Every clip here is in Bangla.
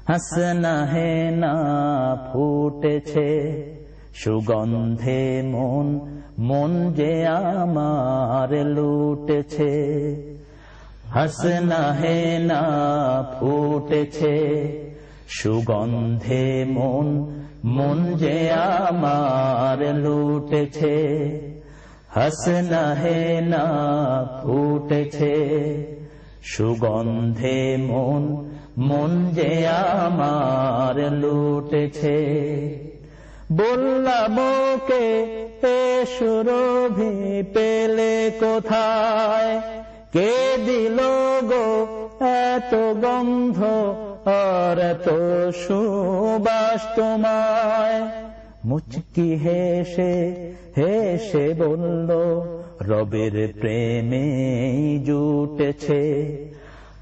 হাসনা হেনা ফুটেছে সুগন্ধে মন, মন যে আমার লুটেছে। হাসনা হেনা ফুটেছে সুগন্ধে মন, মন যে আমার লুটেছে। হাসনা হেনা ফুটেছে সুগন্ধে মন, মন যে আমার লুটেছে। বললাম ওকে এ সুরভি পেলে কোথায়, কে দিল গো এত গন্ধ আর এত সুবাস তোমায়। মুচকি হেসে হেসে বলল রবের প্রেমে জুটেছে।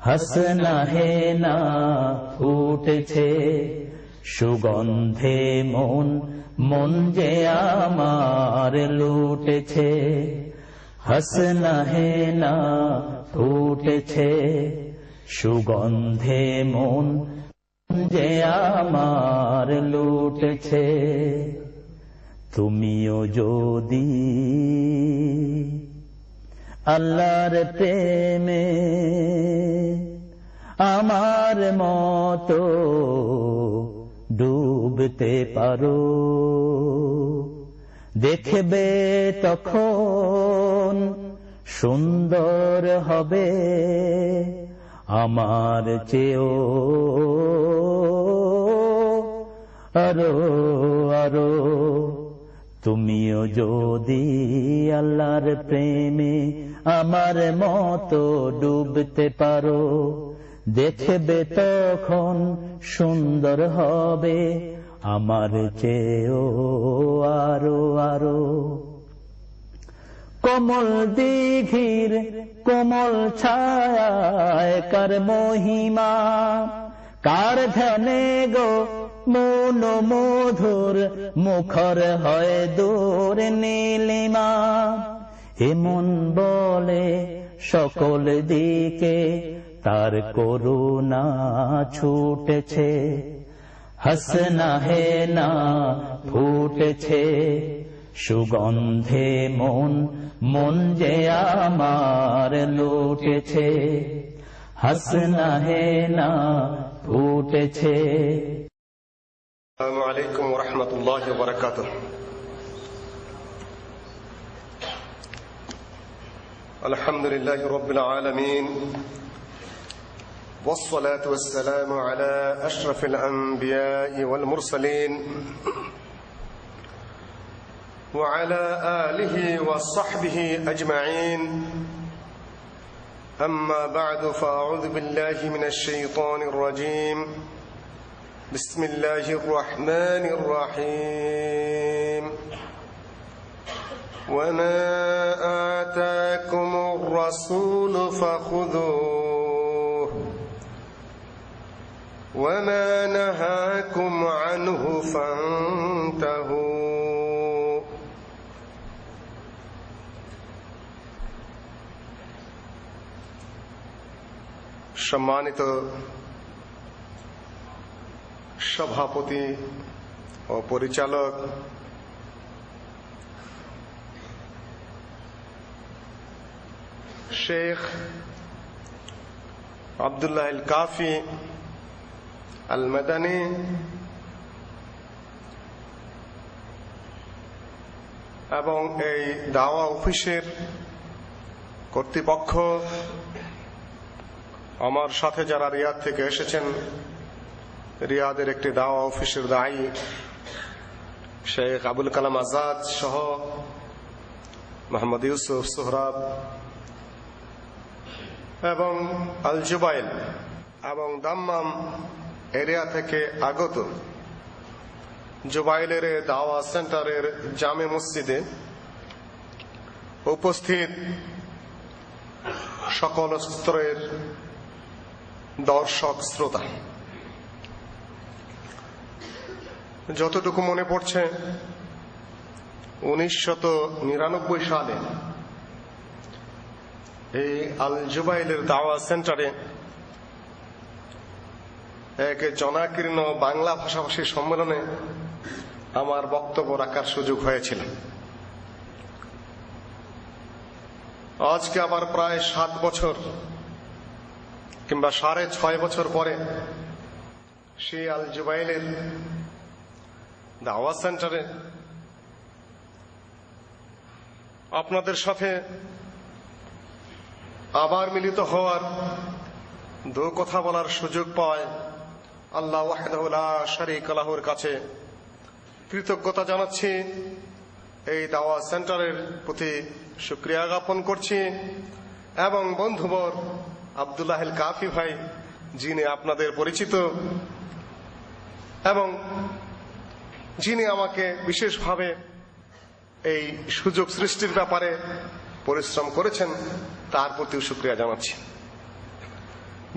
হাসনা হেনা ফুটেছে সুগন্ধে মন, মন যে আমার লুটেছে। হাসনা হেনা ফুটেছে সুগন্ধে মন, যে আমার লুটেছে। তুমিও যদি আল্লাহর প্রেমে আমার মতো ডুবতে পারো, দেখবে তখন সুন্দর হবে আমার চেয়েও আরো আরো। তুমিও যদি আল্লাহর প্রেমে আমার মতো ডুবতে পারো, দেখবে তখন সুন্দর হবে আমার চেয়েও আরো আরো। কোমল দিঘির কোমল ছায়ায় কার মহিমা, কার ধ্যানে গো মন মধুর মুখর হয় দূর নীলিমা। এমন বলে সকল দিকে তার করুণা ছুটেছে। হাসনা হেনা ফুটেছে সুগন্ধে মন, মন যে আমার লুটেছে। হাসনা হেনা ফুটেছে। আসসালামু আলাইকুম ওয়া রাহমাতুল্লাহি ওয়া বারাকাতুহু। আলহামদুলিল্লাহি রাব্বিল আলামিন, والصلاة والسلام على أشرف الأنبياء والمرسلين وعلى آله وصحبه أجمعين. أما بعد، فأعوذ بالله من الشيطان الرجيم. بسم الله الرحمن الرحيم. وما آتاكم الرسول فخذوه وما نهاكم عنه فانتهوا. সম্মানিত সভাপতি ও পরিচালক, শেখ আব্দুল্লাহ আল কাফি আল মাদানী, এবং এই দাওয়া অফিসের কর্তৃপক্ষ, আমার সাথে যারা রিয়াদ থেকে এসেছেন, রিয়াদের একটি দাওয়া অফিসের দায়ী শেখ আবুল কালাম আজাদ সহ মোহাম্মদ ইউসুফ সোহরাব এবং আল জুবাইল এবং দাম্মাম এরিয়া থেকে আগত জুবাইলের দাওয়া সেন্টারের জামে মসজিদে উপস্থিত সকল স্তরের দর্শক শ্রোতা, যতটুকু মনে পড়ছে 1999 সালে এই আল জুবাইলের দাওয়া সেন্টারে এক জনাকীর্ণ বাংলা ভাষাভাষী সম্মেলনে আমার বক্তব্য রাখার সুযোগ হয়েছিল। আজকে আবার প্রায় 7 বছর কিংবা 6.5 বছর পরে সেই আল জুবাইলের দাওয়াত সেন্টারে আপনাদের সাথে আবার মিলিত হওয়ার, দু কথা বলার সুযোগ পায় আল্লাহ ওয়াহদাহু লা শারীকা লাহুর কাছে কৃতজ্ঞতা জানাচ্ছি। এই দাওয়াত সেন্টারের প্রতি শুকরিয়া জ্ঞাপন করছি এবং বন্ধুবর আব্দুল্লাহ আল কাফি ভাই, যিনি আপনাদের পরিচিত এবং যিনি আমাকে বিশেষভাবে এই সুযোগ সৃষ্টির ব্যাপারে পরিশ্রম করেছেন, তার প্রতিও শুকরিয়া জানাচ্ছি।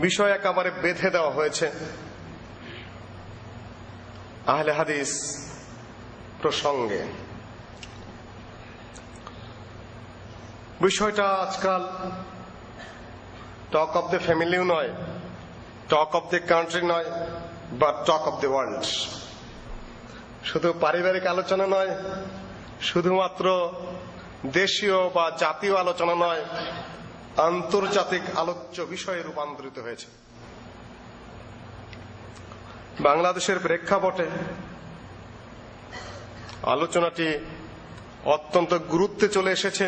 বিষয় একেবারে বেঁধে দেওয়া হয়েছে আহলে হাদিস প্রসঙ্গে। বিষয়টা আজকাল টক অব দ্য ফ্যামিলিও নয়, টক অব দ্য কান্ট্রি নয়, বা টক অব দ্য ওয়ার্ল্ড। শুধু পারিবারিক আলোচনা নয়, শুধুমাত্র দেশীয় বা জাতীয় আলোচনা নয়, আন্তর্জাতিক আলোচ্য বিষয়ে রূপান্তরিত হয়েছে। বাংলাদেশের প্রেক্ষাপটে আলোচনাটি অত্যন্ত গুরুত্বে চলে এসেছে।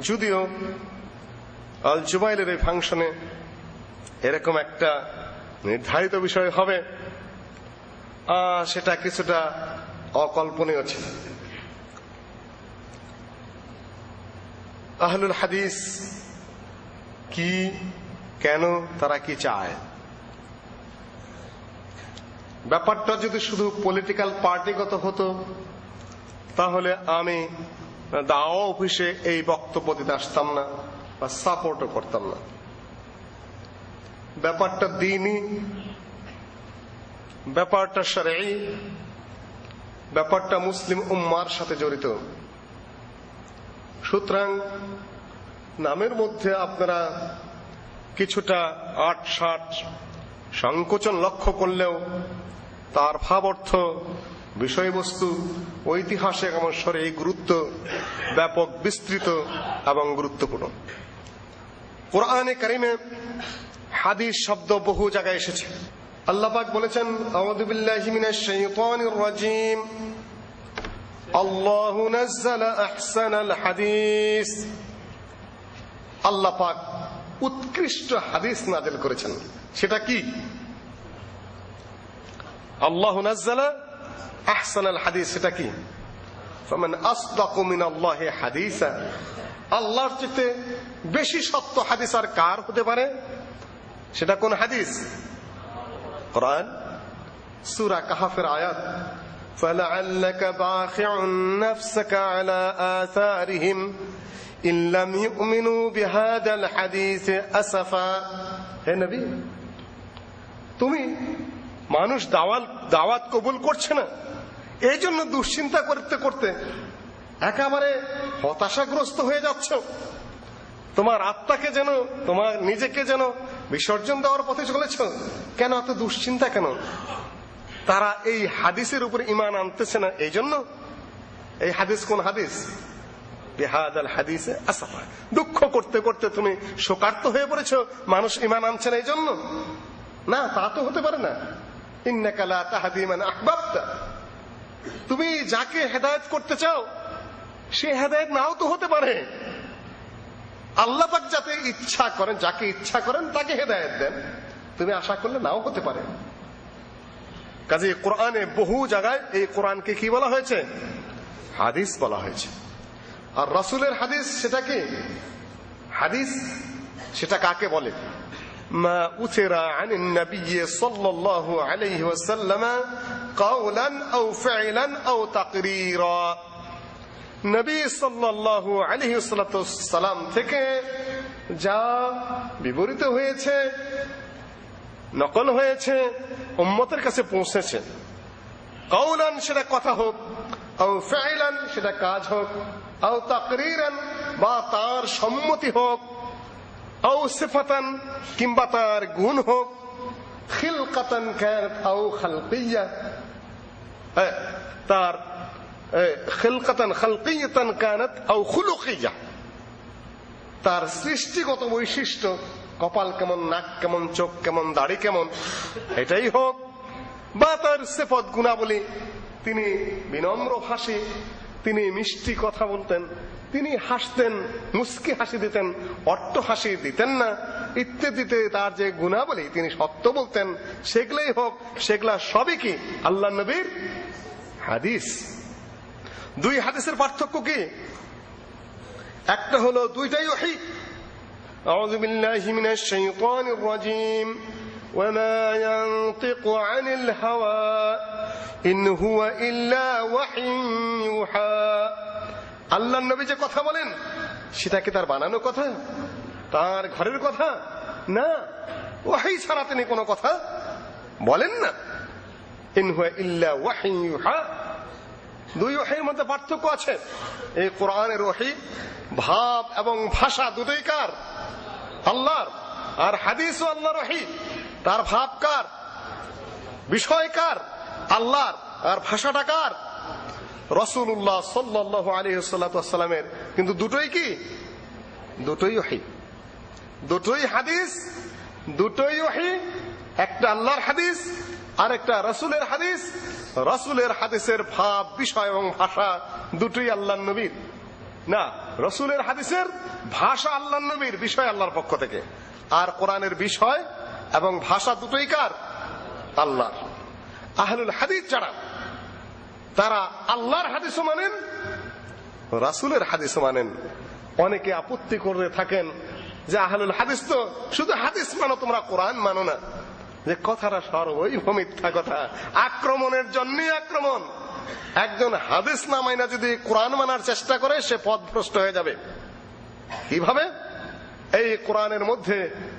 যদিও আল জুবাইলের এই ফাংশনে এরকম একটা নির্ধারিত বিষয় হবে, সেটা কিছুটা অকল্পনীয় ছিল। আহলুল হাদিস কি, কেন, তারা কি চায়, ব্যাপারটা যদি শুধু পলিটিক্যাল পার্টিগত হতো তাহলে আমি দাওয়া অফিসে এই বক্তব্য দিতে আসতাম না বা সাপোর্টও করতাম না। ব্যাপারটা দ্বীনি, ব্যাপারটা শরঈ, ব্যাপারটা মুসলিম উম্মার সাথে জড়িত। সুতরাং নামের মধ্যে আপনারা কিছুটা আটসাট সংকোচন লক্ষ্য করলেও তার ভাব অর্থ, বিষয়বস্তু, ঐতিহাসিক এবং শরঈ গুরুত্ব ব্যাপক, বিস্তৃত এবং গুরুত্বপূর্ণ। কোরআনে কারিমে হাদিস শব্দ বহু জায়গায় এসেছে। আল্লাহ পাক বলেছেন, আউযু বিল্লাহি মিনাশ শাইতানির রাজীম, আল্লাহু নাযালা আহসানাল হাদিস। আল্লাহ পাক উৎকৃষ্ট হাদিস নাযিল করেছেন। সেটা কি? আল্লাহু নাযালা আহসানাল হাদিস, সেটা কি? ফামান আসদাকু মিনাল্লাহি হাদিসা। আল্লাহর চেয়ে বেশি সত্য হাদিস আর কার হতে পারে? সেটা কোন হাদিস? কোরআন, সূরা কাহফের আয়াত, ফালাআল্লাকা বাখিউন নাফসাকা আলা আথারিহিম ইন লাম ইউমিনু বিহাদাল হাদিস আসাফা। হে নবী, তুমি মানুষ দাওয়াত কবুল করছে না, এই জন্য দুশ্চিন্তা করতে করতে একেবারে হতাশাগ্রস্ত হয়ে যাচ্ছ। তোমার আত্মাকে যেন, তোমার নিজেকে যেন বিসর্জন দেওয়ার পথে চলেছ। কেন এত দুশ্চিন্তা কেন? তারা এই হাদিসের উপর ঈমান আনতেছে না, এই জন্য। এই হাদিস কোন হাদিস? বিহাদাল হাদিসে আসাফা। দুঃখ করতে করতে তুমি শোকার্ত হয়ে পড়েছ, মানুষ ঈমান আনছে না এই জন্য? না, তা তো হতে পারে না। ইন্নাকা লা তাহদি মান আহবাবতা। তুমি যাকে হেদায়েত করতে চাও সে হেদায়েত নাও তো হতে পারে। আল্লাহ পাক যাতে ইচ্ছা করেন, যাকে ইচ্ছা করেন তাকে হেদায়েত দেন, তুমি আশা করলে নাও হতে পারে। কাজে কোরআনে বহু জায়গায় এই কোরআনকে কি বলা হয়েছে? হাদিস বলা হয়েছে। আর রাসূলের হাদিস সেটা কি? হাদিস সেটা কাকে বলে? মা উথিরা আনিন নবী সাল্লাল্লাহু আলাইহি ওয়াসাল্লাম কাওলান আও ফি'লান আও তাকরীরা। নবী সাল্লাল্লাহু আলাইহি ওয়াসাল্লাম থেকে যা বিবরিত হয়েছে, নকল হয়েছে, উম্মতের কাছে পৌঁছেছে। কাওলান সেটা কথা হোক, আও ফি'লান সেটা কাজ হোক, আও তাকরীরান বা তার সম্মতি হোক, আও সিফাতান কিংবা তার গুণ হোক, খিলকাতান কানাত আও খালকিয়্যা, তার খিলকাতান খালকিয়্যাতান কানাত আও খুলুকিয়্যা, তার সৃষ্টিগত বৈশিষ্ট্য, কপাল কেমন, নাক কেমন, চোখ কেমন, দাড়ি কেমন, এটাই হোক, বা তার সিফত গুণাবলী, তিনি বিনম্র ভাষী, তিনি মিষ্টি কথা বলতেন, তিনি হাসতেন, মুস্কি হাসি দিতেন, অট্ট হাসি দিতেন না, ইত্যাদিতে তার যে গুণাবলী, তিনি সত্য বলতেন, সেগুলাই হোক, সেগুলা সবই কি আল্লাহ নবীর হাদিস। দুই হাদিসের পার্থক্য কি? একটা হলো দুইটাই ওহী। আউযু বিল্লাহি মিনাশ শাইতানির রাজীম, ওয়া মা ইয়ানতিকু আনিল হাওয়া ইন হুয়া ইল্লা ওয়াহয়ুন ইউহা। আল্লাহর নবী যে কথা বলেন সেটা কি তার বানানো কথা, তার ঘরের কথা? না, ওহী ছাড়া তিনি কোনো কথা বলেন না। ইন হুয়া ইল্লা ওয়াহয়ুন ইউহা। দুই ওহীর মধ্যে পার্থক্য আছে। এই কোরআনের ওহী ভাব এবং ভাষা দুটোই কার? আল্লাহর। আর হাদিসও আল্লাহর ওহী, তার ভাব কার, বিষয় কার? আল্লাহর। আর ভাষাটা কার? রাসূলুল্লাহ সাল্লাল্লাহু আলাইহি ওয়াসাল্লামের। কিন্তু দুটোই কি? দুটোই ওহী, দুটোই হাদিস, দুটোই ওহী। একটা আল্লাহর হাদিস আর একটা রাসূলের হাদিস। রাসূলের হাদিসের ভাব, বিষয় এবং ভাষা দুটোই আল্লাহর নবীর। না, রাসূলের হাদিসের ভাষা আল্লাহর নবীর, বিষয় আল্লাহর পক্ষ থেকে। আর কোরআনের বিষয় এবং ভাষা দুটোই কার? আল্লাহর। আহলুল হাদিস যারা, তারা আল্লাহর হাদিসও মানেন, রাসূলের হাদিসও মানেন। অনেকে আপত্তি করে থাকেন যে আহলুল হাদিস তো শুধু হাদিস মানো, তোমরা কোরআন মানো না। যে কথাটা সর্বই মিথ্যা কথা, আক্রমণের জন্যই আক্রমণ। একজন হাদিস না মাইনা যদি কোরআন মানার চেষ্টা করে, সে পথভ্রষ্ট হয়ে যাবে। কিভাবে? এই কোরআনের মধ্যে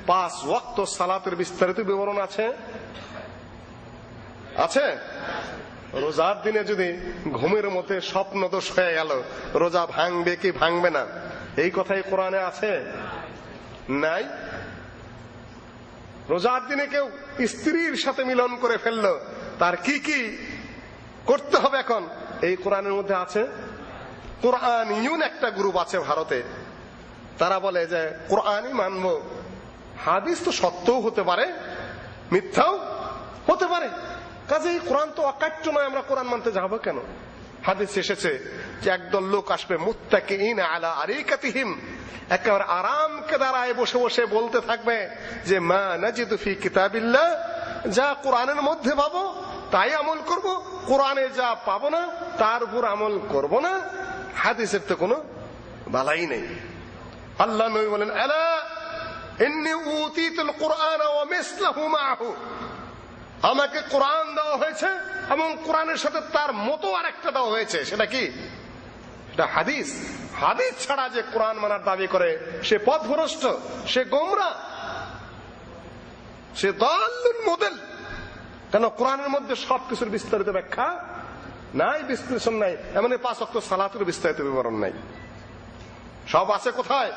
5 ওয়াক্ত সালাতের বিস্তারিত বিবরণ আছে। আছে? রোজার দিনে যদি ঘুমের মধ্যে স্বপ্ন দোষ হয়ে গেল, রোজা ভাঙবে কি ভাঙবে না, এই কথাই কোরআনে আছে? নাই। রোজার দিনে কেউ স্ত্রীর সাথে মিলন করে ফেললো, তার কি কি করতে হবে এখন, এই কোরআনের মধ্যে আছে? কোরআনিয়ুন একটা গ্রুপ আছে ভারতে, তারা বলে যে কোরআনই মানবো। হাদিস তো সত্যও হতে পারে, মিথ্যাও হতে পারে, কাজেই কোরআন তো অকাট্য নয়, আমরা কোরআন মানতে যাবো কেন? হাদিস এসেছে যে একদল লোক আসবে, মুত্তাকিইনা আলা আরিকাতিহিম, একেবারে আরামকে দাঁড়ায় বসে বসে বলতে থাকবে যে মা নাজিদু ফি কিতাবিল্লাহ, যা কোরআনের মধ্যে পাবো তাই আমল করব, কোরআনে যা পাবো না তার উপর আমল করব না। হাদিসের তো কোনো বালাই নেই। আল্লাহ নবী বলেন, আলা ইন্নী উতীতুল কুরআন ওয়া মিসলাহু মাআহু, আমাকে কোরআন দেওয়া হয়েছে এবং কোরআনের সাথে তার মতো আরেকটা দেওয়া হয়েছে। সেটা কি? এটা হাদিস। হাদিস ছাড়া যে কোরআন মানার দাবি করে, সে পথভ্রষ্ট, সে গোমরা, সে দাল্লুল মুদিল। কেন? কোরআনের মধ্যে সবকিছুর বিস্তারিত ব্যাখ্যা নাই, বিশ্লেষণ নাই। এমন 5 ওয়াক্ত সালাতের বিস্তারিত বিবরণ নাই। সব আছে কোথায়?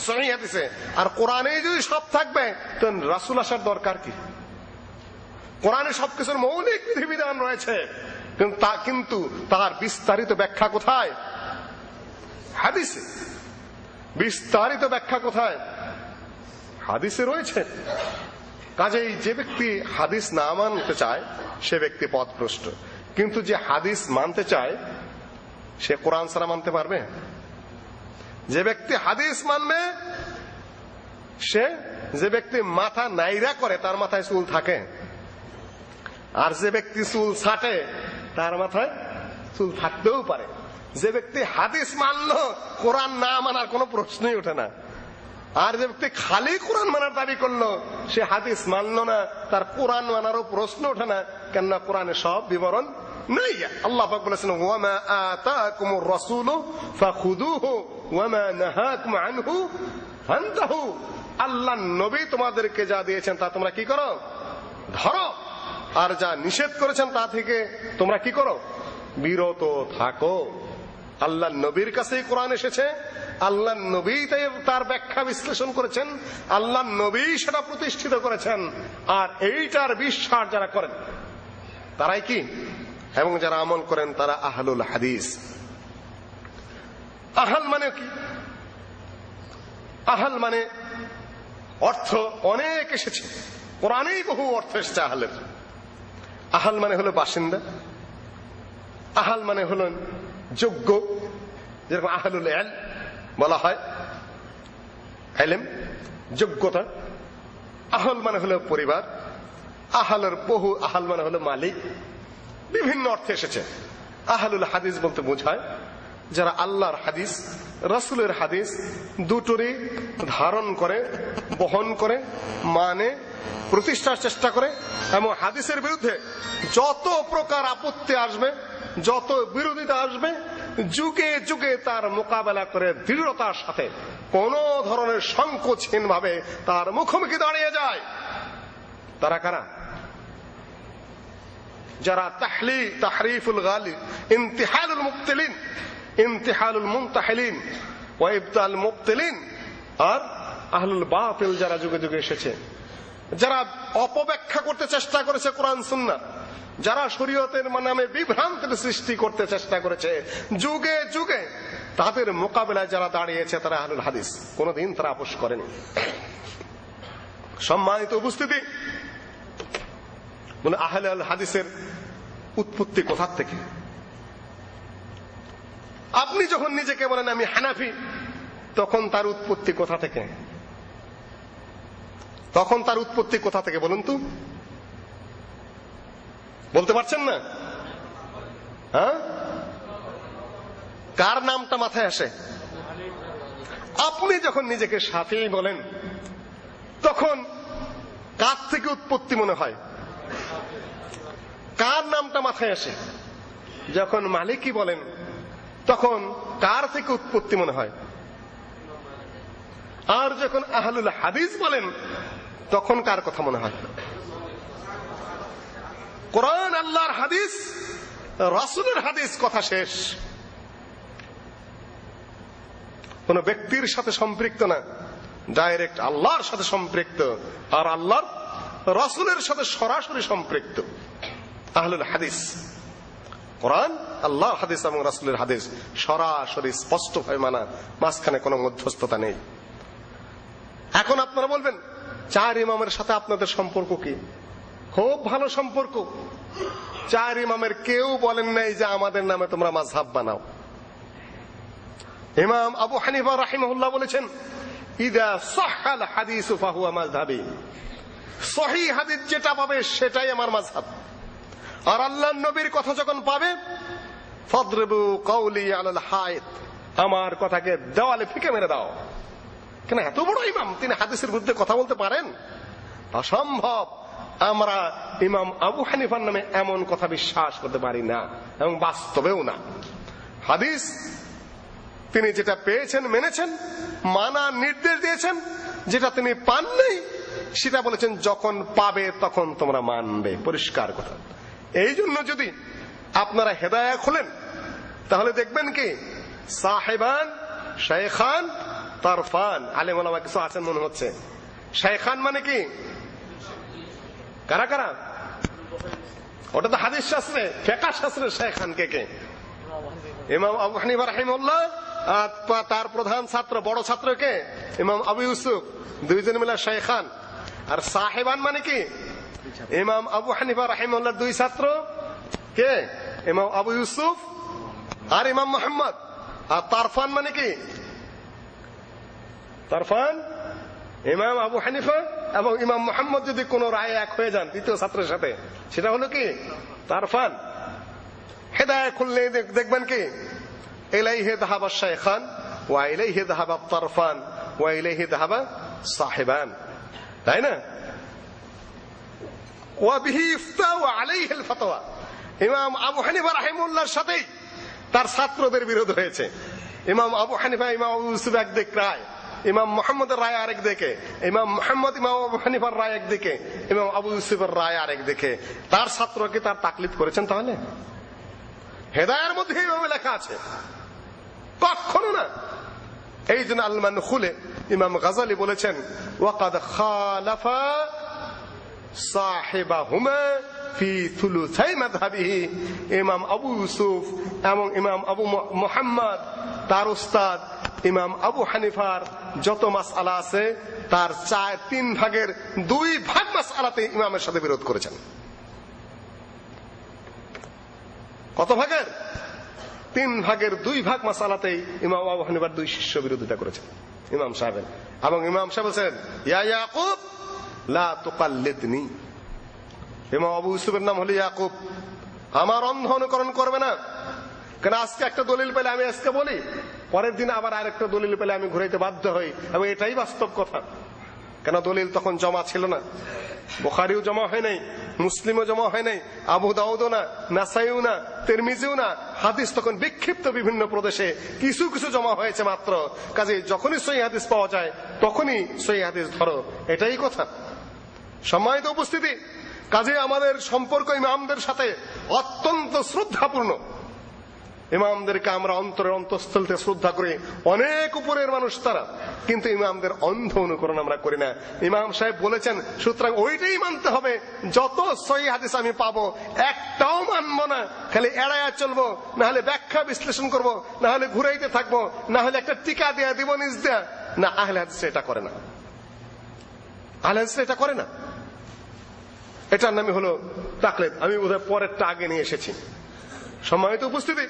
সহিহ হাদিসে। আর কোরআনে যদি সব থাকবে, তো রাসূল আসার দরকার কি? কোরআনে সবকিছুর মৌলিক বিধিবিধান রয়েছে, কিন্তু তার বিস্তারিত ব্যাখ্যা কোথায়? হাদিসে। বিস্তারিত ব্যাখ্যা কোথায়? হাদিসে রয়েছে। কাজেই যে ব্যক্তি হাদিস না মানতে চায়, সে ব্যক্তি পথভ্রষ্ট। কিন্তু যে হাদিস মানতে চায়, সে কোরআন ছাড়া মানতে পারবে? যে ব্যক্তি হাদিস মানবে, যে ব্যক্তি মাথা নাইরা করে, তার মাথায় চুল থাকে। আর যে ব্যক্তি চুল ছাটে, তার মাথায় চুল থাকতেও পারে। যে ব্যক্তি হাদিস মানলো, কোরআন না মানার কোনো প্রশ্নই ওঠে না। আর যে ব্যক্তি খালি কোরআন মানার দাবি করলো, সে হাদিস মানলো না, তার কোরআন মানারও প্রশ্ন ওঠে না। কেননা কোরআনে সব বিবরণ নেই। আল্লাহ পাক বলেছেন, ওয়া মা আতাকুমুর রাসূলু ফাখুযুহু ওয়া মা নাহাকুম আনহু ফান্তাহু। আল্লাহ নবী তোমাদেরকে যা দিয়েছেন তা তোমরা কি করো? ধরো। আর যা নিষেধ করেছেন তা থেকে তোমরা কি করো? বিরত থাকো। আল্লাহ নবীর কাছেই কোরআন এসেছে, আল্লাহ নবী তার ব্যাখ্যা বিশ্লেষণ করেছেন, আল্লাহ নবী সেটা প্রতিষ্ঠিত করেছেন। আর এইটার বিশ্বাস যারা করেন তারাই কি, এবং যারা আমল করেন তারা আহলুল হাদিস। আহল মানে কি? আহল মানে অর্থ অনেক এসেছে, কোরআনেই বহু অর্থ এসেছে আহলের। আহল মানে হলো বাসিন্দা, আহল মানে হলো যোগ্য, যেরকম আহলুল ইলম বলা হয়, ইলম যোগ্যতা। আহল মানে হলো পরিবার, আহলের বহু, আহল মানে হলো মালিক, বিভিন্ন অর্থে এসেছে। আহলুল হাদিস বলতে বোঝায় যারা আল্লাহর হাদিস রাসূলের হাদিস দুটোরই ধারণ করে, বহন করে, মানে প্রতিষ্ঠার চেষ্টা করে, এবং হাদিসের বিরুদ্ধে যত প্রকার আপত্তি আসবে, যত বিরোধিতা আসবে, যুগে যুগে তার মোকাবেলা করে দৃঢ়তার সাথে কোন ধরনের সংকোচহীন ভাবে তার মুখোমুখি দাঁড়িয়ে যায়। তারা কারা? যারা তাহরিফুল গালি, ইমতিহানুল মুবতিলিন, ইমতিহানুল মুনতাহিলিন ওয়া ইবতাল মুবতিলিন, আর আহলুল বাতিল যারা যুগে যুগে এসেছে, যারা অপব্যাখ্যা করতে চেষ্টা করেছে কোরআন সুন্নাহ, যারা শরীয়তের নামে বিভ্রান্তির সৃষ্টি করতে চেষ্টা করেছে যুগে যুগে, তাদের মোকাবেলায় যারা দাঁড়িয়েছে তারা আহলুল হাদিস। কোনদিন তারা আপোষ করেনি। সম্মানিত উপস্থিতি, মানে আহলুল হাদিসের উৎপত্তি কোথা থেকে? আপনি যখন নিজেকে বলেন আমি হানাফি, তখন তার উৎপত্তি কোথা থেকে? তখন তার উৎপত্তি কোথা থেকে বলুন তো? বলতে পারছেন না? হ্যাঁ, কার নামটা মাথায় আসে? আপনি যখন নিজেকে শাফি বলেন তখন কার থেকে উৎপত্তি মনে হয়? কার নামটা মাথায় আসে? যখন মালিকি বলেন তখন কার থেকে উৎপত্তি মনে হয়? আর যখন আহলুল হাদিস বলেন তখন কার কথা মনে হয়? কোরআন, আল্লাহর হাদিস, রাসূলের হাদিস, কথা শেষ। কোন ব্যক্তির সাথে সম্পৃক্ত না, ডাইরেক্ট আল্লাহর সাথে সম্পৃক্ত, আর আল্লাহর রাসূলের সাথে সরাসরি সম্পৃক্ত আহলুল হাদিস। কোরআন, আল্লাহর হাদিস এবং রাসূলের হাদিস সরাসরি স্পষ্ট ভাবে মানা, মাঝখানে কোনো মধ্যস্থতা নেই। এখন আপনারা বলবেন চার ইমামের সাথে আপনাদের সম্পর্ক কি? খুব ভালো সম্পর্ক। চার ইমামের কেউ বলেন নাই যে আমাদের নামে তোমরা মাযহাব বানাও। ইমাম আবু হানিফা রাহিমাহুল্লাহ বলেছেন ইদা সাহহাল হাদিস ফাহুয়া মাযহাবি, সহিহ হাদিস যেটা পাবে সেটাই আমার মাযহাব। আর আল্লাহর নবীর কথা যখন পাবে ফাদরিবু কওলি আলাল হাইত, আমার কথাকে দেওয়ালে ফিকে মেরে দাও। কেন এত বড় ইমাম তিনি হাদিসের বিরুদ্ধে কথা বলতে পারেন? অসম্ভব। আমরা ইমাম আবু হানিফার নামে এমন কথা বিশ্বাস করতে পারি না, এবং বাস্তবেও না। হাদিস তিনি যেটা পেয়েছেন মেনেছেন, মানার নির্দেশ দিয়েছেন। যেটা তিনি পান নাই সেটা বলেছেন যখন পাবে তখন তোমরা মানবে, পরিষ্কার কথা। এই জন্য যদি আপনারা হেদায়া খোলেন তাহলে দেখবেন কি সাহেবান, শাইখান, তারফান, আলেম ওলামা কিছু আছেন মনে হচ্ছে। শাইখান মানে কি? কারা কারা? ওটা তো হাদিস শাস্ত্রে, ফিকহ শাস্ত্রে শাইখান কে কে? ইমাম আবু হানিফা রাহিমাহুল্লাহ, তার প্রধান ছাত্র, বড় ছাত্র কে? ইমাম আবু ইউসুফ। দুইজন মিলে শাইখান। আর সাহেবান মানে কি? ইমাম আবু হানিফা রাহিমাহুল্লাহর দুই ছাত্র কে? ইমাম আবু ইউসুফ আর ইমাম মুহাম্মদ। আর তারফান মানে কি? তারফান ইমাম আবু হানিফা এবং ইমাম মুহাম্মদ যদি কোন রায়ে এক হয়ে যান দ্বিতীয় ছাত্রের সাথে, সেটা হলো কি? তারফান। হেদায়া খুললে দেখবেন কি ইলাইহি যাহাবা শাইখান ওয়া ইলাইহি যাহাবা তারফান ওয়া ইলাইহি যাহাবা সাহিবান, তাই না? ওয়া বিহি ইফতাউ আলাইহিল ফাতওয়া। ইমাম আবু হানিফা রাহিমাহুল্লাহর সাথে তার ছাত্রদের বিরোধ হয়েছে। ইমাম আবু হানিফা ইমাম আবু ইউসুফ একদিক রায়, ইমাম মুহাম্মদের রায় আরেক দিকে, ইমাম মুহাম্মদ ইমাম আবু হানিফার রায় একদিকে, ইমাম আবু ইউসুফের রায় আরেক দিকে। তার ছাত্রকে তার তাকলিদ করেছেন। তাহলে হেদায়ার মধ্যে এইভাবে লেখা আছে? কখনো না। এই জন্য আল মানখুলে ইমাম গাজালি বলেছেন ওয়াকাদ খালাফা সাহিবাহুমা ফি থুলুসাই মাযহাবিহি। ইমাম আবু ইউসুফ এবং ইমাম আবু মুহাম্মদ তার উস্তাদ ইমাম আবু হানিফার যত মাসআলা আছে তার 3/2 মাসআলাতে ইমামের সাথে বিরোধ করেছেন। কত ভাগের? 3/2 মাসআলাতেই ইমাম আবু হানিফার 2 শিষ্য বিরোধিতা করেছেন ইমাম সাহেব। এবং ইমাম সাহেব বলেছেন ইয়া ইয়াকুব লা তুকাল্লিদনি। ইমাম আবু ইউসুফের নাম হলো ইয়াকুব, আমার অন্ধ অনুকরণ করবে না। কারণ আজকে একটা দলিল পেলে আমি আজকে বলি, পরের দিন আবার আরেকটা দলিল পেলে আমি ঘুরাইতে বাধ্য হই, এবং এটাই বাস্তব কথা। কেন দলিল তখন জমা ছিল না, বুখারীও জমা হয় নাই, মুসলিমও জমা হয় নাই, আবু দাউদও না, নাসাইও না, তিরমিজিও না। হাদিস তখন বিক্ষিপ্ত বিভিন্ন প্রদেশে কিছু কিছু জমা হয়েছে মাত্র। কাজে যখনই সহিহ হাদিস পাওয়া যায় তখনই সহিহ হাদিস ধরো, এটাই কথা। সম্মানিত উপস্থিতি, কাজে আমাদের সম্পর্ক ইমামদের সাথে অত্যন্ত শ্রদ্ধাপূর্ণ। ইমামদেরকে আমরা অন্তরের অন্তঃস্থল থেকে শ্রদ্ধা করি, অনেক উপরের মানুষ তারা, কিন্তু ইমামদের অন্ধ অনুকরণ আমরা করি না। ইমাম সাহেব বলেছেন, সুতরাং ওইটাই মানতে হবে। যত সহিহ হাদিস আমি পাবো একটাও মানবো না, খালি এড়ায়া চলবো, না হলে ব্যাখ্যা বিশ্লেষণ করবো, না হলে ঘুরাইতে থাকবো, না হলে একটা টিকা দেয়া দিব নিজ দেয়া। না, আহলে হাদিস এটা করে না, আহলে হাদিস এটা করে না। এটার নামই হলো তাকলিদ। আমি বোধহয় পরেরটা আগে নিয়ে এসেছি। সম্মানিত উপস্থিতি,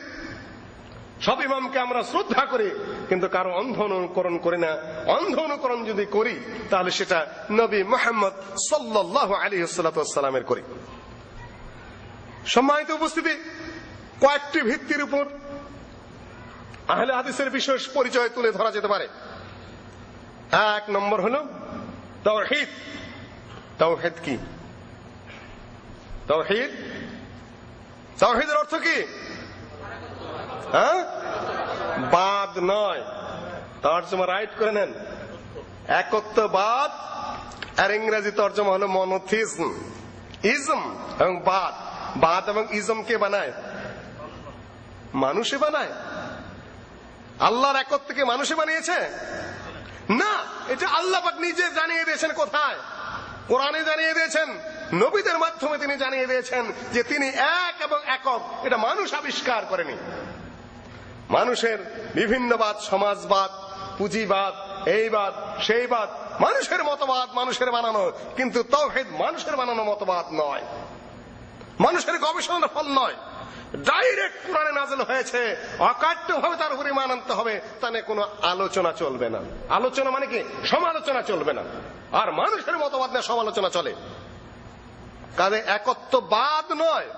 সব ইমামকে আমরা শ্রদ্ধা করি, কিন্তু কারো অন্ধ অনুকরণ করি না। অন্ধ অনুকরণ যদি করি তাহলে সেটা নবী মুহাম্মদ সাল্লাল্লাহু আলাইহি ওয়াসাল্লামের করি। সম্মানিত উপস্থিতি, কয়েকটি ভিত্তির উপর আহলে হাদিসের বিশেষ পরিচয় তুলে ধরা যেতে পারে। 1 নম্বর হলো তাওহীদ। তাওহীদ কি? তাওহীদ, তাওহীদের অর্থ কি? বাদ নয়, তর্জমা রাইট করে নেন। একত্ববাদ, আর ইংরেজি তর্জমা হলো মনোথিজম। ইজম এবং বাদ, বাদ এবং ইজম কে বানায়? মানুষে বানায়। আল্লাহর একত্বকে মানুষে বানিয়েছে না, এটা আল্লাহ পাক নিজে জানিয়ে দিয়েছেন। কোথায়? কোরআনে জানিয়ে দিয়েছেন, নবীদের মাধ্যমে তিনি জানিয়ে দিয়েছেন যে তিনি এক এবং একক। এটা মানুষ আবিষ্কার করেনি। মানুষের বিভিন্নবাদ, সমাজবাদ, পুঁজিবাদ, এইবাদ সেইবাদ, মানুষের মতবাদ, মানুষের বানানো। কিন্তু তাওহীদ মানুষের বানানো মতবাদ নয়, মানুষের গবেষণার ফল নয়। ডাইরেক্ট কোরআনে নাযিল হয়েছে, অকাট্যভাবে তার উপরে ঈমান আনতে হবে। তাহলে কোনো আলোচনা চলবে না। আলোচনা মানে কি? সমালোচনা চলবে না। আর মানুষের মতবাদ না সমালোচনা চলে। কাজে একত্ববাদ নয়,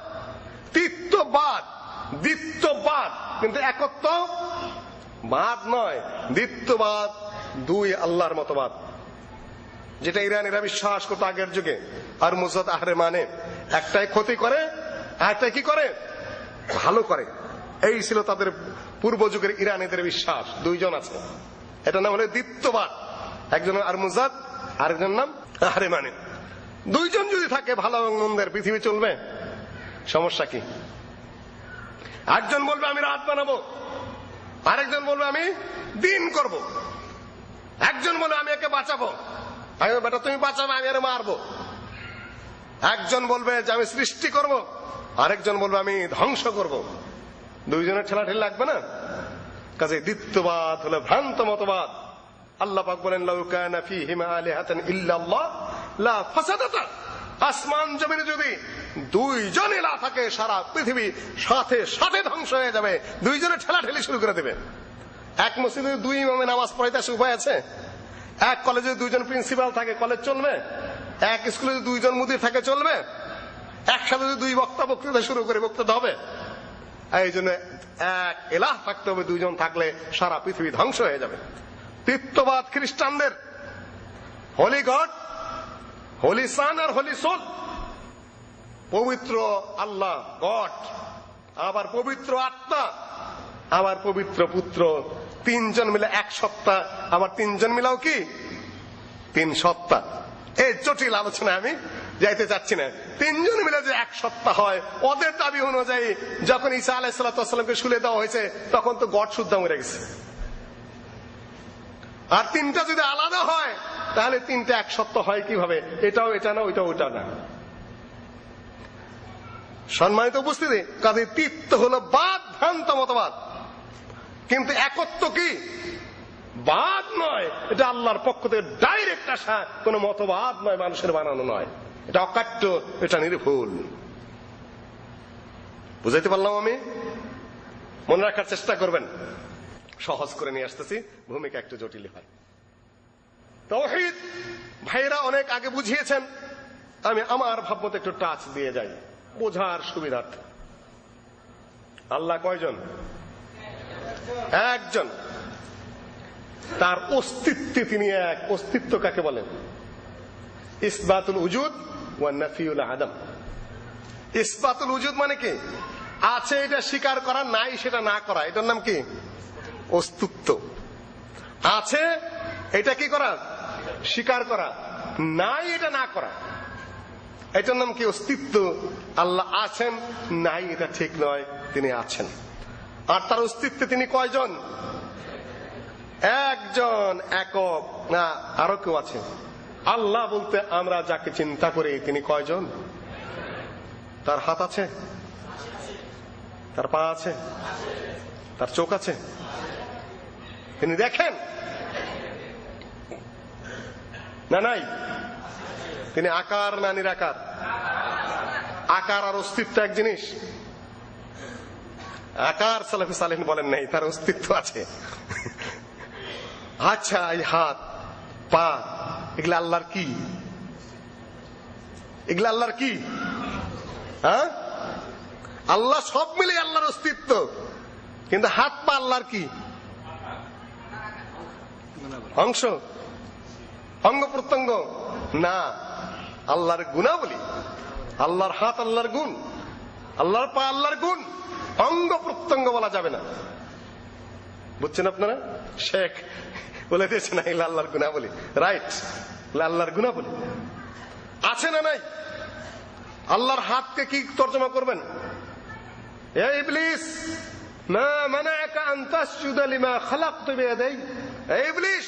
তিত্ববাদ, দ্বিত্ববাদ, কিন্তু একত্ববাদ নয়। দ্বিত্ববাদ 2 আল্লাহর মতবাদ, যেটা ইরানিরা বিশ্বাস করত আগের যুগে। আর মুজাদ আহরে মানে একটাই ক্ষতি করে, আরেকটাই কি করে? ভালো করে। এই ছিল তাদের পূর্ব যুগের ইরানিদের বিশ্বাস। 2 জন আছে, এটা নাম হলো দ্বিত্ববাদ। একজন আর মুজাদ, আরেকজন নাম আহরে মানে। 2 জন যদি থাকে, ভালো এবং মন্দের পৃথিবী চলবে? সমস্যা কি? একজন বলবে আমি রাত বানাবো, আরেকজন বলবে আমি দিন করব। একজন বলবে আমি একে বাঁচাবো, আমি বেটা তুমি বাঁচাবো, আমি আরে মারবো। একজন বলবে যে আমি সৃষ্টি করব, আরেকজন বলবে আমি ধ্বংস করব। 2 জনের ঠেলাঠেলি লাগবে না? কাজে দ্বিত্ববাদ হলো ভ্রান্ত মতবাদ। আল্লাহ পাক বলেন লাউ কানা ফীহিমা আলিহাতান ইল্লাল্লাহ লা ফাসাদাতা। আসমান জমিনে যদি 2 জন ইলাহ থাকে, সারা পৃথিবী সাথে সাথে ধ্বংস হয়ে যাবে। 2 জনের ঠেলাঠেলি শুরু করে দেবে। এক মসজিদে 2 ইমামে নামাজ পড়াইতে আসে, উপায় আছে? এক কলেজে 2 জন প্রিন্সিপাল থাকে, কলেজ চলবে? এক স্কুলে 2 জন মুদির থাকে, চলবে? একসাথে যদি 2 বক্তা বক্তৃতা শুরু করে, বক্তৃতা হবে? এই জন্য এক ইলাহ থাকতে হবে। 2 জন থাকলে সারা পৃথিবী ধ্বংস হয়ে যাবে। তিত্ববাদ খ্রিস্টানদের, হোলি গড, হোলি সান আর হোলি সোল। পবিত্র আল্লাহ গড, আবার পবিত্র আত্মা, আবার পবিত্র পুত্র। 3 জন মিলে এক সত্তা, আবার 3 জন মিলাও কি 3 সত্তা। এই জটিল আলোচনায় আমি যাইতে চাচ্ছি না। 3 জন মিলে যে এক সত্তা হয়, ওদের দাবি অনুযায়ী যখন ঈসা আলাইহিস সালামকে শুলে দেওয়া হয়েছে, তখন তো গড শুদ্ধ মরে গেছে। আর তিনটা যদি আলাদা হয় তাহলে তিনটা এক সত্য হয় কিভাবে? এটাও এটা না, ওইটাও ওইটা না। সম্মানিত উপস্থিতি, কাজে তিত্ব হলো বাদ, ভ্রান্ত মতবাদ। কিন্তু একত্ব কি? বাদ নয়, এটা আল্লাহর পক্ষ থেকে ডাইরেক্ট আসা, কোন মতবাদ নয়, মানুষের বানানো নয়। এটা অকাট্য, এটা নির্ভুল। বুঝাইতে পারলাম আমি? মনে রাখার চেষ্টা করবেন। সহজ করে নিয়ে আসতেছি, ভূমিকা একটু জটিল হয়। তাওহীদ ভাইরা অনেক আগে বুঝিয়েছেন, আমি আমার ভাবমতো একটু টাচ দিয়ে যাই বোঝার সুবিধার্থে। আল্লাহ কয়জন? একজন। তার অস্তিত্বে তিনি এক। অস্তিত্ব কাকে বলেন? ইসবাতুল উজুদ ওয়া নাফিউল আদম। ইসবাতুল উজুদ মানে কি? আছে এটা স্বীকার করা, নাই সেটা না করা, এটার নাম কি? অস্তিত্ব। আছে এটা কি করা? স্বীকার করা। নাই এটা না করা, এটার নাম কি? অস্তিত্ব। আল্লাহ আছেন, নাই এটা ঠিক নয়, তিনি আছেন। আর তার অস্তিত্বে তিনি কয়জন? একজন, একক। না, আরো কেউ আছে? আল্লাহ বলতে আমরা যাকে চিন্তা করি তিনি কয়জন? তার হাত আছে, তার পা আছে, তার চোখ আছে, তিনি দেখেন না? নাই। তিনি আকার না নিরাকার? আকার আর অস্তিত্ব এক জিনিস। আকার সালাফি সালেহিন বলেন নাই, তার অস্তিত্ব আছে। আচ্ছা, এই হাত পা এগুলা আল্লাহর কি? এগুলা আল্লাহর কি? হ্যাঁ, আল্লাহ সব মিলে আল্লাহর অস্তিত্ব। কিন্তু হাত পা আল্লাহর কি? অংশ, অঙ্গ প্রত্যঙ্গ না, আল্লাহর গুণাবলী। আল্লাহর হাত আল্লাহর গুণ, আল্লাহর পা আল্লাহর গুণ, অঙ্গ প্রত্যঙ্গ বলা যাবে না। বুঝছেন আপনারা? শেখ বলে দিয়েছেন এগুলো আল্লাহর গুণাবলী। রাইট, আল্লাহর গুণাবলী আছে না নাই? আল্লাহর হাতকে কি তর্জমা করবেন? এ ইবলিস মা মানাআকা আন তাসজুদা লিমা খালাকতু বিয়াদাই। এ ইবলিস,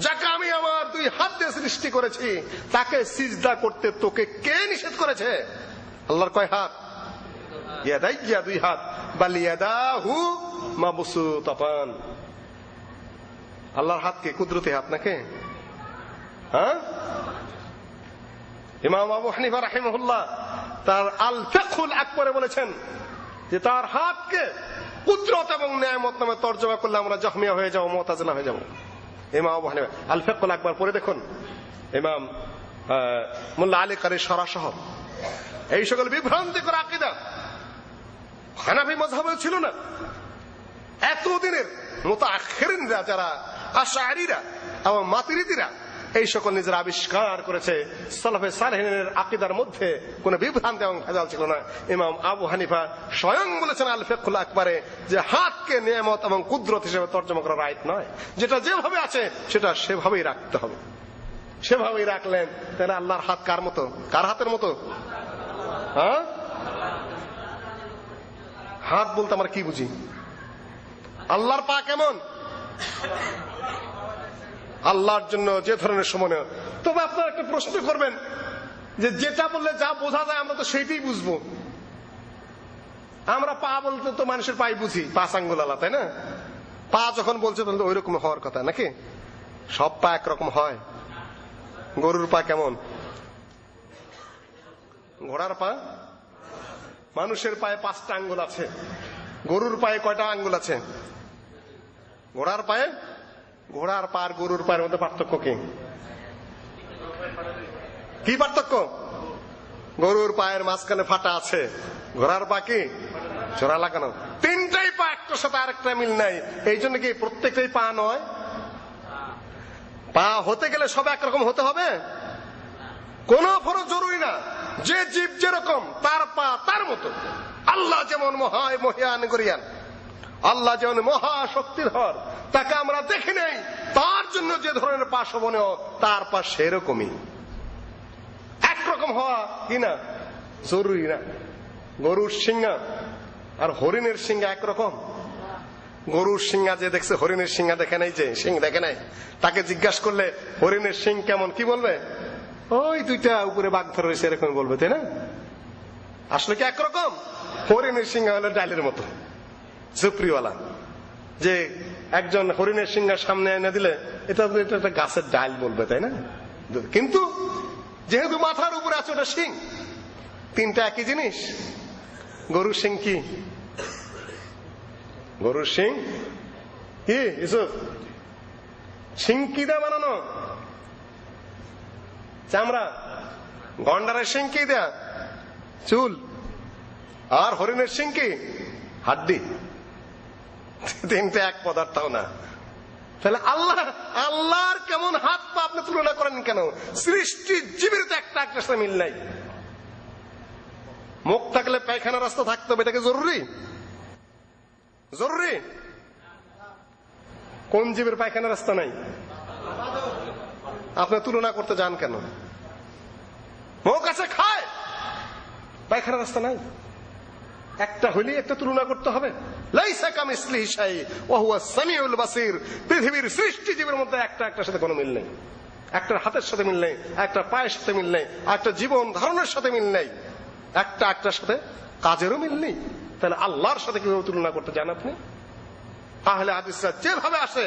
যাকে আমি আমার দুই হাত দিয়ে সৃষ্টি করেছি তাকে সিজদা করতে তোকে কে নিষেধ করেছে? আল্লাহর কয় হাত? ইয়াদাইয়া, দুই হাত। বাল ইয়াদাহু মাবসুতাতান। আল্লাহর হাত কি কুদরতি হাত নাকি? হ্যাঁ, ইমাম আবু হানিফা রাহিমাহুল্লাহ তার আল ফিকহুল আকবরে বলেছেন যে তার হাতকে কুদরত এবং নিয়ামত নামে তর্জমা করলে আমরা জহমিয়া হয়ে যাব, মুতাজিলা হয়ে যাব। ইমাম আবু হানিফা আল ফিকহুল আকবর পড়ে দেখুন। ইমাম মোল্লা আলী কারি শরহ সহ এই সকল বিভ্রান্তিকর আকীদা হানাফি মাযহাবে ছিল না। এতদিনের মুতাআখিরিনরা যারা আশআরীরা এবং মাতুরিদীরা এই সকল নিজেরা আবিষ্কার করেছে। সালাফে সালেহিনের আকীদার মধ্যে কোন বিভ্রান্তি এবং ভেজাল ছিল না। ইমাম আবু হানিফা স্বয়ং বলেছেন আল ফিকহুল আকবরে যে হাতকে নিয়ামত এবং কুদরত হিসেবে তর্জমা করা রাইট নয়। যেটা যেভাবে আছে সেটা সেভাবেই রাখতে হবে। সেভাবেই রাখলেন। তাহলে আল্লাহর হাত কার মতো? কার হাতের মতো? হ্যাঁ, হাত বলতে আমরা কি বুঝি? আল্লাহর পা কেমন? আল্লাহর জন্য যে ধরনের সমন্বয়। তবে আপনারা একটা প্রশ্ন করবেন যে যেটা বললে যা বোঝা যায় আমরা তো সেইটাই বুঝবো। আমরা পা বলতে তো মানুষের পাই বুঝি, 5 আঙ্গুল আলা, তাই না? পা যখন বলছে তখন তো ওই রকম হওয়ার কথা নাকি? সব পা একরকম হয়? গরুর পা কেমন? ঘোড়ার পা? মানুষের পায়ে 5টা আঙ্গুল আছে, গরুর পায়ে কয়টা আঙ্গুল আছে? ঘোড়ার পায়ে? ঘোড়ার পা আর গরুর পায়ের মধ্যে পার্থক্য কি? কি পার্থক্য? গরুর পায়ের মাঝখানে ফাটা আছে, ঘোড়ার পা কি জোড়া লাগানো। তিনটাই পা, একটার সাথে আরেকটা মিল নাই। এই জন্য কি প্রত্যেকটাই পা নয়? পা হতে গেলে সব একরকম হতে হবে? কোন ফরজ জরুরি না। যে জীব যেরকম তার পা তার মতো। আল্লাহ যেমন মহিয়ান গরিয়ান, আল্লাহ যেমন মহাশক্তিধর, তাকে আমরা দেখি নাই, তার জন্য যে ধরনের পা শোভনীয় তার পা সেরকমই। একরকম হওয়া কিনা জরুরি না। গরুর সিংহা আর হরিণের সিংহা একরকম গরুর সিংহা যে দেখছে হরিণের সিংহা দেখে নাই, যে সিং দেখে নাই, তাকে জিজ্ঞাসা করলে হরিণের সিং কেমন, কি বলবে? ওই দুইটা উপরে বাঘ ধরে রয়েছে এরকম বলবে, তাই না? আসলে কি একরকম? হরিণের সিংহা হলো ডালের মতো ঝুপড়িওয়ালা, যে একজন হরিণের সিংহা সামনে এনে দিলে এটা একটা গাছের ডাল বলবে, তাই না? কিন্তু যেহেতু মাথার উপরে আছে ওটা সিং, তিনটা একই জিনিস। গরুর সিং কি? গরুর সিং কি ইসুফ? সিং কি দেয়া বানানো? চামড়া। গন্ডারের সিং কি দেয়া? চুল। আর হরিণের সিং কি? হাড্ডি। তিনটা এক পদার্থও না। তাহলে আল্লাহর কেমন হাত পা আপনি তুলনা করেন কেন? সৃষ্টির জীবের তো একটা একটার সাথে মিল নাই। মুখ থাকলে পায়খানা রাস্তা থাকতে হবে, এটাকে জরুরি? জরুরি? কোন জীবের পায়খানা রাস্তা নাই? আপনি তুলনা করতে যান কেন? মুখ আছে, খায়, পায়খানা রাস্তা নাই। একটা হইলেই একটা তুলনা করতে হবে। লাইসা কামিসলিহি শাই ওয়া হুয়া সামিউল বাসির। পৃথিবীর সৃষ্টি জীবের মধ্যে একটা একটার সাথে কোনো মিল নেই। একটার হাতের সাথে মিল নেই, একটা পায়ের সাথে মিল নেই, একটা জীবন ধারণের সাথে মিল নেই, একটা একটার সাথে কাজেরও মিল নেই। তাহলে আল্লাহর সাথে কিভাবে তুলনা করতে চান আপনি? আহলে হাদিসরা যেভাবে আসে,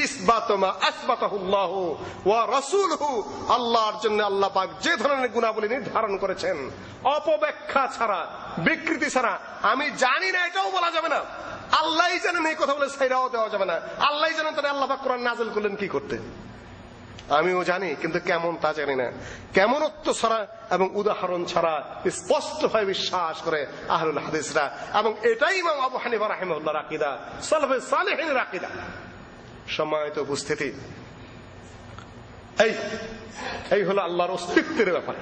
ইসবাতু মা আসবাতাহুল্লাহু ওয়া রাসূলুহু, আল্লাহর জন্য আল্লাহ পাক যে ধরনের গুণাবলী নির্ধারণ করেছেন, অপব্যাখ্যা ছাড়া, বিকৃতি ছাড়া, আমি জানি না এটাও বলা যাবে না। আল্লাহই জানেন, এই কথা বলে ছাইরাও দেওয়া যাবে না। আল্লাহই জানেন তাহলে আল্লাহ পাক কোরআন নাযিল করলেন কি করতে। আমিও জানি, কিন্তু কেমন তা জানি না। কেমনত্ব ছাড়া এবং উদাহরণ ছাড়া স্পষ্টভাবে বিশ্বাস করে আহলুল হাদিসরা, এবং এটাই ইমাম আবু হানিফা রাহিমাহুল্লাহর আকীদা, সালাফে সালেহিনের আকীদা। সম্মানিত উপস্থিতি, এই হলো আল্লাহর অস্তিত্বের ব্যাপার।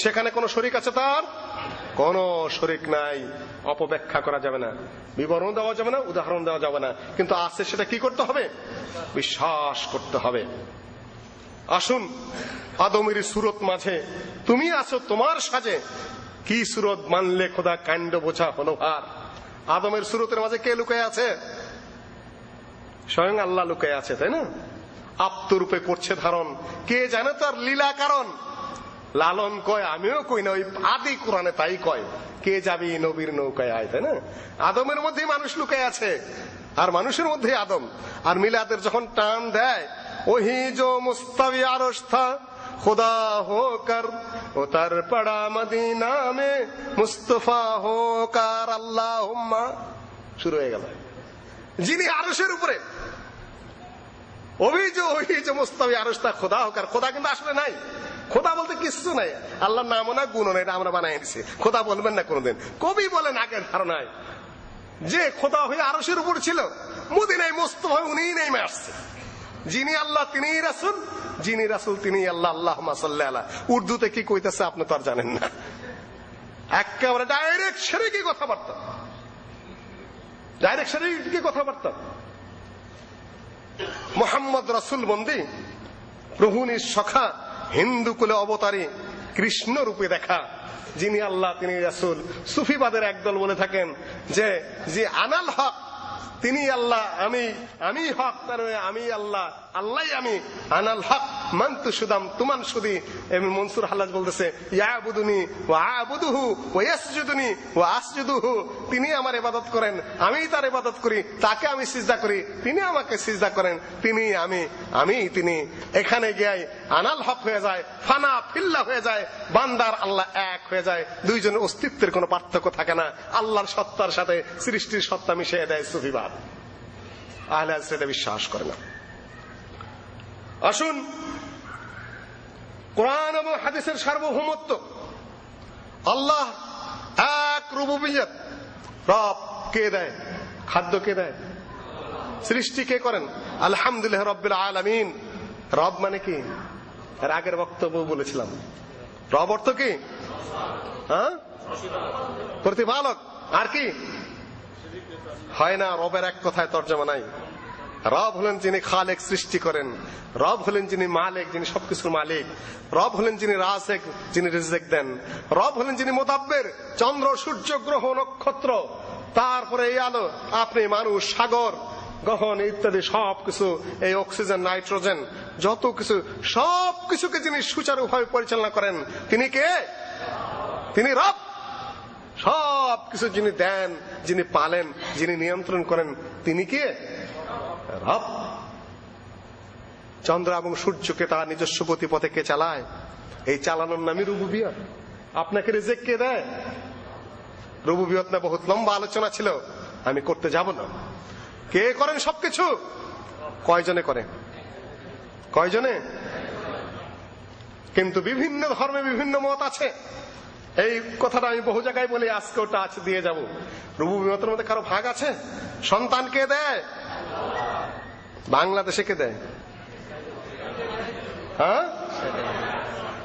সেখানে কোন শরীক আছে? তার কোন শরীক নাই। অপব্যাখ্যা করা যাবে না, বিবরণ দেওয়া যাবে না, উদাহরণ দেওয়া যাবে না, কিন্তু আছে সেটা কি করতে হবে? বিশ্বাস করতে হবে। আসুন, আদমের সুরত মাঝে তুমি আছো তোমার সাজে, কি সুরত মানলে খোদা কাণ্ড বোঝা হলো ভার। আদমের সুরতের মাঝে কে লুকায় আছে? স্বয়ং আল্লাহ লুকায় আছে, তাই না? আপ্তরূপে করছে ধারণ, কে জানে তার লীলা কারণ। লালন কয়, আমিও কই না, ওই আদি কোরআনে তাই কয়, কে যাবি নবীর নৌকায় আয়, তাই না? আদমের মধ্যেই মানুষ লুকায় আছে, আর মানুষের মধ্যেই আদম। আর মিলাদের যখন টান দেয়, ওহি জো মুস্তাবি আরশ থা खुदा होकर उतर पड़ा मदीना में मुस्तफा होकर अल्लाहुम्मा, শুরু হয়ে গেল। যিনি আরশের উপরে, অভিযোগ মুস্তাবি আরশ তা খোদা হোকার। খোদা কিন্তু আসলে নাই, খোদা বলতে কিছু নাই, আল্লাহর নামও না, গুণও নাই, এটা আমরা বানাই দিছি। খোদা বলবেন না কোনদিন। কবি বলেন আগের ধারণায় যে খোদা হয়ে আরশের উপর ছিল, মদিনায় মুস্তফা উনিই নেমে আসছে। যিনি আল্লাহ তিনিই রাসূল, যিনি রাসূল তিনিই আল্লাহ। আল্লাহুম্মা সাল্লি আলা। উর্দুতে কি কইতেছে আপনি তো আর জানেন না, একেবারে ডাইরেক্ট শিরকি কথাবার্তা, ডাইরেক্ট শিরকি কথাবার্তা। মুহাম্মদ রাসূল বন্দী, প্রভু সখা, হিন্দু কুলে অবতারী, কৃষ্ণ রূপে দেখা, যিনি আল্লাহ তিনি রাসূল। সুফিবাদের একদল বলে থাকেন যে আনাল হক, তিনি আল্লাহ, আমি হক, তার আমি আল্লাহ, আল্লাহ আমি। আনাল হক মানতু সুদাম তুমান সুদি। মনসুর হাল্লাজ বলতেছে, ইয়াবুদুনি ওয়া আবুদুহু ওয়া ইয়াসজুদুনি ওয়া আসজুদুহু। তিনি আমার ইবাদত করেন, আমি তার ইবাদত করি, তাকে আমি সিজদা করি, তিনি আমাকে সিজদা করেন, তিনি আমি তিনি। এখানে গিয়ে আনাল হক হয়ে যায়, ফানা ফিল্লাহ হয়ে যায়, বান্দার আল্লাহ এক হয়ে যায়, দুইজনের অস্তিত্বের কোনো পার্থক্য থাকে না। আল্লাহর সত্তার সাথে সৃষ্টির সত্তা মিশিয়ে দেয় সুফিবাদ। আহলে হাদিস এটা বিশ্বাস করে না। আসুন, কোরআন এবং হাদিসের সার্বভৌমত্ব, আল্লাহ এক, রুবুবিয়্যত, রব কে দেয়, খাদ্য কে দেয়, সৃষ্টি কে করেন? আলহামদুলিল্লাহ রাব্বিল আলামিন। রব মানে কি? এর আগের বক্তব্য বলেছিলাম, রব অর্থ কি? প্রতিপালক। আর কি হয় না? রবের এক কথায় তর্জমা নাই। রব হলেন যিনি খালেক, সৃষ্টি করেন। রব হলেন যিনি মালিক, যিনি সবকিছুর মালিক। রব হলেন যিনি রাজেক, যিনি রিজেক দেন। রব হলেন যিনি মুদাব্বির, চন্দ্র সূর্য গ্রহ নক্ষত্র তারপরে এই আলো, আপনি মানুষ, সাগর, গহন ইত্যাদি সবকিছু, এই অক্সিজেন, নাইট্রোজেন, যত কিছু, সবকিছুকে যিনি সুচারুভাবে পরিচালনা করেন তিনি কে? তিনি রব। সবকিছু যিনি দেন, যিনি পালেন, যিনি নিয়ন্ত্রণ করেন তিনি কে? রব। চন্দ্র এবং সূর্যকে তার নিজস্ব গতিপথে কে চালায়? এই চালানোর নামই রুবুবিয়ত। আপনাকে রিজিক কে দেয়? রুবুবিয়ত না বহুত লম্বা আলোচনা ছিল, আমি করতে যাব না। কে করেন সবকিছু? কয়জনে করে? কয়জনে? কিন্তু বিভিন্ন ধর্মে বিভিন্ন মত আছে। এই কথাটা আমি বহু জায়গায় বলি, আজকে ওটা আছে দিয়ে যাব। রুবুবিয়তের মধ্যে কারো ভাগ আছে? সন্তান কে দেয়? বাংলাদেশে কে দেয়? হ্যাঁ,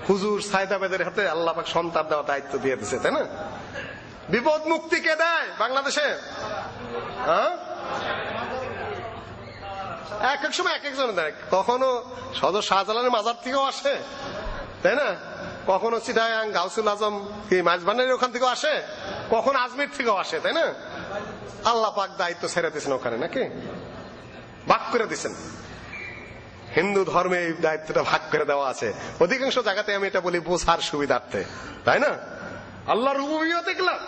হুজুর সাইদাবাদের হাতে আল্লাহ পাক সন্তান দেওয়ার দায়িত্ব দিয়ে দিয়েছে, তাই না? বিপদ মুক্তি কে দেয় বাংলাদেশে? হ্যাঁ, এক এক সময় এক একজন দেয়। কখনো সদর শাহজালালের মাজার থেকেও আসে, তাই না? কখনো চিটাগাং গাউসুল আজম কি মাঝবানের ওখান থেকেও আসে, কখনো আজমির থেকেও আসে, তাই না? আল্লাহ পাক দায়িত্ব ছেড়ে দিয়েছেন ওখানে, নাকি ভাগ করে দিয়েছেন। হিন্দু ধর্মে এই দায়িত্বটা ভাগ করে দেওয়া আছে। অধিকাংশ জায়গাতে আমি এটা বলি বোঝার সুবিধার্থে, তাই না? আল্লাহ রুবুবিয়ত দেখলাম,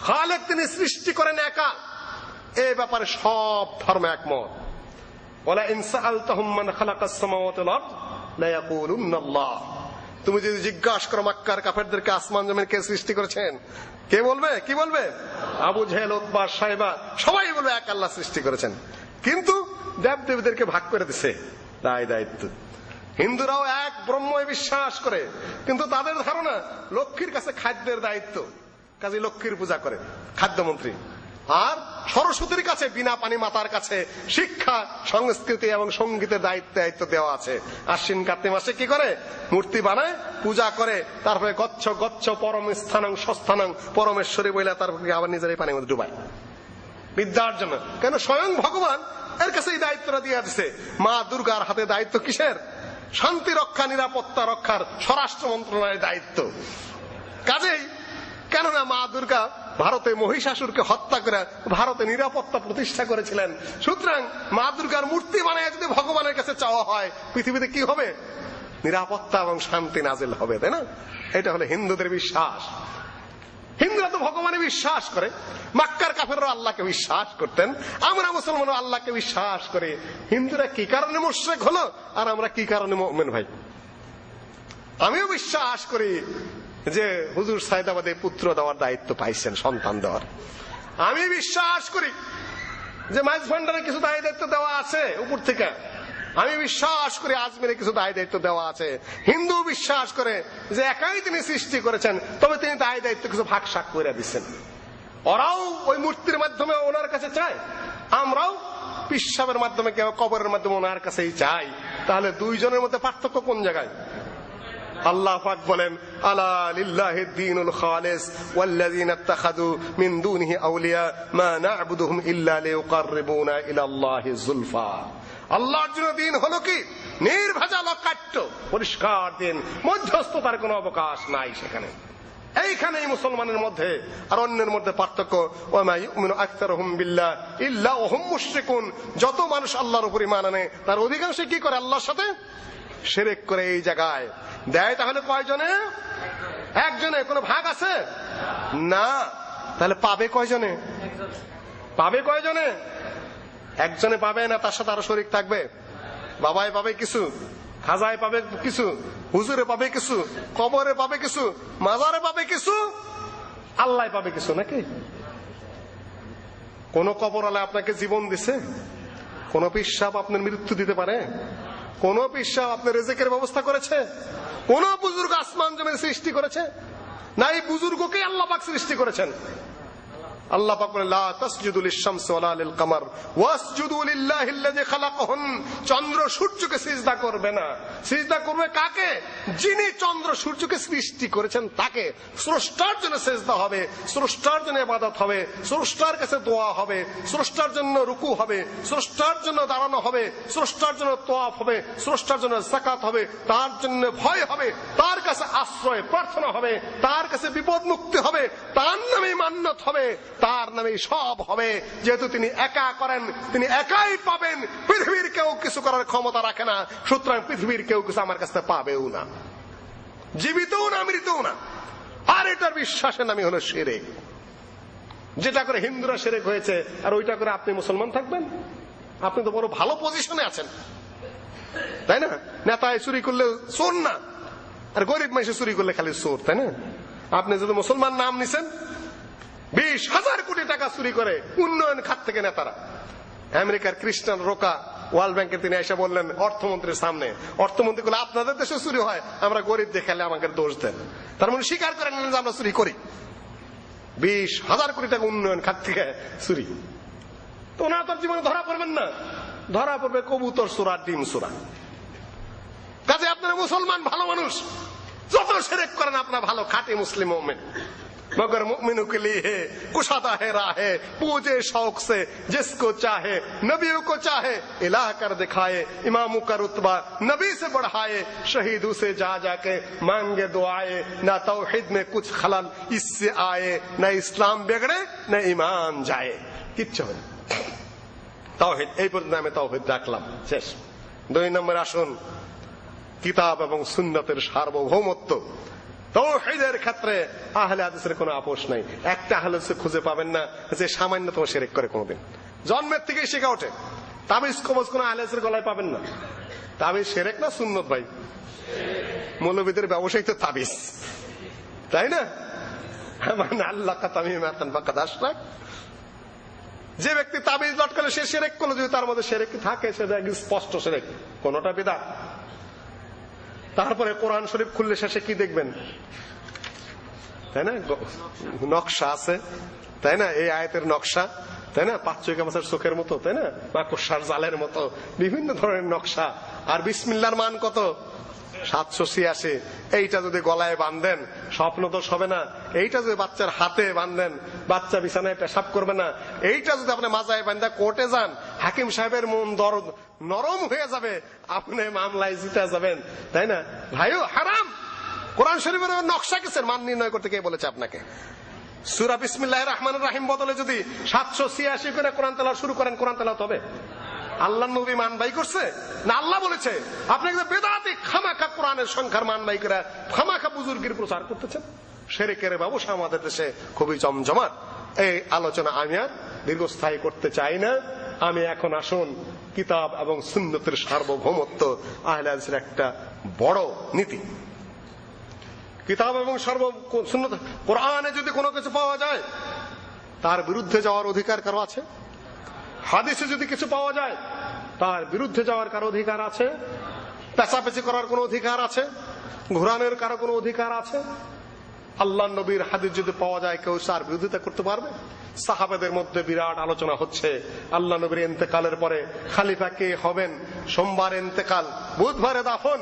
খালেক তিনি সৃষ্টি করেন একা, এ ব্যাপারে সব ধর্ম একমত। ওয়ালা ইন সাআলতাহুম মান খালাকাস সামাওয়াতি ওয়াল আরদ লা ইয়াকুলুন্না আল্লাহ। তুমি যদি জিজ্ঞাসা করো মক্কার কাফেরদেরকে আসমান জমিন কে সৃষ্টি করেছেন, কে বলবে? কি বলবে? আবু জেহেল, উতবা, সাইবা সবাই বলবে এক আল্লাহ সৃষ্টি করেছেন। কিন্তু দেব দেবীদেরকে ভাগ করে দিছে দায়িত্ব। হিন্দুরাও এক ব্রহ্মে বিশ্বাস করে, কিন্তু তাদের ধারণা লক্ষ্মীর কাছে খাদ্যের দায়িত্ব, কাজে লক্ষ্মীর পূজা করে খাদ্যমন্ত্রী। আর সরস্বতীর কাছে, বিনা পানি মাতার কাছে শিক্ষা, সংস্কৃতি এবং সঙ্গীতের দায়িত্ব দেওয়া আছে। আশ্বিন কার্তিক মাসে কি করে? মূর্তি বানায়, পূজা করে, তারপরে গচ্ছ গচ্ছ পরম স্থানং সস্থানং পরমেশ্বরী বইলা তারপরে আবার নিজের এই পানির মধ্যে ডুবায় বিদ্যার জন্য। কেন? স্বয়ং ভগবান এর কাছে এই দায়িত্বটা দিয়ে দিছে। মা দুর্গার হাতে দায়িত্ব কিসের? শান্তি রক্ষা, নিরাপত্তা রক্ষার স্বরাষ্ট্র মন্ত্রণালয়ের দায়িত্ব। কাজেই কেননা মা দুর্গা ভারতে মহিষাসুরকে হত্যা করে ভারতে নিরাপত্তা প্রতিষ্ঠা করেছিলেন। সুতরাং মা দুর্গার মূর্তি বানায় যদি ভগবানের কাছে চাওয়া হয়, পৃথিবীতে কি হবে? নিরাপত্তা এবং শান্তি নাজিল হবে, তাই না? এটা হলো হিন্দুদের বিশ্বাস। হিন্দুরা তো ভগবানে বিশ্বাস করে, মক্কার কাফেররা আল্লাহকে বিশ্বাস করতেন, আমরা মুসলমানও আল্লাহকে বিশ্বাস করে। হিন্দুরা কি কারণে মুশরিক হলো আর আমরা কি কারণে মুমিন? ভাই, আমিও বিশ্বাস করি যে হুজুর সাইদাবাদে পুত্র দেওয়ার দায়িত্ব পাইছেন, সন্তান দেওয়ার। আমি বিশ্বাস করি যে মাইজ ভান্ডারে কিছু দায়িত্ব দেওয়া আছে উপর থেকে। আমি বিশ্বাস করি আজমিরে কিছু দায়িত্ব দেওয়া আছে। হিন্দু বিশ্বাস করে যে একাই তিনি সৃষ্টি করেছেন, তবে তিনি দায়িত্ব কিছু ভাগ শাক করে দিচ্ছেন। ওরাও ওই মূর্তির মাধ্যমে ওনার কাছে চায়, আমরাও পিশাবের মাধ্যমে, কেউ কবরের মাধ্যমে ওনার কাছেই চাই। তাহলে দুইজনের মধ্যে পার্থক্য কোন জায়গায়? আল্লাহ পাক বলেন, আলা লিল্লাহিদ দীনুল খালিস ওয়াল্লাযীনা ইত্তাখাযু মিন দুনিহি আউলিয়া মা না'বুদুহুম ইল্লা লিয়ুকাররিবুনা ইলাল্লাহি যুলফা। আল্লাহর জন্য দিন হলো কি? নির্ভেজাল, অকাট্য, পরিষ্কার দিন, মধ্যস্থতার কোনো অবকাশ নাই সেখানে। এইখানেই মুসলমানের মধ্যে আর অন্যের মধ্যে পার্থক্য। ওয়া মা ইউমিনু আকতারুহুম বিল্লাহ ইল্লা ওয়া হুম মুশরিকুন। যত মানুষ আল্লাহর উপর ঈমান আনে তার অধিকাংশ কি করে? আল্লাহর সাথে শিরক করে। এই জায়গায় দেয় তাহলে কয়জনে? একজনে। কোনো ভাগ আছে না। তাহলে পাবে কয়জনে? পাবে কয়জনে? একজনে পাবে না, তার সাথে আরো শরীক থাকবে। বাবায় পাবে কিছু, খাজায় পাবে কিছু, হুজুরে পাবে কিছু, কবরে পাবে কিছু, মাজারে পাবে কিছু, আল্লাহ পাবে কিছু, নাকি? কোন কবরওয়ালা আপনাকে জীবন দিছে? কোন পিশাব আপনার মৃত্যু দিতে পারে? কোন পিশাব আপনার রিজিকের ব্যবস্থা করেছে? কোন বুজুর্গ আসমান জমিন সৃষ্টি করেছে? না, এই বুজুর্গকেই আল্লাহ পাক সৃষ্টি করেছেন। আল্লাহ পাক বলেন, লা তাসজুদু লিশ-শামসি ওয়ালা লিল-কামার ওয়াসজুদু লিল্লাহিল্লাযী খালাকাহুন। চন্দ্র সূর্যকে সিজদা করবে না। সিজদা করবে কাকে? যিনি চন্দ্র সূর্যকে সৃষ্টি করেছেন তাকে। স্রষ্টার জন্য সিজদা হবে, স্রষ্টার জন্য ইবাদত হবে, স্রষ্টার কাছে দোয়া হবে, স্রষ্টার জন্য রুকু হবে, স্রষ্টার জন্য দাঁড়ানো হবে, স্রষ্টার জন্য তওয়াফ হবে, স্রষ্টার জন্য যাকাত হবে, তার জন্য ভয় হবে, তার কাছে আশ্রয় প্রার্থনা হবে, তার কাছে বিপদ মুক্তি হবে, তার নামে মান্নত হবে, তার নামে সব হবে। যেহেতু তিনি একা করেন, তিনি একাই পাবেন, পৃথিবীর কেউ কিছু করার ক্ষমতা রাখে না, সুতরাং পৃথিবীর কেউ কিছু আমার কাছে পাবেও না, জীবিতও না, মৃতও না। আর এটার বিশ্বাসের নামই হলো শিরক। যেটা করে হিন্দুরা শিরক হয়েছে, আর ওইটা করে আপনি মুসলমান থাকবেন? আপনি তো বড় ভালো পজিশনে আছেন, তাই না? নেতায় চুরি করলে চোর না, আর গরিব মানুষে চুরি করলে খালি চোর, তাই না? আপনি যদি মুসলমান নাম নিছেন, 20,000 কোটি টাকা চুরি করে উন্নয়ন খাত থেকে নেতারা। আমেরিকার খ্রিস্টান রোকা ওয়ার্ল্ড ব্যাংকের তিনি এসে বললেন অর্থমন্ত্রীর সামনে, অর্থমন্ত্রী বলে আপনাদের দেশে চুরি হয়, আমরা গরিব দেখালে আমাকে দোষ দেন। তার মানে স্বীকার করে নিলেন যে আমরা চুরি করি। 20,000 কোটি টাকা উন্নয়ন খাত থেকে চুরি। তো ওনারা তার জীবনে ধরা পড়বেন না, ধরা পড়বে কবুতর চোরা, ডিম চোরা। কাজে আপনারা মুসলমান ভালো মানুষ, যত শিরক করেন আপনার ভালো, খাঁটি মুসলিম মুমিন। मगर मुमिनों के लिए है कुशादा है राहे, पूजे शौक से जिसको चाहे, नबियों को चाहे इलाह कर दिखाए, इमामों का रुतबा नबी से बढ़ाए, शहीदों से जा जाके मांगे दुआए, ना तौहीद में कुछ खलल इससे आए, न इस्लाम बिगड़े न ईमान जाए। কিচ্ছু হয় তাওহীদ। এই পর্যন্ত আমি তাওহীদ রাখলাম, শেষ। 2 নম্বর আসুন, কিতাব এবং সুন্নতের সার্বভৌমত্ব। তাওহীদের ক্ষেত্রে আহলে হাদিসের কোনো আপোষ নাই। একটা আহলে হাদিস খুঁজে পাবেন না যে সামান্যতম শিরক করে কোনোদিন, জন্মের থেকেই শেখা ওঠে। তাবিজ কবজ কোন আহলে হাদিসের গলায় পাবেন না। তাবিজ শিরক না সুন্নত ভাই? মৌলবীদের ব্যবসায়ী তো তাবিজ, তাই না? মানে আল্লাহ তামিমাতান ফাকাদ আশরাক। যে ব্যক্তি তাবিজ লটকালে সে শিরক করলো, যদি তার মধ্যে শিরক থাকে সেটা স্পষ্ট শিরক, কোনটা বিদআত। তারপরে কোরআন শরীফ খুললে শেষে কি দেখবেন, তাই না? নকশা আছে, তাই না? এই আয়াতের নকশা, তাই না? পাঁচচৈকা মাছের চোখের মতো, তাই না? মাকড়সার জালের মতো বিভিন্ন ধরনের নকশা। আর বিসমিল্লাহর মান কত? 786। এইটা যদি গলায় বাঁধেন স্বপ্ন দোষ হবে না। এইটা যদি বাচ্চার হাতে বাঁধেন, বাচ্চা বিছানায় পেশাব করবে না। এইটা যদি আপনি মাজায় বাঁধা কোর্টে যান, হাকিম সাহেবের মন নরম হয়ে যাবে, আপনি মামলায় জিতে যাবেন, তাই না? ভাইও হারাম। কোরআন শরীফের নকশা কিসের মান নির্ণয় করতে কে বলেছে আপনাকে? সূরা বিসমিল্লাহির রহমানির রহিম বদলে যদি 786 করে কোরআন তেলাওয়াত শুরু করেন, কোরআন তেলাওয়াত হবে? আল্লাহ নবী মান বাই করছে না? আল্লাহ বলেছে আপনি বেদাতি খামাখা কোরআনের সংখ্যার মান বাই করে খামাখা বুজুর্গের প্রচার করতেছেন। শিরকের ব্যবসা আমাদের দেশে খুবই জমজমাট। এই আলোচনা আমি আর দীর্ঘস্থায়ী করতে চাই না। আমি এখন আসুন, কিতাব এবং সুন্নতের সার্বভৌমত্ব আহলে হাদিসের একটা বড় নীতি। কিতাব এবং সুন্নত, কোরআনে যদি কোনো কিছু পাওয়া যায় তার বিরুদ্ধে যাওয়ার অধিকার কারো আছে? হাদিসে যদি কিছু পাওয়া যায় তার বিরুদ্ধে যাওয়ার কারো অধিকার আছে? পেঁচাপেচি করার কোন অধিকার আছে? ঘোরানোর কারো কোন অধিকার আছে? আল্লাহ নবীর হাদিস যদি পাওয়া যায়, কেউ তার বিরোধিতা করতে পারবে? সাহাবাদের মধ্যে বিরাট আলোচনা হচ্ছে আল্লাহ নবীর ইন্তেকালের পরে খলিফা কে হবেন। সোমবার ইন্তেকাল, বুধবারে দাফন।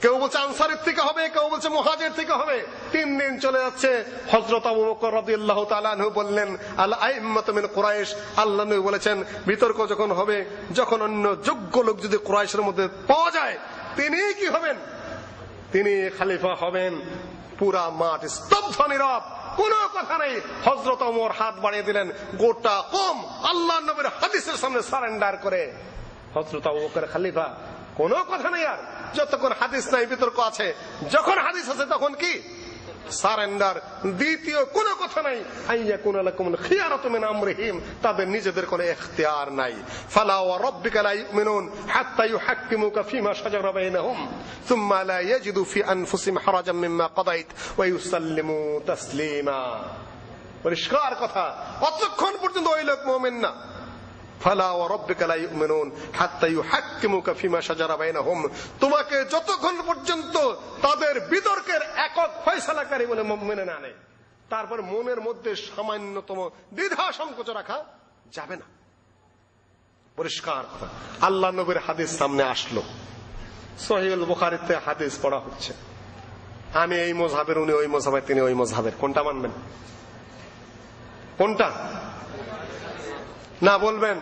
কেউ বলছে আনসারের থেকে হবে, কেউ বলছে মুহাজির থেকে হবে। 3 দিন চলে যাচ্ছে। হযরত আবু বকর রাদিয়াল্লাহু তাআলা আনহু বললেন আল আইম্মাতু মিন কুরাইশ। আল্লাহ নবী বলেছেন বিতর্ক যখন হবে, যখন অন্য যোগ্য লোক যদি কুরাইশের মধ্যে পাওয়া যায়, তিনি কি হবেন? তিনি খলিফা হবেন। পুরা মাঠ স্তব্ধ, নীরব, কোনো কথা নেই। হযরত ওমর হাত বাড়িয়ে দিলেন, গোটা কওম আল্লাহ নবীর হাদিসের সামনে সারেন্ডার করে। হযরত আবু বকর খলিফা, কোনো কথা নেই। আর যতক্ষণ হাদিস নাই বিতর্ক আছে, যখন হাদিস আছে তখন কি? সারেন্ডার। দ্বিতীয় কোনো কথা নাই। আইয়াকুনা লাকুমুল খিয়ারাতু মিন আমরিহিম, তাদের নিজেদের কোনো ইখতিয়ার নাই। ফালা ওয়া রাব্বিকা লা ইউমিনুন হাত্তা ইউহাক্কিমুকা ফিমা শাজারা বাইনাহুম সুম্মা লা ইয়াজিদু ফি আনফুসিহিম হারাজাম মিম্মা কাদাইত ওয়া ইউসাল্লিমু তাসলিমা। পরিষ্কার কথা, কতক্ষণ পর্যন্ত ওই লোক মুমিন না। ফালা ওয়া রাব্বিকা লা ইউমিনুন হাত্তা ইউহাক্কিমুকা ফিমা শাজারা বাইনাহুম, তোমাকে যতক্ষণ পর্যন্ত তাদের বিতর্কের একক ফয়সালাকারী বলে মেনে না নেয়, তারপর মনের মধ্যে সামান্যতম দ্বিধা সংকোচ রাখা যাবে না। পরিষ্কার কথা। আল্লাহ নবীর হাদিস সামনে আসলো, সহিহুল বুখারীতে হাদিস পড়া হচ্ছে। আমি এই মযহাবের, উনি ওই মযহাবের, তিনি ওই মযহাবের, কোনটা মানবেন? কোনটা? না বলবেন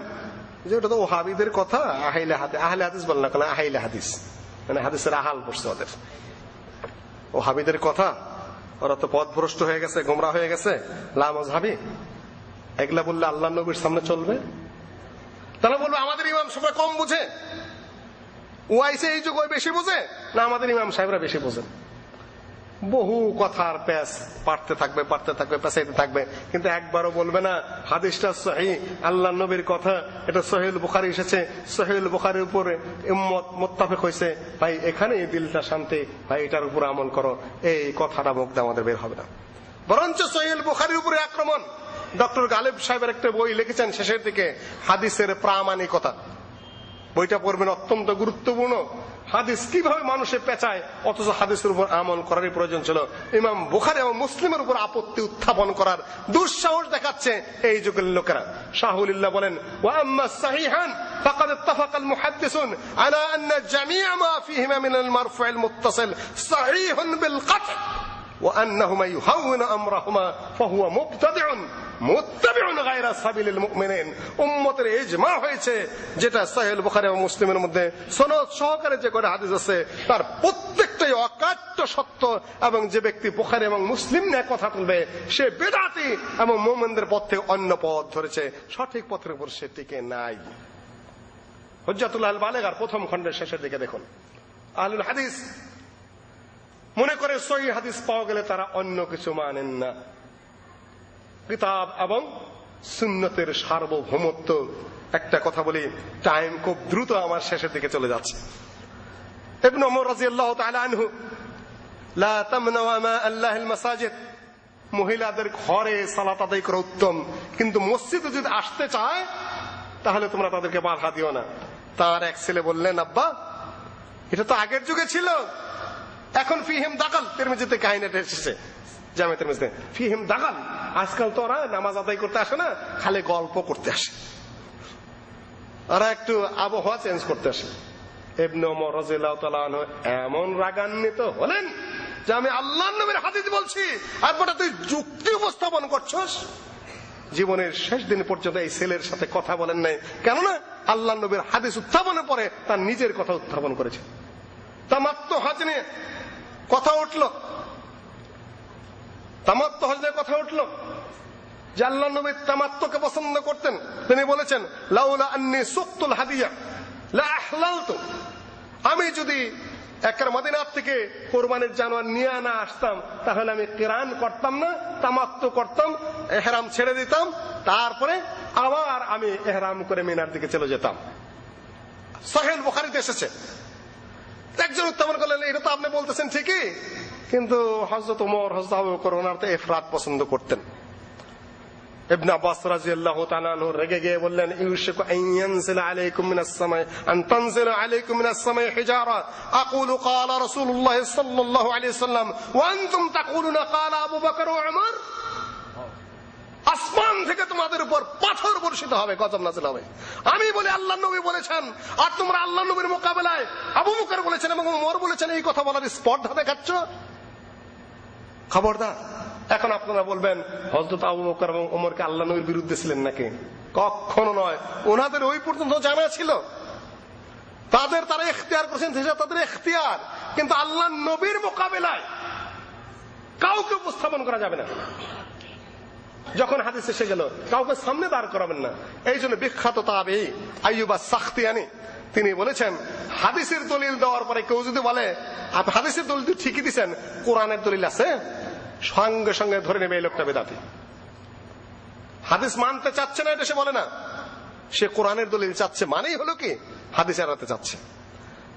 যে ওটা তো ওহাবিদের কথা, আহলে হাদিস বলেন না, কেন আহলে হাদিস মানে হাদিসের আহাল পড়ছে ওদের। ওহাবিদের কথা, ওরা তো পথভ্রষ্ট হয়ে গেছে, গোমরা হয়ে গেছে, লা মযহাবি। এগুলা বললে আল্লাহ নবীর সামনে চলবে? তাহলে বলবো আমাদের ইমাম সাহেবরা কম বুঝে, ওয়াইসে এই যুগ ওই বেশি বোঝে, না আমাদের ইমাম সাহেবরা বেশি বোঝেন? বহু কথার প্যাচ পাঠতে থাকবে পেঁচাইতে থাকবে, কিন্তু একবারও বলবে না হাদিসটা সহিহ, আল্লাহ নবীর কথা, এটা সহিহুল বুখারী এসেছে, সহিহুল বুখারীর উপরে উম্মত মুত্তাফিক হয়েছে, ভাই এখানে দিলটা শান্তি, ভাই এটার উপর আমল করো, এই কথাটা মুখ দিয়ে আমাদের বের হবে না। বরঞ্চ সহিহুল বুখারীর উপরে আক্রমণ। ডক্টর গালিব সাহেবের একটা বই লিখেছেন শেষের দিকে, হাদিসের প্রামাণিকতা। বইটা পড়বেন, অত্যন্ত গুরুত্বপূর্ণ। হাদিস কিভাবে মানুষে পেঁচায়, অথচ হাদিসের উপর আমল করারই প্রয়োজন ছিল। ইমাম বুখারী এবং মুসলিমের উপর আপত্তি উত্থাপন করার দুঃসাহস দেখাচ্ছে এই যুগের লোকেরা। শাহুলিল্লাহ বলেন, ওয়া আম্মা সাহিহান ফাকাদ ইত্তাফাকাল মুহাদ্দিসুন আলা আন্না জামিআ মা ফীহিমা মিনাল মারফু'আল মুত্তাসিল সাহিহুন বিল কাত' ওয়া আন্নাহুমা ইউহাউওয়িনু আমরাহুমা ফাহুয়া মুবতাদিউন মুত্তাবিউন গায়রা সাবিলিল মুমিনিন। উম্মতের ইজমা হয়েছে, যেটা সহিহ বুখারী এবং মুসলিমের মধ্যে সনদ সহকারে যে কয়টা হাদিস আছে তার প্রত্যেকটাই অকাট্য সত্য, এবং যে ব্যক্তি বুখারী এবং মুসলিম নিয়ে কথা তুলবে সে বিদআতি এবং মুমিনদের পথ থেকে অন্য পথ ধরেছে, সঠিক পথের উপর সে টিকে নাই। হুজ্জাতুল আল বালিগার প্রথম খণ্ডের শেষের দিকে দেখুন, আহলুল হাদিস মনে করে সহিহ হাদিস পাওয়া গেলে তারা অন্য কিছু মানেন না। কিতাব এবং সুন্নতের সার্বভৌমত্ব। একটা কথা বলি, টাইম খুব দ্রুত আমার শেষের দিকে চলে যাচ্ছে। ইবনে ওমর রাদিয়াল্লাহু তাআলা আনহু, লা তামনাউ মা আল্লাহিল মাসাজিদ, মহিলাদের ঘরে সালাত আদায় করা উত্তম, কিন্তু মসজিদে যদি আসতে চায় তাহলে তোমরা তাদেরকে বাধা দিও না। তার এক ছেলে বললেন, আব্বা এটা তো আগের যুগে ছিল, এখন ফিহিম দাখাল, তিরমিজিতে কাহিনীটা এসেছে, জামে তিরমিজিতে ফিহিম দাখাল। আজকাল তো ওরা নামাজ আদায় করতে আসে না, খালি গল্প করতে আসে, ওরা একটু আবহাওয়া চেঞ্জ করতে আসে। ইবনে ওমর রাদিয়াল্লাহু তাআলা আনহু এমন রাগান্বিত হলেন যে আমি আল্লাহর নবীর হাদিস বলছি আর বড় তুই যুক্তি উপস্থাপন করছস। জীবনের শেষ দিন পর্যন্ত এই ছেলের সাথে কথা বলেন নাই, কেননা আল্লাহর নবীর হাদিস উত্থাপনের পরে তার নিজের কথা উত্থাপন করেছে। তামাত্তু হজ নিয়ে কথা উঠল, তামাত্তু হজ নিয়ে কথা উঠল যে আল্লাহর নবী তামাত্তুকে পছন্দ করতেন। তিনি বলেছেন, লাউলা আন্নী সুকতুল হাদিয়া লা আহলালতু, আমি যদি একের মদিনা থেকে কোরবানির জানোয়ার নিয়ে না আসতাম তাহলে আমি কিরান করতাম না, তামাত্তু করতাম, ইহরাম ছেড়ে দিতাম, তারপরে আবার আমি ইহরাম করে মিনার দিকে চলে যেতাম। সহিহ বুখারীতে এসেছে। একজন উত্থাপন করলেন, এটা তো আপনি বলতেছেন ঠিকই, কিন্তু হযরত ওমর, হযরত আবু বকর ওনারা তো ইফরাত পছন্দ করতেন। ইবনে আব্বাস রাদিয়াল্লাহু তাআলা আনহু রেগে গিয়ে বললেন, ইউশিকু আন ইয়ানজিলা আলাইকুম মিনাস সামাই আন তানজিলা আলাইকুম মিনাস সামাই হিজারা আকুলু ক্বালা রাসূলুল্লাহ সাল্লাল্লাহু আলাইহি ওয়াসাল্লাম ওয়া আনতুম তাকুলুনা ক্বালা আবু বকর ওয়া উমর। আসমান থেকে তোমাদের উপর পাথর বর্ষিত হবে, গজব নাযিল হবে। আমি বলি আল্লাহর নবী বলেছেন, আর তোমরা আল্লাহর নবীর মোকাবেলায় আবু বকর বলেছেন এবং ওমর বলেছেন এই কথা বলার স্পর্ধা দেখাচ্ছ। খবরদার। এখন আপনারা বলবেন হযরত আবু বকর এবং ওমরকে আল্লাহর নবীর বিরুদ্ধে ছিলেন নাকি? কখনো নয়। ওনাদের ওই পর্যন্ত জানা ছিল, তারা ইখতিয়ার করেছেন, তাদের ইখতিয়ার, কিন্তু আল্লাহর নবীর মোকাবেলায় কাউকে উপস্থাপন করা যাবে না। যখন হাদিস এসে গেল কাউকে সামনে দাঁড় করাবেন না। এই জন্য বিখ্যাত তাবেঈ আইয়ুব আস-সাখতিয়ানি তিনি বলেছেন, হাদিসের দলিল দেওয়ার পরে কেউ যদি বলে আপনি হাদিসের দলিল ঠিকই দিচ্ছেন, কোরআনের দলিল আছে, সঙ্গে সঙ্গে ধরে নেবে এই লোকটা বেদাতি। হাদিস মানতে চাচ্ছে না এটা সে বলে না, সে কোরআনের দলিল চাচ্ছে, মানেই হলো কি হাদিস এড়াতে চাচ্ছে।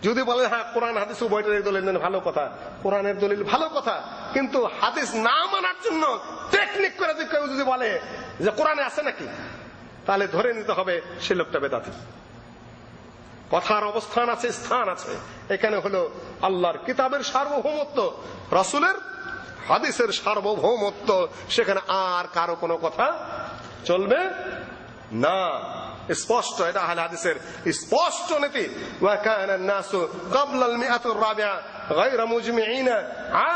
যদি বলে হ্যাঁ কোরআন হাদিস উভয়টার দলিল দেন, ভালো কথা, কোরআনের দলিল ভালো কথা, কিন্তু হাদিস না মানার জন্য টেকনিক করে কেউ যদি বলে যে কোরআনে আছে নাকি, তাহলে ধরে নিতে হবে সে লোকটা বেদাতি। কথার অবস্থান আছে, স্থান আছে। এখানে হলো আল্লাহর কিতাবের সার্বভৌমত্ব, রাসূলের হাদিসের সার্বভৌমত্ব, সেখানে আর কারো কোনো কথা চলবে না। স্পষ্ট, এটা আহলে হাদিসের স্পষ্ট নীতি। ওয়া কানা الناسু ক্বাবলা আল-মিআত আর-রাবিআ غير মুজমিঈন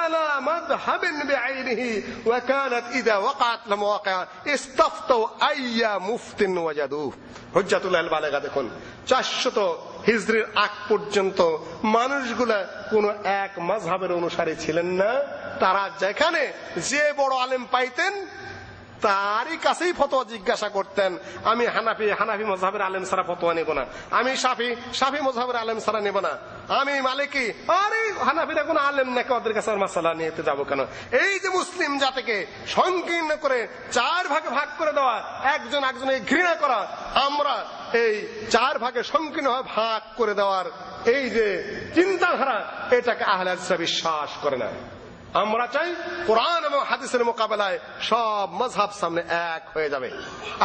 আলা মাযহাবিন বিআইনিহি ওয়া কানাত ইযা ওয়াকাত লামওয়াকিআ ইস্তাফতু আইয়া মুফতিন ওয়াজাদু। হুজ্জাতুল বালিগা দেখুন, 400 হিজরির আগ পর্যন্ত মানুষগুলা কোন এক মাযহাবের অনুসারী ছিলেন না। তারা যেখানে যে বড় আলেম পাইতেন তারই কাছেই ফতোয়া জিজ্ঞাসা করতেন। আমি হানাফি মযহাবের আলেম ছাড়া ফতোয়া নেব না, আমি শাফি মযহাবের আলেম ছাড়া নেব না, আমি মালিকি, আরে হানাফিরা কোন আলেম নাকি, ওদের কাছে মাসালা নিয়ে যাবো কেন? এই যে মুসলিম জাতিকে সংকীর্ণ করে 4 ভাগে ভাগ করে দেওয়া, একজন একজনকে ঘৃণা করা, আমরা এই 4 ভাগে সংকীর্ণ ভাগ করে দেওয়ার এই যে চিন্তাধারা, এটাকে আহলে হাদিসরা বিশ্বাস করে না। আমরা চাই কোরআন এবং হাদিসের মোকাবেলায় সব মাযহাব সামনে এক হয়ে যাবে,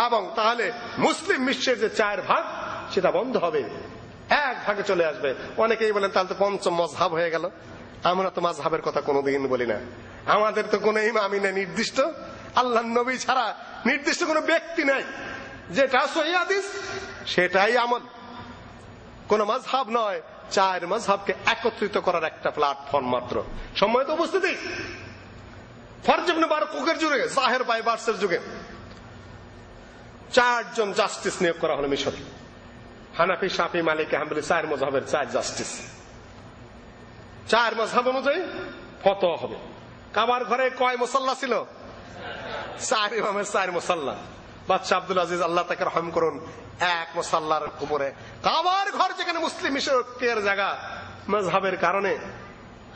এবং তাহলে মুসলিম বিশ্বের যে 4 ভাগ সেটা বন্ধ হবে, 1 ভাগে চলে আসবে। অনেকেই বলেন তাহলে তো 5ম মাযহাব হয়ে গেল। আমরা তো মাযহাবের কথা কোনোদিন বলি না, আমাদের তো কোনো ইমামই নেই নির্দিষ্ট, আল্লাহর নবী ছাড়া নির্দিষ্ট কোনো ব্যক্তি নাই, যেটা সহিহ হাদিস সেটাই আমল, কোন মাযহাব নয়। 4 মাযহাবকে একত্রিত করার একটা প্ল্যাটফর্ম মাত্র। সম্মানিত উপস্থিতি, ফরজ ইবনে বারকুকের যুগে, জাহের বাইবার্সের যুগে 4 জন জাস্টিস নিয়োগ করা হলো মিশরে। হানাফি, শাফি, মালিকি, হাম্বলি, 4 মাযহাবের 4 জাস্টিস। 4 মাযহাব অনুযায়ী ফতোয়া হবে। কাবার ঘরে কয় মুসাল্লা ছিল? 4 ইমামের 4 মুসাল্লা। বাদশা আব্দুল আজিজ, আল্লাহ তাকে রহম করুন, 1 মুসাল্লার উপরে কাবার ঘর, যেখানে মুসলিম মিশরের জায়গা, মাযহাবের কারণে,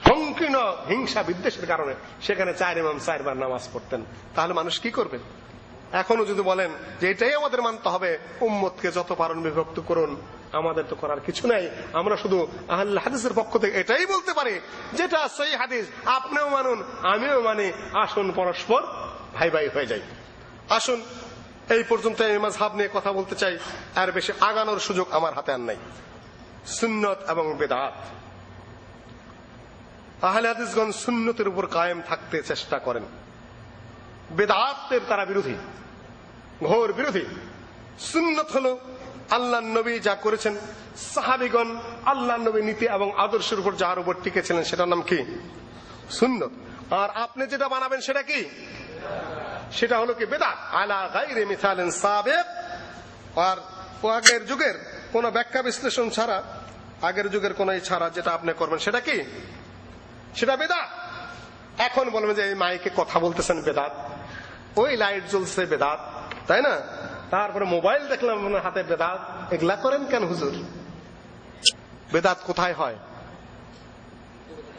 সংকীর্ণ হিংসা বিদ্বেষের কারণে সেখানে 4 ইমাম 4 বার নামাজ পড়তেন। তাহলে মানুষ কি করবে? এখনো যদি বলেন যে এটাই আমাদের মানতে হবে, উম্মতকে যত পারেন বিভক্ত করুন, আমাদের তো করার কিছু নাই। আমরা শুধু আহলে হাদিসের পক্ষ থেকে এটাই বলতে পারি, যেটা সহিহ হাদিস আপনিও মানুন আমিও মানি, আসুন পরস্পর ভাই ভাই হয়ে যাই। আসুন, এই পর্যন্ত এই মাযহাব নিয়ে কথা বলতে চাই, আর বেশি আগানোর সুযোগ আমার হাতে আর নাই। সুন্নত এবং বিদআত, আহলে হাদিসগণ সুন্নতের উপর কায়েম থাকতে চেষ্টা করেন, বিদআতের তারা বিরোধী, ঘোর বিরোধী। সুন্নত হলো আল্লাহর নবী যা করেছেন, সাহাবীগণ আল্লাহর নবীর নীতি এবং আদর্শের উপর যার উপর টিকেছিলেন, সেটার নাম কি? সুন্নত। আর আপনি যেটা বানাবেন সেটা কি? সেটা হলো কি? বিদআত, আলা গায়রি মিসালিন সাবিক। আর আগের যুগের কোন ব্যাখ্যা বিশ্লেষণ ছাড়া, আগের যুগের কোন ছাড়া যেটা আপনি করবেন সেটা কি? সেটা বিদআত। এখন বলবেন যে এই মাইকে কথা বলতেছেন বিদআত, ওই লাইট জ্বলছে বিদআত, তাই না? তারপরে মোবাইল দেখলাম আপনার হাতে বিদআত, এগুলা করেন কেন হুজুর? বিদআত কোথায় হয়?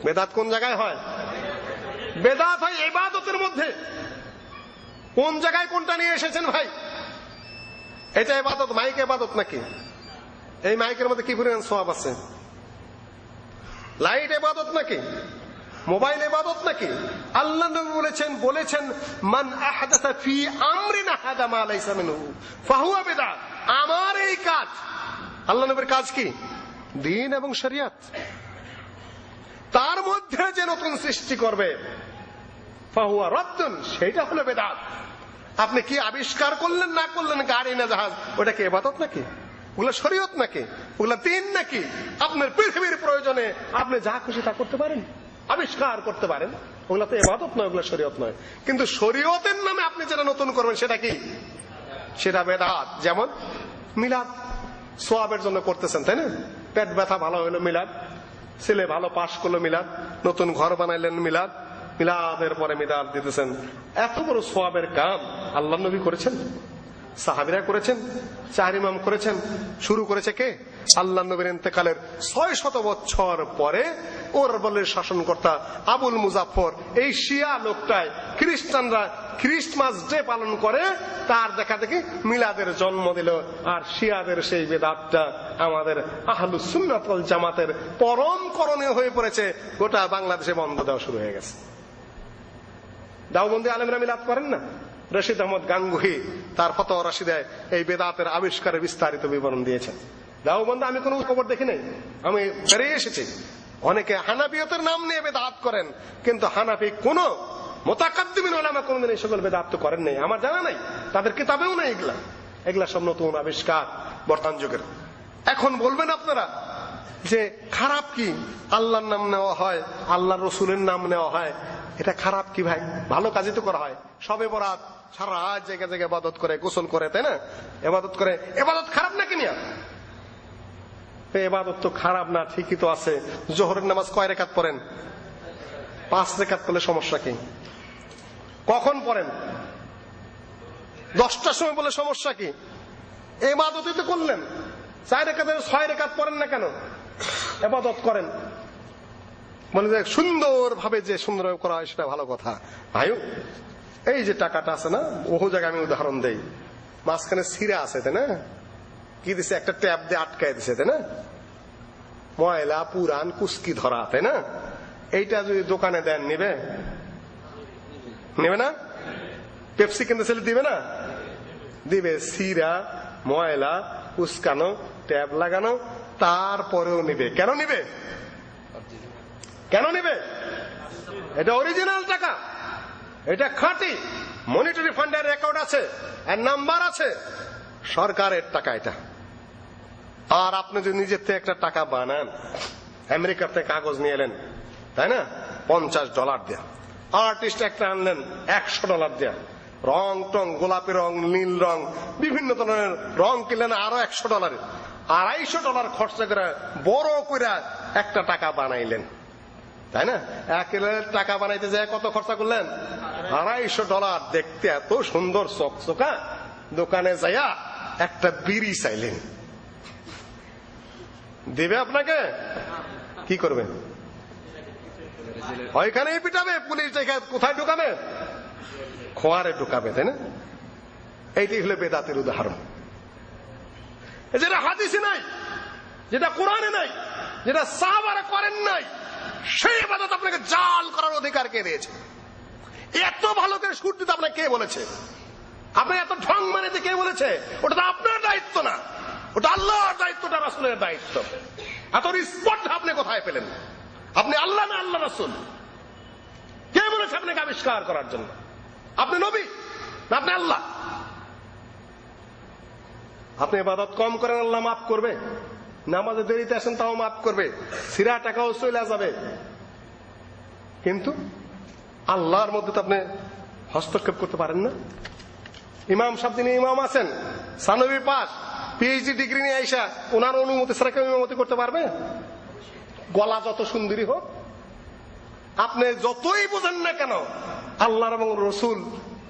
বিদআত কোন জায়গায় হয়? বিদআত হয় ইবাদতের মধ্যে। কোন জায়গায় কোনটা নিয়ে এসেছেন ভাই? এটা ইবাদত, মাইক ইবাদত নাকি? এই মাইকের মধ্যে কি পরিমাণ সওয়াব আছে? লাইট ইবাদত নাকি? মোবাইল ইবাদত নাকি? আল্লাহ নবী বলেছেন মান আহদাসা ফি আমরিনা হাদা মা লাইসা মিনহু ফাহুয়া বিদআত। আমার এই কাজ, আল্লাহ নবীর কাজ কি? দ্বীন এবং শরিয়ত, তার মধ্যে যে নতুন সৃষ্টি করবে ফাহুয়া রাদ্দুন, সেটা হলো বিদআত। আপনি কি আবিষ্কার করলেন না করলেন, গাড়ি না জাহাজ, ওটা কি ইবাদত নাকি? ওগুলা শরীয়ত নাকি? ওগুলা দ্বীন নাকি? আপনার পৃথিবীর প্রয়োজনে আপনি যা খুশি তা করতে পারেন, আবিষ্কার করতে পারেন, ওগুলা তো ইবাদত নয়, ওগুলা শরীয়ত নয়। কিন্তু শরীয়তের নামে আপনি যেটা নতুন করবেন সেটা কি? সেটা বিদআত। যেমন মিলাদ, সওয়াবের জন্য করতেছেন, তাই না? পেট ব্যথা ভালো হলো মিলাদ, ছেলে ভালো পাশ করলো মিলাদ, নতুন ঘর বানাইলেন মিলাদ, মিলাদের পরে মিলাদ দিতেছেন। এত বড় সওয়াবের কাম আল্লাহ নবী করেছেন, সাহাবীরা করেছেন, 4 ইমাম করেছেন। শুরু করেছে কে? আল্লাহ নবীর ইন্তেকালের 600 বছর পরে ওর বলের শাসনকর্তা আবুল মুজাফফর। এই শিয়া লোকটায়, খ্রিস্টানরা ক্রিসমাস ডে পালন করে, তার দেখা দেখি মিলাদের জন্ম দিল। আর শিয়াদের সেই বিদআতটা আমাদের আহলুস সুন্নাত ওয়াল জামাতের পরম করণীয় হয়ে পড়েছে। গোটা বাংলাদেশে বন্ধ দেওয়া শুরু হয়ে গেছে। দাওবন্দি আলেমরা মিলাদ করেন না? রশিদ আহমদ গাঙ্গুহি তার ফতোয়া রাশিদায় এই বেদাতের আবিষ্কারের বিস্তারিত বিবরণ দিয়েছেন। দাওবন্দি আমি কোনো খবর দেখি নাই, আমি বেরিয়ে এসেছি। অনেকে হানাফিয়তের নাম নিয়ে বেদাত করেন, কিন্তু হানাফি কোন মুতাকাদ্দিমিন উলামা কোনদিন এই সকল বেদাত তো করেন নাই, আমার জানা নাই, তাদের কিতাবেও নাই এগুলা। এগুলা সব নতুন আবিষ্কার বর্তমান যুগের। এখন বলবেন আপনারা যে খারাপ কি? আল্লাহর নাম নেওয়া হয়, আল্লাহর রসুলের নাম নেওয়া হয়, এটা খারাপ কি ভাই? ভালো কাজই তো করা হয়। সবে বরাত সারা রাত জায়গায় জায়গায় ইবাদত করে, গোসল করে, তাই না? ইবাদত করে, ইবাদত খারাপ নাকি নিয়া? ইবাদত তো খারাপ না, ঠিকই তো আছে। জোহরের নামাজ কয় রাকাত পড়েন? 5 রাকাত পড়লে সমস্যা কি? কখন পড়েন? 10টার সময় বলে সমস্যা কি? ইবাদতই তো করলেন, 4 রাকাতের 6 রাকাত পড়েন না কেন? ইবাদত করেন, বলে যে সুন্দর ভাবে যে সুন্দর করা হয় সেটা ভালো কথা। ভাইও এই যে টাকাটা আছে না, ওহো জায়গায় আমি উদাহরণ দেই, মাঝখানে ছিঁড়া আছে তাই না, কি দিছে, একটা ট্যাপ দিয়ে আটকায় দিছে তাই না, ময়লা পুরান কুস্কি ধরা তাই না, এইটা যদি দোকানে দেন নিবে? নেবে না? পেপসি কিনতে ছেলে দিবে না? দিবে। ছিঁড়া ময়লা কুস্কানো ট্যাপ লাগানো, তারপরেও নিবে। কেন নিবে? কেন নিবে? এটা অরিজিনাল টাকা, এটা খাঁটি, মনিটারি ফান্ডের রেকর্ড আছে, এর নাম্বার আছে, সরকারের টাকা এটা। আর আপনি যদি নিজের থেকে একটা টাকা বানান, আমেরিকার থেকে কাগজ নিয়ে এলেন তাই না, $50 দেয়া, আর্টিস্ট একটা আনলেন $100 দেয়া, রং টং গোলাপি রং নীল রং বিভিন্ন ধরনের রং কিনলেন আরো $100, $250 খরচা করে বড় করে একটা টাকা বানাইলেন তাই না। 1 কিলোর টাকা বানাইতে যায় কত খরচা করলেন? $250। দেখতে এত সুন্দর চকচকা, দোকানে যাইয়া একটা বিড়ি চাইলেন, দিবে আপনাকে? কি করবে? ওইখানেই পিটাবে পুলিশ, কোথায় ঢুকাবে? খোয়ারে ঢুকাবে তাই না। এইটাই হলো বেদাতের উদাহরণ। যেটা হাদিসে নাই, যেটা কোরআনে নাই, যেটা সাহাবারা করেন নাই, সেই ইবাদত আপনাকে জাল করার অধিকার কে দিয়েছে? এত ভালো করে সুর দিতে আপনাকে কে বলেছে? আপনি এত ঢং মানিতে কে বলেছে? ওটা তো আপনার দায়িত্ব না, ওটা আল্লাহর দায়িত্ব, ওটা রাসূলের দায়িত্ব। এত রিসপন্স আপনি কোথায় পেলেন? আপনি আল্লাহ না আল্লাহ রাসূল? কে বলেছে আপনাকে আবিষ্কার করার জন্য? আপনি নবী না আপনি আল্লাহ? আপনি ইবাদত কম করেন, আল্লাহ মাফ করবে। নামাজে দেরিতে আসেন তাও মাফ করবে, ছিঁড়া টাকাও চলে যাবে, কিন্তু আল্লাহর মধ্যে তো আপনি হস্তক্ষেপ করতে পারেন না। ইমাম সাহেব, তিনি ইমাম আছেন, সানবী পাস, পিএইচডি ডিগ্রি নিয়ে আইসা ওনার অনুমতি ছাড়া কেউ ইমামতি করতে পারবে? গলা যত সুন্দরী হোক, আপনি যতই বোঝেন না কেন, আল্লাহর এবং রসুল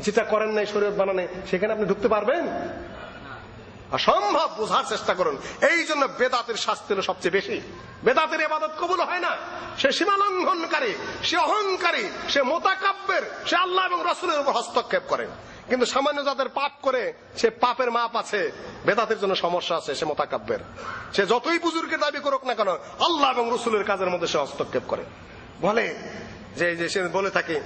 যেটা করেন নাই শরীয়ত বানানে, সেখানে আপনি ঢুকতে পারবেন? অসম্ভব। বোঝার চেষ্টা করুন। এই জন্য বেদাতের শাস্তি হলো সবচেয়ে বেশি। বেদাতের ইবাদত কবুল হয় না, সে সীমা লঙ্ঘনকারী, সে অহংকারী, সে মোতাকাব্বির, সে আল্লাহ এবং রাসূলের উপর হস্তক্ষেপ করে। কিন্তু সামান্য যাদের পাপ করে, সে পাপের মাপ আছে, বেদাতের জন্য সমস্যা আছে, সে মোতাকাব্বির। সে যতই বুজুর্গের দাবি করুক না কেন, আল্লাহ এবং রাসূলের কাজের মধ্যে সে হস্তক্ষেপ করে। বলে যে সে বলে থাকে,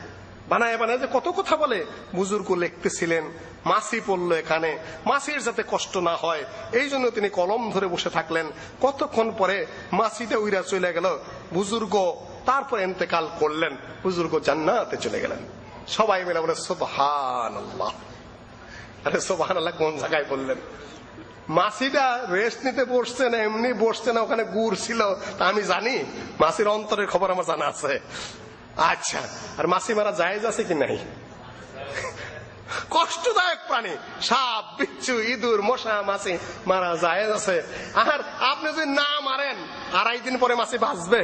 বানায় বানায় যে কত কথা বলে। বুজুর্গ লিখতেছিলেন, মাসি পড়লো এখানে, মাসির যাতে কষ্ট না হয় এই জন্য তিনি কলম ধরে বসে থাকলেন। কতক্ষণ পরে মাসিটা উইরা চলে গেল, বুজুর্গ তারপর ইন্তেকাল করলেন, বুজুর্গ জান্নাতে চলে গেলেন। সবাই মিলে বলে সুবহানাল্লাহ। আরে সুবহানাল্লাহ কোন জায়গায় বললেন? মাসিটা রেস্ট নিতে বসছে না এমনি বসছে না, ওখানে গুড় ছিল তা আমি জানি, মাসির অন্তরের খবর আমার জানা আছে। আচ্ছা, আর মাসি মারা জায়েজ আছে কি নাই? কষ্টদায়ক প্রাণী, সাপ বিচ্ছু ইঁদুর মশা, মাছি মারা জায়েজ আছে। আর আপনি যদি না মারেন, 2.5 দিন পরে মাছি বাঁচবে?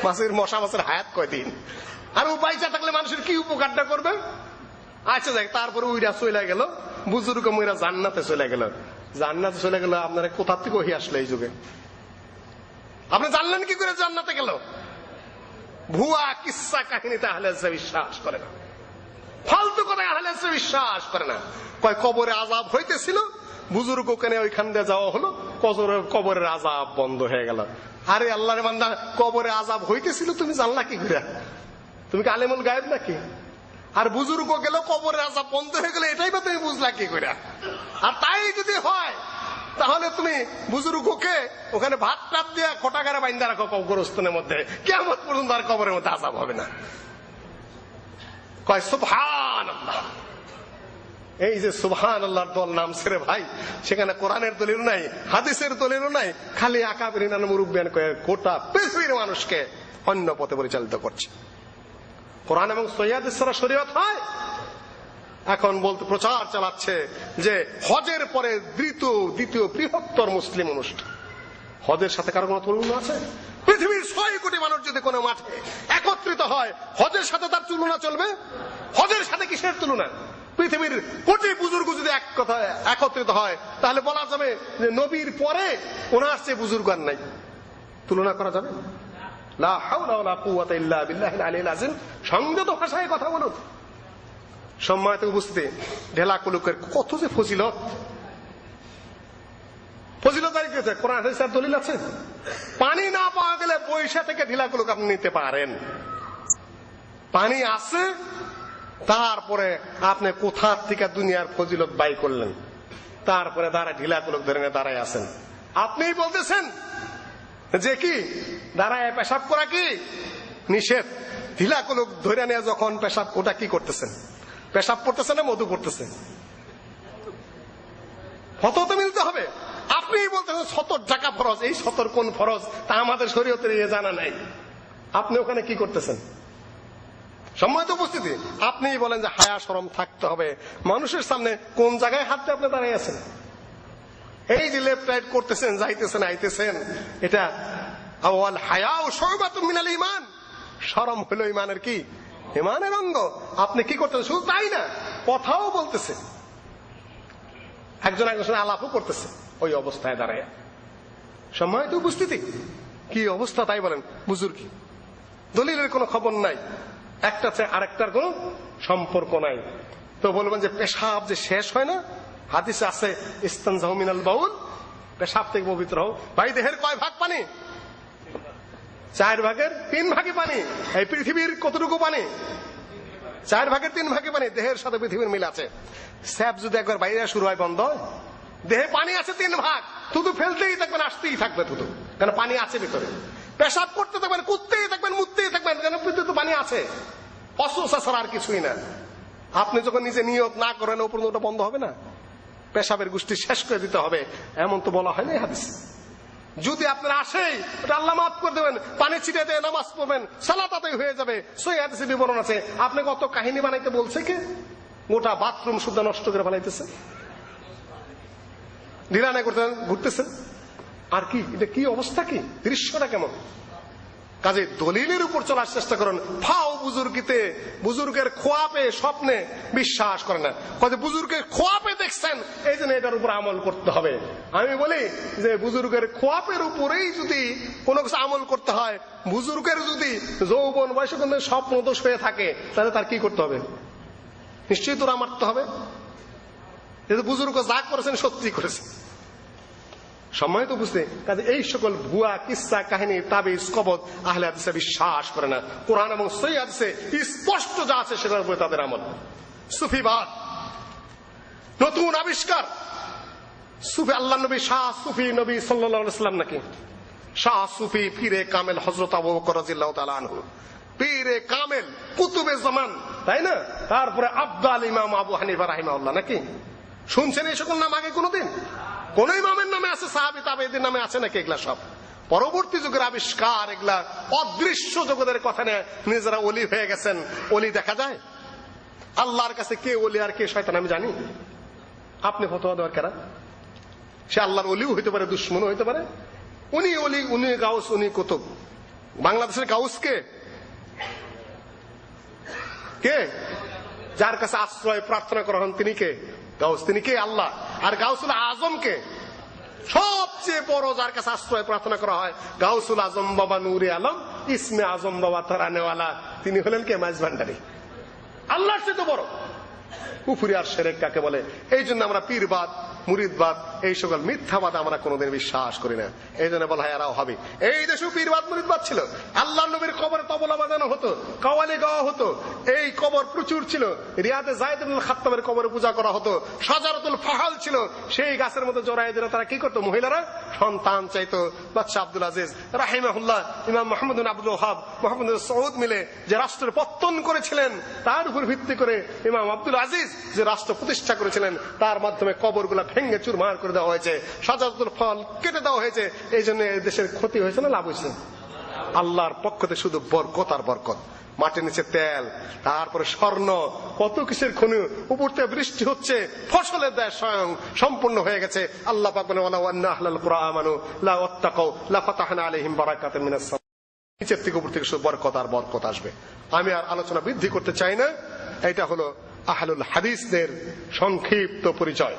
মাছির মশা মাছের হায়াত কয়দিন? আর উপায়টা থাকলে মানুষের কি উপকারটা করবে? আচ্ছা যাক, তারপরে উইরা চলে গেল, বুজুর্গ মইরা জান্নাতে চলে গেল। জান্নাতে চলে গেল, আপনারা কোথা থেকে ওহি আসলে এই যুগে? আপনি জানলেন কি করে জান্নাতে গেল? ভুয়া কিসসা কাহিনীতে আহলে হাদিস বিশ্বাস করে না, ফালতু কথায় আহলে হাদিস বিশ্বাস করে না। কয় কবরে আযাব হইতেছিল, বুজুর্গ কেনে ওইখান দিয়ে যাওয়া হলো, কবরের আযাব বন্ধ হয়ে গেল। আরে আল্লাহর বান্দা, কবরে আযাব হইতেছিল তুমি জানলা কি করে? তুমি কি আলেমুল গায়েব নাকি? আর বুজুর্গ গেল, কবরের আযাব বন্ধ হয়ে গেল, এটাই বা তুমি বুঝলা কি করে? আর তাই যদি হয় তাহলে তুমি বুজুর্গকে ওখানে ভাত টাপ দিয়ে খোটাগারে বাইন্দা রাখো কবরস্থানের মধ্যে, কিয়ামত পর্যন্ত আর কবরের মধ্যে আযাব হবে না। কয় সুবহানাল্লাহ। এই যে সুবহানাল্লাহর দল নামছে রে ভাই, সেখানে কোরআনের দলিল নাই, হাদিসের দলিল নাই, খালি আকাবিরিন মুরুব্বিয়ান কয়ে গোটা পৃথিবীর মানুষকে অন্য পথে পরিচালিত করছে। কোরআন এবং সহিহ ছাড়া শরীয়ত হয়? এখন বলতে প্রচার চালাচ্ছে যে হজের পরে দ্বিতীয় বৃহত্তর মুসলিম অনুষ্ঠান। হজের সাথে কারো কোনো তুলনা আছে? পৃথিবীর 6 কোটি মানুষ যদি কোনো মাঠে একত্রিত হয়, হজের সাথে তার তুলনা চলবে? হজের সাথে কিসের তুলনা? পৃথিবীর কোটি বুজুর্গ যদি এক কথা একত্রিত হয় তাহলে বলা যাবে যে নবীর পরে ওনার চেয়ে বুজুর্গ আর নাই, তুলনা করা যাবে? লা হাওলা ওয়ালা কুওয়াতা ইল্লা বিল্লাহিল আলিয়্যিল আযীম। সংযত ভাষায় কথা বলুন। সম্মানিত উপস্থিতি, ঢেলা কুলুকের কত যে ফজিলত, ফজিলত আর কি আছে? কোরআন হাদিসের দলিল আছে। পানি না পাওয়া গেলে পয়সা থেকে ঢিলা কুলুক আপনি নিতে পারেন। পানি আছে, তারপরে আপনি কোথা থেকে দুনিয়ার ফজিলত বাই করলেন, তারপরে ঢিলা কুলুক ধরে দাঁড়ায় আছেন। আপনিই বলতেছেন যে কি দাঁড়ায় পেশাব করা কি নিষেধ। ঢিলা কুলুক ধরে নিয়ে যখন পেশাব, ওটা কি করতেছেন? পেশাব পড়তেছেন না মধু পড়তেছেন? ফতো তো মিলতে হবে। আপনি বলতেছেন 70 টাকা ফরজ। এই 70 কোন ফরজ তা আমাদের শরীয়তের জানা নাই। আপনি ওখানে কি করতেছেন? সম্মানিত উপস্থিতি, আপনি বলেন যে হায়া শরম থাকতে হবে। মানুষের সামনে কোন জায়গায় হাত দিয়ে আপনি দাঁড়িয়ে আছেন? এই যে লেফট রাইট করতেছেন, যাইতেছেন আইতেছেন, এটা আওয়াল হায়া ও শুবাতুম মিনাল ঈমান। শরম হলো ঈমানের কি? ঈমানের অঙ্গ। আপনি কি করতেছেন? শুধু তাই না, কথাও বলতেছে, একজন একজনের আলাপও করতেছে ওই অবস্থায় দাঁড়ায়। সম্মানিত উপস্থিতি, কি অবস্থা তাই বলেন? বুজুর্গি, দলিলের কোনো খবর নাই, একটা চেয়ে আরেকটার কোনো সম্পর্ক নাই। তো বলবেন যে পেশাব যে শেষ হয় না, হাদিসে আছে ইস্তানজাহু মিনাল বাউল, পেশাব থেকে পবিত্র হও। ভাই দেহের কয় ভাগ পানি? 4 ভাগের 3 ভাগে পানি। এই পৃথিবীর কতটুকু পানি? 4 ভাগের 3 ভাগে পানি। দেহের সাথে পৃথিবীর মিল আছে। স্যাপ যদি একবার বাইরে শুরু হয় বন্ধ, দেহে পানি আছে 3 ভাগ, থুতু ফেলতেই থাকবেন, আসতেই থাকবে থুতু, কারণ পানি আছে ভিতরে। পেশাব করতে থাকবেন, কুদতেই থাকবেন, মুততেই থাকবেন, কেন? ভিতরে তো পানি আছে। অসুস্থ ছাড়া আর কিছুই না। আপনি যখন নিজে নিয়ত না করেন, ওপর ওটা বন্ধ হবে না। পেশাবের গোষ্ঠী শেষ করে দিতে হবে, এমন তো বলা হয় না হাদিসে। যদি আপনার আসেই ওটা আল্লাহ মাফ করে দেবেন, পানি ছিটিয়ে দিয়ে নামাজ পড়বেন, সালাত আদায় হয়ে যাবে, সহিহ হাদিসে বিবরণ আছে। আপনি কত কাহিনী বানাইতে বলছে কে? গোটা বাথরুম শুদ্ধ নষ্ট করে ফেলাইতেছে, ঢিলানা করতেন, ঘুরতেছেন। আর কি এটা? কি অবস্থা, কি দৃশ্যটা কেমন? কাজে দলিলের উপর চলার চেষ্টা করুন। ফাও বুজুর্গিতে, বুজুর্গের খোয়াপে স্বপ্নে বিশ্বাস করে না। কাজে বুজুর্গের খোয়াপে দেখছেন, এই জন্য এটার উপর আমল করতে হবে। আমি বলি যে বুজুর্গের খোয়াপের উপরেই যদি কোনো কিছু আমল করতে হয়, বুজুর্গের যদি যৌবন বয়সে কোনো স্বপ্ন দোষ হয়ে থাকে, তাহলে তার কি করতে হবে? নিশ্চয়ই তোরা মারতে হবে। যেহেতু বুজুর্গ যা করেছেন সত্যি করেছেন। সম্মানিত বুঝতে, কাজে এই সকল ভুয়া কিসসা কাহিনী, তাবিজ, কবজ আহলে হাদিসে বিশ্বাস করে না। কোরআন এবং সহিহ হাদিসে স্পষ্ট যা আছে সেটার উপরে তাদের আমল। সুফিবাদ নতুন আবিষ্কার। সুফি, আল্লাহ নবী শাহ সুফি নবী সাল্লাল্লাহু আলাইহি ওয়াসাল্লাম নাকি? শাহ সুফি পীরে কামেল হযরত আবু বকর রাদিয়াল্লাহু তাআলা আনহু, পীরে কামেল কুতুবে জামান, তাই না? তারপরে আফদাল ইমাম আবু হানিফা রাহিমাহুল্লাহ নাকি? শুনছেন এই সকল নাম আগে কোনদিন? কোন ইমামের নামে আছে? সাহাবী তাবেঈদের নামে আছে নাকি? এগুলা সব পরবর্তী যুগের আবিষ্কার। এগুলা অদৃশ্য জগতের কথা নিয়ে নিজেরা ওলি হয়ে গেছেন। ওলি দেখা যায়? আল্লাহর কাছে কে ওলি আর কে শয়তান আমি জানি? আপনি ফতোয়া দেওয়ার কারা? সে আল্লাহর ওলিও হইতে পারে, দুশ্মনও হইতে পারে। উনি ওলি, উনি গাউস, উনি কুতুব। বাংলাদেশের গাউস কে? কে? যার কাছে আশ্রয় প্রার্থনা করা হন তিনি কে? গাউস। তিনি কে? আল্লাহ। আর গাউসুল আজম কে? সবচেয়ে বড় যার কাছে আশ্রয় প্রার্থনা করা হয়, গাউসুল আজম বাবা নূরে আলম ইসমে আজম বাবা তারানেওয়ালা, তিনি হলেন কে? মাইজ ভান্ডারী। আল্লাহর চেয়ে তো বড়। কুফরি আর শিরক কাকে বলে? এই জন্য আমরা পীরবাদ, মুরিদবাদ, এই সকল মিথ্যাবাদ আমরা কোনোদিন বিশ্বাস করি না। এই জন্য বলা হয় এরাও হবে। এই দেশেও পীরবাদ মুরিদবাদ ছিল। আল্লাহ নবীর কবরে তবলা বাজানো হতো, কাওয়ালি গাওয়া হতো। এই কবর প্রচুর ছিল। রিয়াদে যায়েদ ইবনে খাত্তাবের কবরে পূজা করা হতো। শাজারাতুল ফাহাল ছিল, সেই গাছের মধ্যে জড়ায় দিলে তারা কি করতো? মহিলারা সন্তান চাইতো। বাদশা আব্দুল আজিজ রাহিমাহুল্লাহ, ইমাম মুহাম্মদ বিন আব্দুল ওয়াহাব, মুহাম্মদ বিন সৌদ মিলে যে রাষ্ট্রের পত্তন করেছিলেন, তার উপর ভিত্তি করে ইমাম আব্দুল আজিজ যে রাষ্ট্র প্রতিষ্ঠা করেছিলেন, তার মাধ্যমে কবরগুলা ভেঙে চুরমার করে দেওয়া হয়েছে, শাজারাতুল ফল কেটে দেওয়া হয়েছে। এই জন্য দেশের ক্ষতি হয়েছে না লাভ হয়েছে? আল্লাহর পক্ষ থেকে শুধু বরকত আর বরকত। মাটির নিচে তেল, তারপরে স্বর্ণ, কত কিসের খনি, উপর থেকে বৃষ্টি হচ্ছে, ফসলের দেয় স্বয়ং সম্পূর্ণ হয়ে গেছে। আল্লাহ পাক বলেন ওয়ালাউ আন্না আহলাল কুরআন আমানু লা ওয়াত্তাকাউ লা ফাতাহনা আলাইহিম বারাকাতাম মিনাস সামা। নিচের থেকে উপর থেকে শুধু বরকত আর বরকত আসবে। আমি আর আলোচনা বৃদ্ধি করতে চাই না। এটা হলো আহলুল হাদিসদের সংক্ষিপ্ত পরিচয়।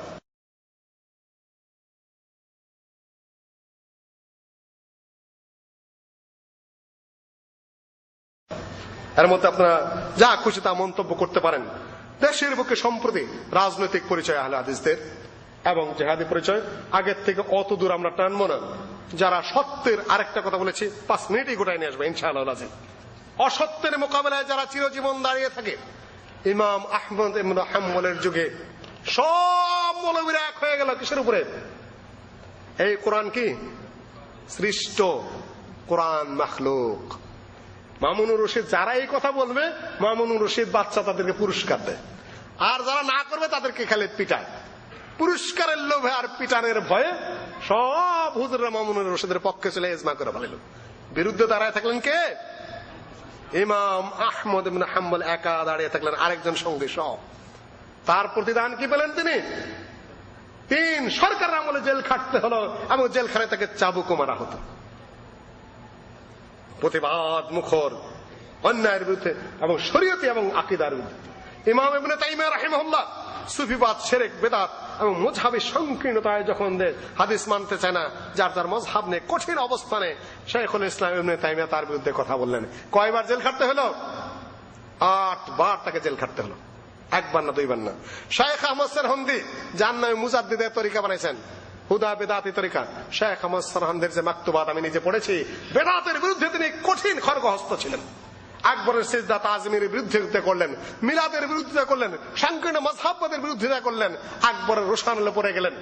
এর মধ্যে আপনারা যা খুশি তা মন্তব্য করতে পারেন। দেশের বুকে সম্প্রতি রাজনৈতিক পরিচয় আহলে হাদিসদের এবং জেহাদি পরিচয় আগের থেকে অত দূর আমরা টানবো না। যারা সত্যের, আরেকটা কথা বলেছি 5 মিনিটই গোটায় নিয়ে আসবে ইনশাআল্লাহ আজিজ। অসত্যের মোকাবেলায় যারা চিরজীবন দাঁড়িয়ে থাকে, ইমাম আহমদ ইবনে হাম্বলের যুগে সব মৌলবীরা এক হয়ে গেল কিসের উপরে? এই কোরআন কি সৃষ্ট, কোরআন মাখলুক। মামুনুর রশিদ যারা এই কথা বলবে, মামুনুর রশিদ বাচ্চা তাদেরকে পুরস্কার দেয়, আর যারা না করবে তাদেরকে খালি পিটায়। পুরস্কারের লোভে আর পিটানের ভয়ে সব হুজুররা মামুনুর রশিদের পক্ষে চলে ইজমা করে ফেলল। বিরুদ্ধে দাঁড়ায় থাকলেন কে? ইমাম আহমদ ইবনে হাম্বল একা দাঁড়িয়ে থাকলেন, আরেকজন সঙ্গী সব। তার প্রতিদান কি পেলেন তিনি? 3 সরকারের আমলে জেল খাটতে হলো এবং জেলখানায় তাকে চাবুক মারা হতো। প্রতিবাদ মুখর অন্যায়ের বিরুদ্ধে এবং শরীয়তি এবং আকীদার বিরুদ্ধে। ইমাম ইবনে তাইমিয়া রাহিমাহুল্লাহ সুফিবাদ, শিরক, বিদআত এবং মুযহাবী সংকীর্ণতায় যখন হাদিস মানতে চায় না, যার যার মযহাব নিয়ে কঠিন অবস্থানে শাইখুল ইসলাম ইবনে তাইমিয়া তার বিরুদ্ধে কথা বললেন। কয়বার জেল খাটতে হলো? 8 বার তাকে জেল খাটতে হলো, 1 বার না 2 বার না। শাইখ আহমদ সরহন্দি যার নামে মুজাদ্দিদের তরিকা বানাইছেন, হুদা বেদাতি তরিকা, শাইখ আহমদ সরহন্দির যে মাকতুবাত আমি নিজে পড়েছি, বেদাতের বিরুদ্ধে তিনি কঠিন খড়গহস্ত ছিলেন। আকবরের সিজদা তাজমির বিরুদ্ধে করলেন, মিলাদের বিরুদ্ধে করলেন, সংকীর্ণ মাযহাববাদের বিরুদ্ধে করলেন। আকবরের রোশানলে পড়ে গেলেন।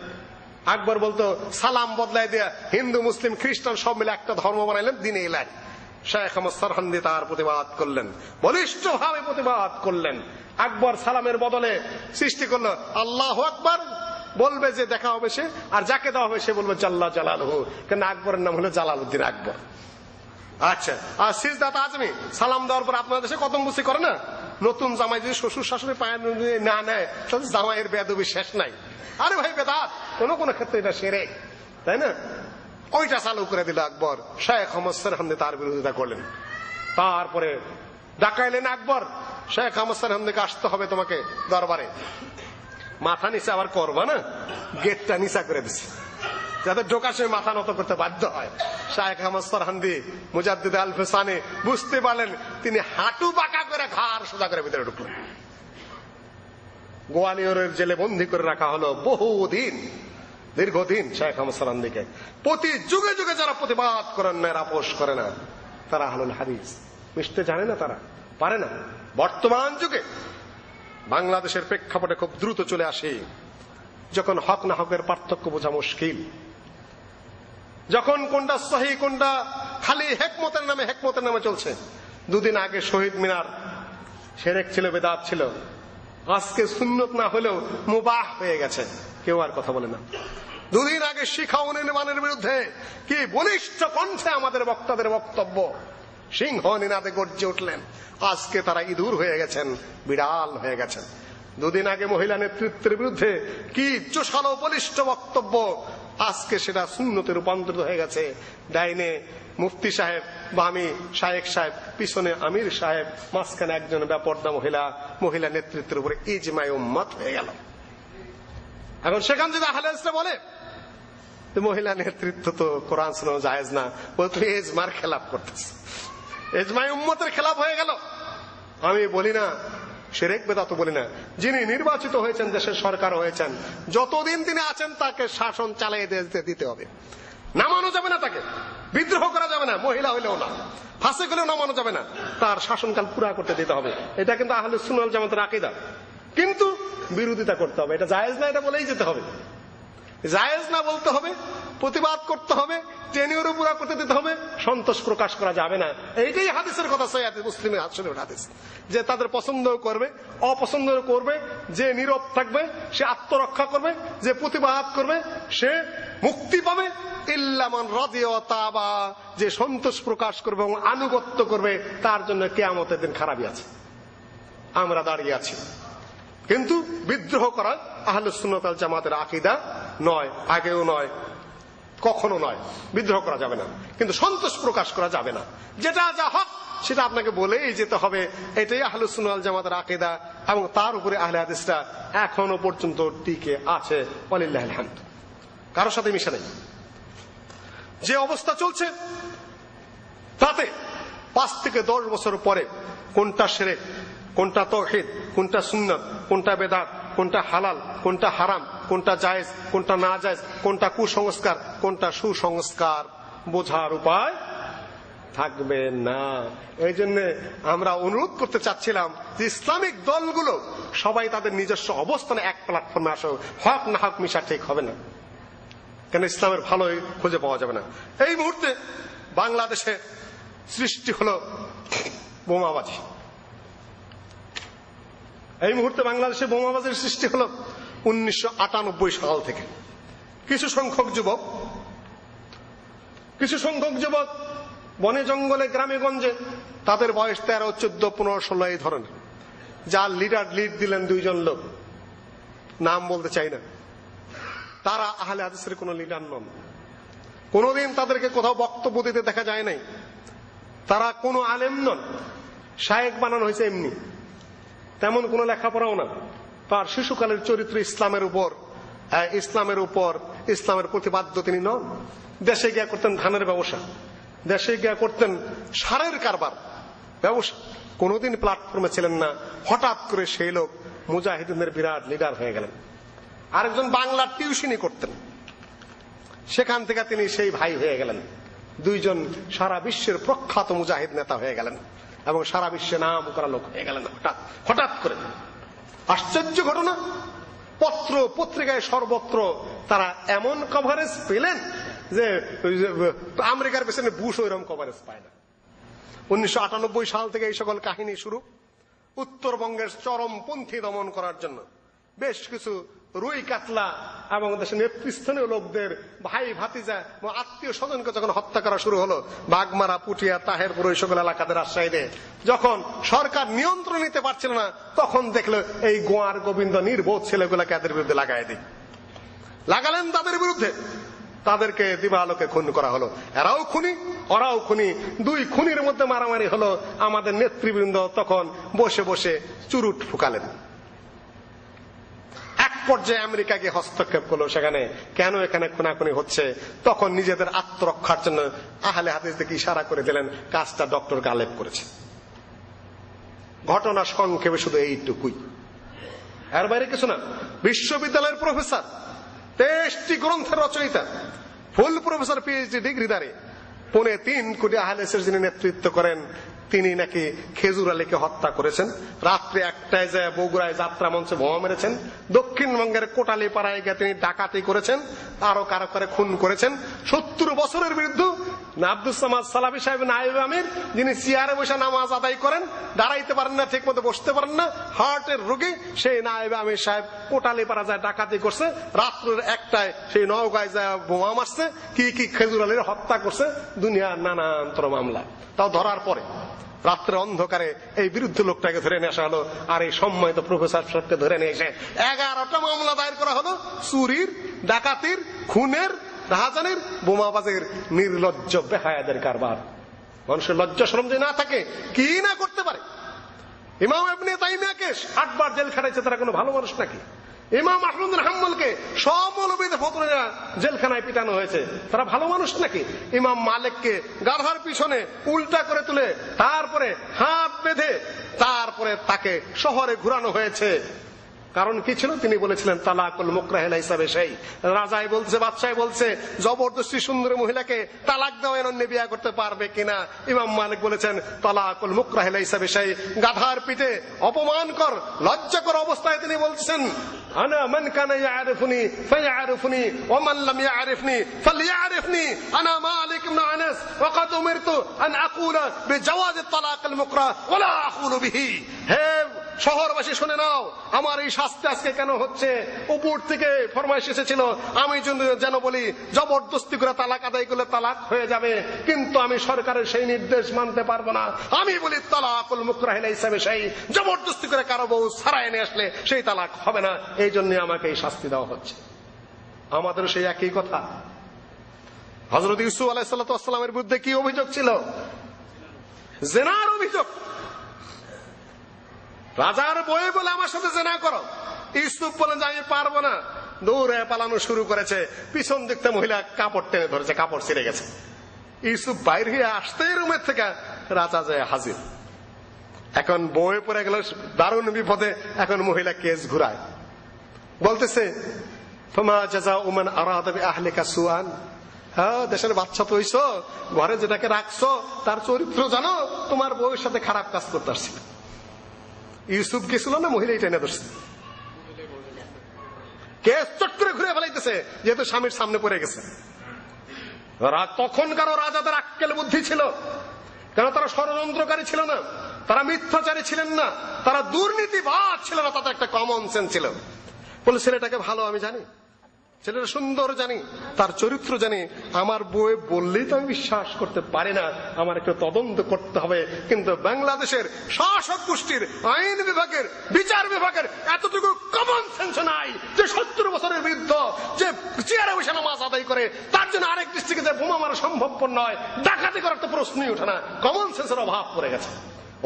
আকবর বলতো সালাম বদলাই দিয়ে হিন্দু মুসলিম খ্রিস্টান সব মিলে একটা ধর্ম বানাইলেন, দ্বীন ইলাহি। শাইখ আহমদ সরহন্দি তার প্রতিবাদ করলেন, বলিষ্ঠভাবে প্রতিবাদ করলেন। আকবর সালামের বদলে সৃষ্টি করলো আল্লাহু আকবার, বলবে যে দেখা হবে সে, আর যাকে দেওয়া হবে সে বলবে জাল্লা জালালহু, কেন আকবরের নাম হলো জালালউদ্দিন আকবর। আচ্ছা, আর সিজদা তাজমি সালাম দেওয়ার পর আপনাদের দেশে কতমবুসি করে না? নতুন জামাই যদি শ্বশুর শাশুড়ি পায়ে না নেয় তাহলে জামাইয়ের বেয়াদবি শেষ নাই। আরে ভাই বেদাত, কোন কোন ক্ষেত্রে এটা শিরক, তাই না? ওইটা চালু করে দিল আকবর। শাইখ আহমদ সরহন্দি তার বিরোধিতা করলেন। তারপরে ডাকাইলেন আকবর, শাইখ আহমদ সরহন্দিকে আসতে হবে তোমাকে দরবারে। মাথা নিচে আবার করবা না, গেটটা নিচা করে দিছে যাতে ঢোকার সময় মাথা নত করতে বাধ্য হয়। শাইখ আহমদ সরহন্দি মুজাদ্দিদ আল ফিসানি বুঝতে পারলেন, তিনি হাঁটু বাঁকা করে ঘাড় সোজা করে ভিতরে ঢুকলেন। গোয়ালিয়রের জেলে বন্দী করে রাখা হলো বহুদিন, দীর্ঘদিন শাইখ আহমদ সরহন্দিকে। প্রতি যুগে যুগে যারা প্রতিবাদ করেন না, আপোষ করে না, তারা আহলুল হাদিস। মিশতে জানে না, তারা পারে না। বর্তমান যুগে বাংলাদেশের প্রেক্ষাপটে খুব দ্রুত চলে আসে যখন হক না হকের পার্থক্য বোঝা মুশকিল, যখন কোনটা সহি কোনটা খালি হেকমতের নামে চলছে। 2 দিন আগে শহীদ মিনার শিরক ছিল, বেদাত ছিল, আজকে সুন্নত না হলেও মুবাহ হয়ে গেছে, কেউ আর কথা বলে না। 2 দিন আগে শিক্ষা নির্মাণের বিরুদ্ধে কি বলিষ্ঠ কণ্ঠে আমাদের বক্তাদের বক্তব্য, সিংহ নিনাদে গর্জে উঠলেন। আজকে তারা ইঁদুর হয়ে গেছেন, বিড়াল হয়ে গেছেন। 2 দিন আগে মহিলা নেতৃত্বের বিরুদ্ধে কি জোশালো বলিষ্ঠ বক্তব্য, আজকে সেটা সুন্নতে রূপান্তরিত হয়ে গেছে। ডাইনে মুফতি সাহেব, বামে শায়েখ সাহেব, পিছনে আমির সাহেব, মাঝখানে একজন বেপর্দা মহিলা নেতৃত্বের উপরে ইজমায়ে উম্মত হয়ে গেল। এখন সেখান যদি আহলে হাদিসরা বলে মহিলা নেতৃত্ব তো কোরআন সুন্নাহ জায়েজ না, বলে তুমি ইজমার খেলাফ করতেছ, ইজমায়ে উম্মতের খেলাফ হয়ে গেল। আমি বলি না শিরক বেদাত বলি না, যিনি নির্বাচিত হয়েছেন, দেশের সরকার হয়েছেন, যতদিন তিনি আছেন তাকে শাসন চালিয়ে দিতে হবে, নামানো যাবে না, তাকে বিদ্রোহ করা যাবে না, মহিলা হইলেও না, ফাসিক হলেও নামানো যাবে না, তার শাসনকাল পুরা করতে দিতে হবে। এটা কিন্তু আহলে সুন্নাহ ওয়াল জামাতের আকীদা। কিন্তু বিরোধিতা করতে হবে, এটা জায়েজ না এটা বলেই যেতে হবে। জায়েজ না বলতে হবে, প্রতিবাদ করতে হবে, টেনিওর পুরা করতে দিতে হবে, সন্তোষ প্রকাশ করা যাবে না। এইটাই হাদিসের কথা, সহিহ মুসলিমের হাদিস, যে তাদের পছন্দ করবে, অপছন্দ করবে, যে নীরব থাকবে সে আত্মরক্ষা করবে, যে প্রতিবাদ করবে সে মুক্তি পাবে। ইল্লা মান রাদিয়া ওয়া তাবা, যে সন্তোষ প্রকাশ করবে এবং আনুগত্য করবে তার জন্য কিয়ামতের দিন খারাপই আছে। আমরা দাঁড়িয়ে আছি, কিন্তু বিদ্রোহ করা আহলুস সুন্নাহ ওয়াল জামাতের আকীদা নয়, আগেও নয়, কখনো নয়। বিদ্রোহ করা যাবে না, কিন্তু সন্তোষ প্রকাশ করা যাবে না। যেটা যা হক সেটা আপনাকে বলেই যেতে হবে। এটাই আহলুস সুন্নাহ ওয়াল জামাতের আকীদা এবং তার উপরে আহলে হাদিসরা এখনো পর্যন্ত টিকে আছে, ওয়ালিল্লাহিল হামদ। কারোর সাথে মিশে নেই। যে অবস্থা চলছে তাতে 5 থেকে 10 বছর পরে কোনটা শিরক, কোনটা তাওহীদ, কোনটা সুন্নাত, কোনটা বেদাত, কোনটা হালাল, কোনটা হারাম, কোনটা জায়েজ, কোনটা না জায়েজ, কোনটা কুসংস্কার, কোনটা সুসংস্কার বোঝার উপায় থাকবে না। এই জন্য আমরা অনুরোধ করতে চাচ্ছিলাম যে ইসলামিক দলগুলো সবাই তাদের নিজস্ব অবস্থানে এক প্ল্যাটফর্মে আসো। হক না হক মিশা ঠিক হবে না, কেন ইসলামের ভালোই খুঁজে পাওয়া যাবে না। এই মুহূর্তে বাংলাদেশে সৃষ্টি হলো বোমাবাজি। এই মুহূর্তে বাংলাদেশে বোমাবাজির সৃষ্টি হলো 1998 সাল থেকে। কিছু সংখ্যক যুবক বনে জঙ্গলে গ্রামে গঞ্জে, তাদের বয়স 13, 14, 15, 16 এই ধরনের, যার লিড দিলেন 2 জন লোক, নাম বলতে চাই না। তারা আহলে হাদিসের কোন লিডার নন, কোনদিন তাদেরকে কোথাও বক্তব্য দিতে দেখা যায় নাই। তারা কোনো আলেম নন, শায়েখ বানানো হয়েছে এমনি, তেমন কোনো লেখাপড়াও না। তার শিশুকালের চরিত্র ইসলামের উপর ইসলামের প্রতিপাদ্য তিনি নন। দেশে গিয়া করতেন ধানের ব্যবসা, দেশে গিয়া করতেন সারের কারবার ব্যবসা, কোনোদিন প্ল্যাটফর্মে ছিলেন না। হঠাৎ করে সেই লোক মুজাহিদিনের বিরাট লিডার হয়ে গেলেন। আরেকজন বাংলার টিউশনি করতেন, সেখান থেকে তিনি সেই ভাই হয়ে গেলেন। 2 জন সারা বিশ্বের প্রখ্যাত মুজাহিদ নেতা হয়ে গেলেন এবং সারা বিশ্বে নাম করা লোক হয়ে গেলেন হঠাৎ করে। আশ্চর্য ঘটনা, পত্র পত্রিকায় সর্বত্র তারা এমন কভারেজ পেলেন যে আমেরিকার পেছনে বুশ ওইরকম কভারেজ পায় না। 1998 সাল থেকে এই সকল কাহিনী শুরু। উত্তরবঙ্গের চরমপন্থী দমন করার জন্য বেশ কিছু রুই কাতলা এবং দেশের নেতৃস্থানীয় লোকদের ভাই ভাতিজা এবং আত্মীয় স্বজনকে যখন হত্যা করা শুরু হলো, বাগমারা, পুটিয়া, তাহেরপুর এই সকল এলাকাদের রাজশাহীতে, যখন সরকার নিয়ন্ত্রণ নিতে পারছিল না, তখন দেখলো এই গোয়ার গোবিন্দ নির্বোধ ছেলেগুলাকে এদের বিরুদ্ধে লাগালেন তাদের বিরুদ্ধে। তাদেরকে দিবালোকে খুন করা হলো। এরাও খুনি, ওরাও খুনি, 2 খুনির মধ্যে মারামারি হলো। আমাদের নেতৃবৃন্দ তখন বসে বসে চুরুট ফুকালেন। এক পর্যায়ে আমেরিকা গিয়ে হস্তক্ষেপ করলো সেখানে, কেন এখানে খুনাখুনি হচ্ছে। তখন নিজেদের আত্মরক্ষার জন্য আহলে হাদিসদেরকে ইশারা করে দিলেন, কাজটা ডক্টর গালেব করেছে। ঘটনা সংক্ষেপে শুধু এইটুকুই, এর বাইরে কিছু না। বিশ্ববিদ্যালয়ের প্রফেসর, 23টি গ্রন্থের রচয়িতা, ফুল প্রফেসর, পিএইচডি ডিগ্রিধারী, 3.25 কোটি আহলে হাদিসের যিনি নেতৃত্ব করেন, তিনি নাকি খেজুর আলীকে হত্যা করেছেন। রাত্রে 1টায় যায় বগুড়ায় যাত্রা মঞ্চে বোমা মেরেছেন। দক্ষিণবঙ্গের কোটালী পাড়ায় গিয়ে তিনি ডাকাতি করেছেন, আরো কারো করে খুন করেছেন। 70 বছরের বিরুদ্ধে আব্দুস সামাদ সালাফি সাহেব নায়েবে আমির, যিনি চেয়ারে বসে নামাজ আদায় করেন, দাঁড়াইতে পারেন না, ঠিক মতো বসতে পারেন না, হার্টের রোগী, সেই নায়েবে আমির সাহেব কোটালী পাড়া যায় ডাকাতি করছে। রাত্রের 1টায় সেই নওগাঁয় যায় বোমা মারছে, কি খেজুর আলীর হত্যা করছে, দুনিয়ার নানান্তর মামলা। তাও ধরার পরে রাত্রে অন্ধকারে এই বিরুদ্ধ লোকটাকে ধরে নিয়ে আসা হলো, আর এই সম্মানিত প্রফেসর সাহেবকে ধরে নিয়ে এসে 11টা মামলা দায়ের করা হলো, চুরির, ডাকাতির, খুনের, রাহাজানির, বোমাবাজের, নির্লজ্জ বেহায়াদের কারবার। মানুষের লজ্জা শরম যে না থাকে, কি না করতে পারে। ইমাম ইবনে তাইমিয়াকে 8 বার জেল খাটাইছে, তারা কোনো ভালো মানুষ নাকি? ইমাম আহমদ বিন হাম্বলকে সব মৌলবীদের ফতোয়া জেলখানায় পিটানো হয়েছে, তারা ভালো মানুষ নাকি? ইমাম মালিককে গাধার পিছনে উল্টা করে তুলে তারপরে হাত বেঁধে তারপরে তাকে শহরে ঘুরানো হয়েছে। কারণ কি ছিল? তিনি বলেছিলেন তালাকুল মুকরাহ লাইসা বিশাই। রাজাই বলছে, বাদশাহ বলছে, জবরদস্তি সুন্দরী মহিলাকে তালাক দেওয়া অন্য বিয়ে করতে পারবে কিনা? ইমাম মালিক বলেছেন তালাকুল মুকরাহ লাইসা বিশাই। গাধার পিঠে অপমানকর, লজ্জাকর অবস্থায় তিনি বলছেন, আনা মান কানা ইয়ারিফুনি ফায়ারিফুনি ওয়া মান লাম ইয়ারিফনি ফালইয়ারিফনি আনা মালিক ইবনে আনাস ওয়া ক্বাদ উমিরতু আন আকুলা বিজাওয়াজ আত-তালাক আল-মুকরাহ ওয়া লা আকুলু বিহি। হে শহরবাসী শুনে নাও, আমার এই শাস্তি আজকে কেন হচ্ছে? উপর থেকে ফরমাইশ এসেছিল আমি যেন বলি জবরদস্তি করে তালাক আদায় করলে তালাক হয়ে যাবে, কিন্তু আমি সরকারের সেই নির্দেশ মানতে পারবো না। আমি বলি তালাকুল মুকরাহ লাইসা বিশাই, জবরদস্তি করে কারো বউ ছাড়াই নিয়ে আসলে সেই তালাক হবে না, এই জন্য আমাকে এই শাস্তি দেওয়া হচ্ছে। আমাদের সেই একই কথা। হযরত ইউসুফ আলাইহিস সালামের বিরুদ্ধে কি অভিযোগ ছিল? জেনার অভিযোগ। রাজার বই বলে আমার সাথে জেনা করো। ইউসুফ বলেন যে আমি পারবো না, দৌড়ে পালানো শুরু করেছে। পিছন দিকতে মহিলা কাপড় টেনে ধরেছে, কাপড় ছিঁড়ে গেছে। ইউসুফ বাইরে হয়ে আসতেই রুমের থেকে রাজা যায় হাজির। এখন বই পড়ে গেল দারুণ বিপদে। এখন মহিলা কেস ঘুরায়, বলতেছে ফামা জাযাউ মান আরাদা বিআহলিকা সুআন। হ্যাঁ, দেশের বাচ্চা তো হইছো, ঘরে যেটাকে রাখছো তার চরিত্র জানো, তোমার বউয়ের সাথে খারাপ কাজ করতে আসছিল। ইউসুফ গেছিল না, মহিলা টেনে ধরছে, কেস চট করে ঘুরে ফেলাইতেছে, যেহেতু স্বামীর সামনে পড়ে গেছে। তখনকারও রাজাদের আক্কেল বুদ্ধি ছিল, কেন তারা ষড়যন্ত্রকারী ছিল না, তারা মিথ্যাচারী ছিলেন না, তারা দুর্নীতিবাজ ছিল না, তাদের একটা কমন সেন্স ছিল। বলে ছেলেটাকে ভালো আমি জানি, ছেলেটা সুন্দর জানি, তার চরিত্র জানি, আমার বই বললেই তো আমি বিশ্বাস করতে পারি না, আমার একটু তদন্ত করতে হবে। কিন্তু বাংলাদেশের শাসক গোষ্ঠীর আইন বিভাগের, বিচার বিভাগের এতটুকু কমন সেন্স নাই যে 70 বছরের বৃদ্ধ যে চেয়ারে বসে নামাজ আদায় করে তার জন্য আরেক ডিস্ট্রিক্টে যে বোমা মারা সম্ভবপর নয়, ডাকাতি করার তো প্রশ্নই ওঠে না। কমন সেন্সের অভাব পড়ে গেছে।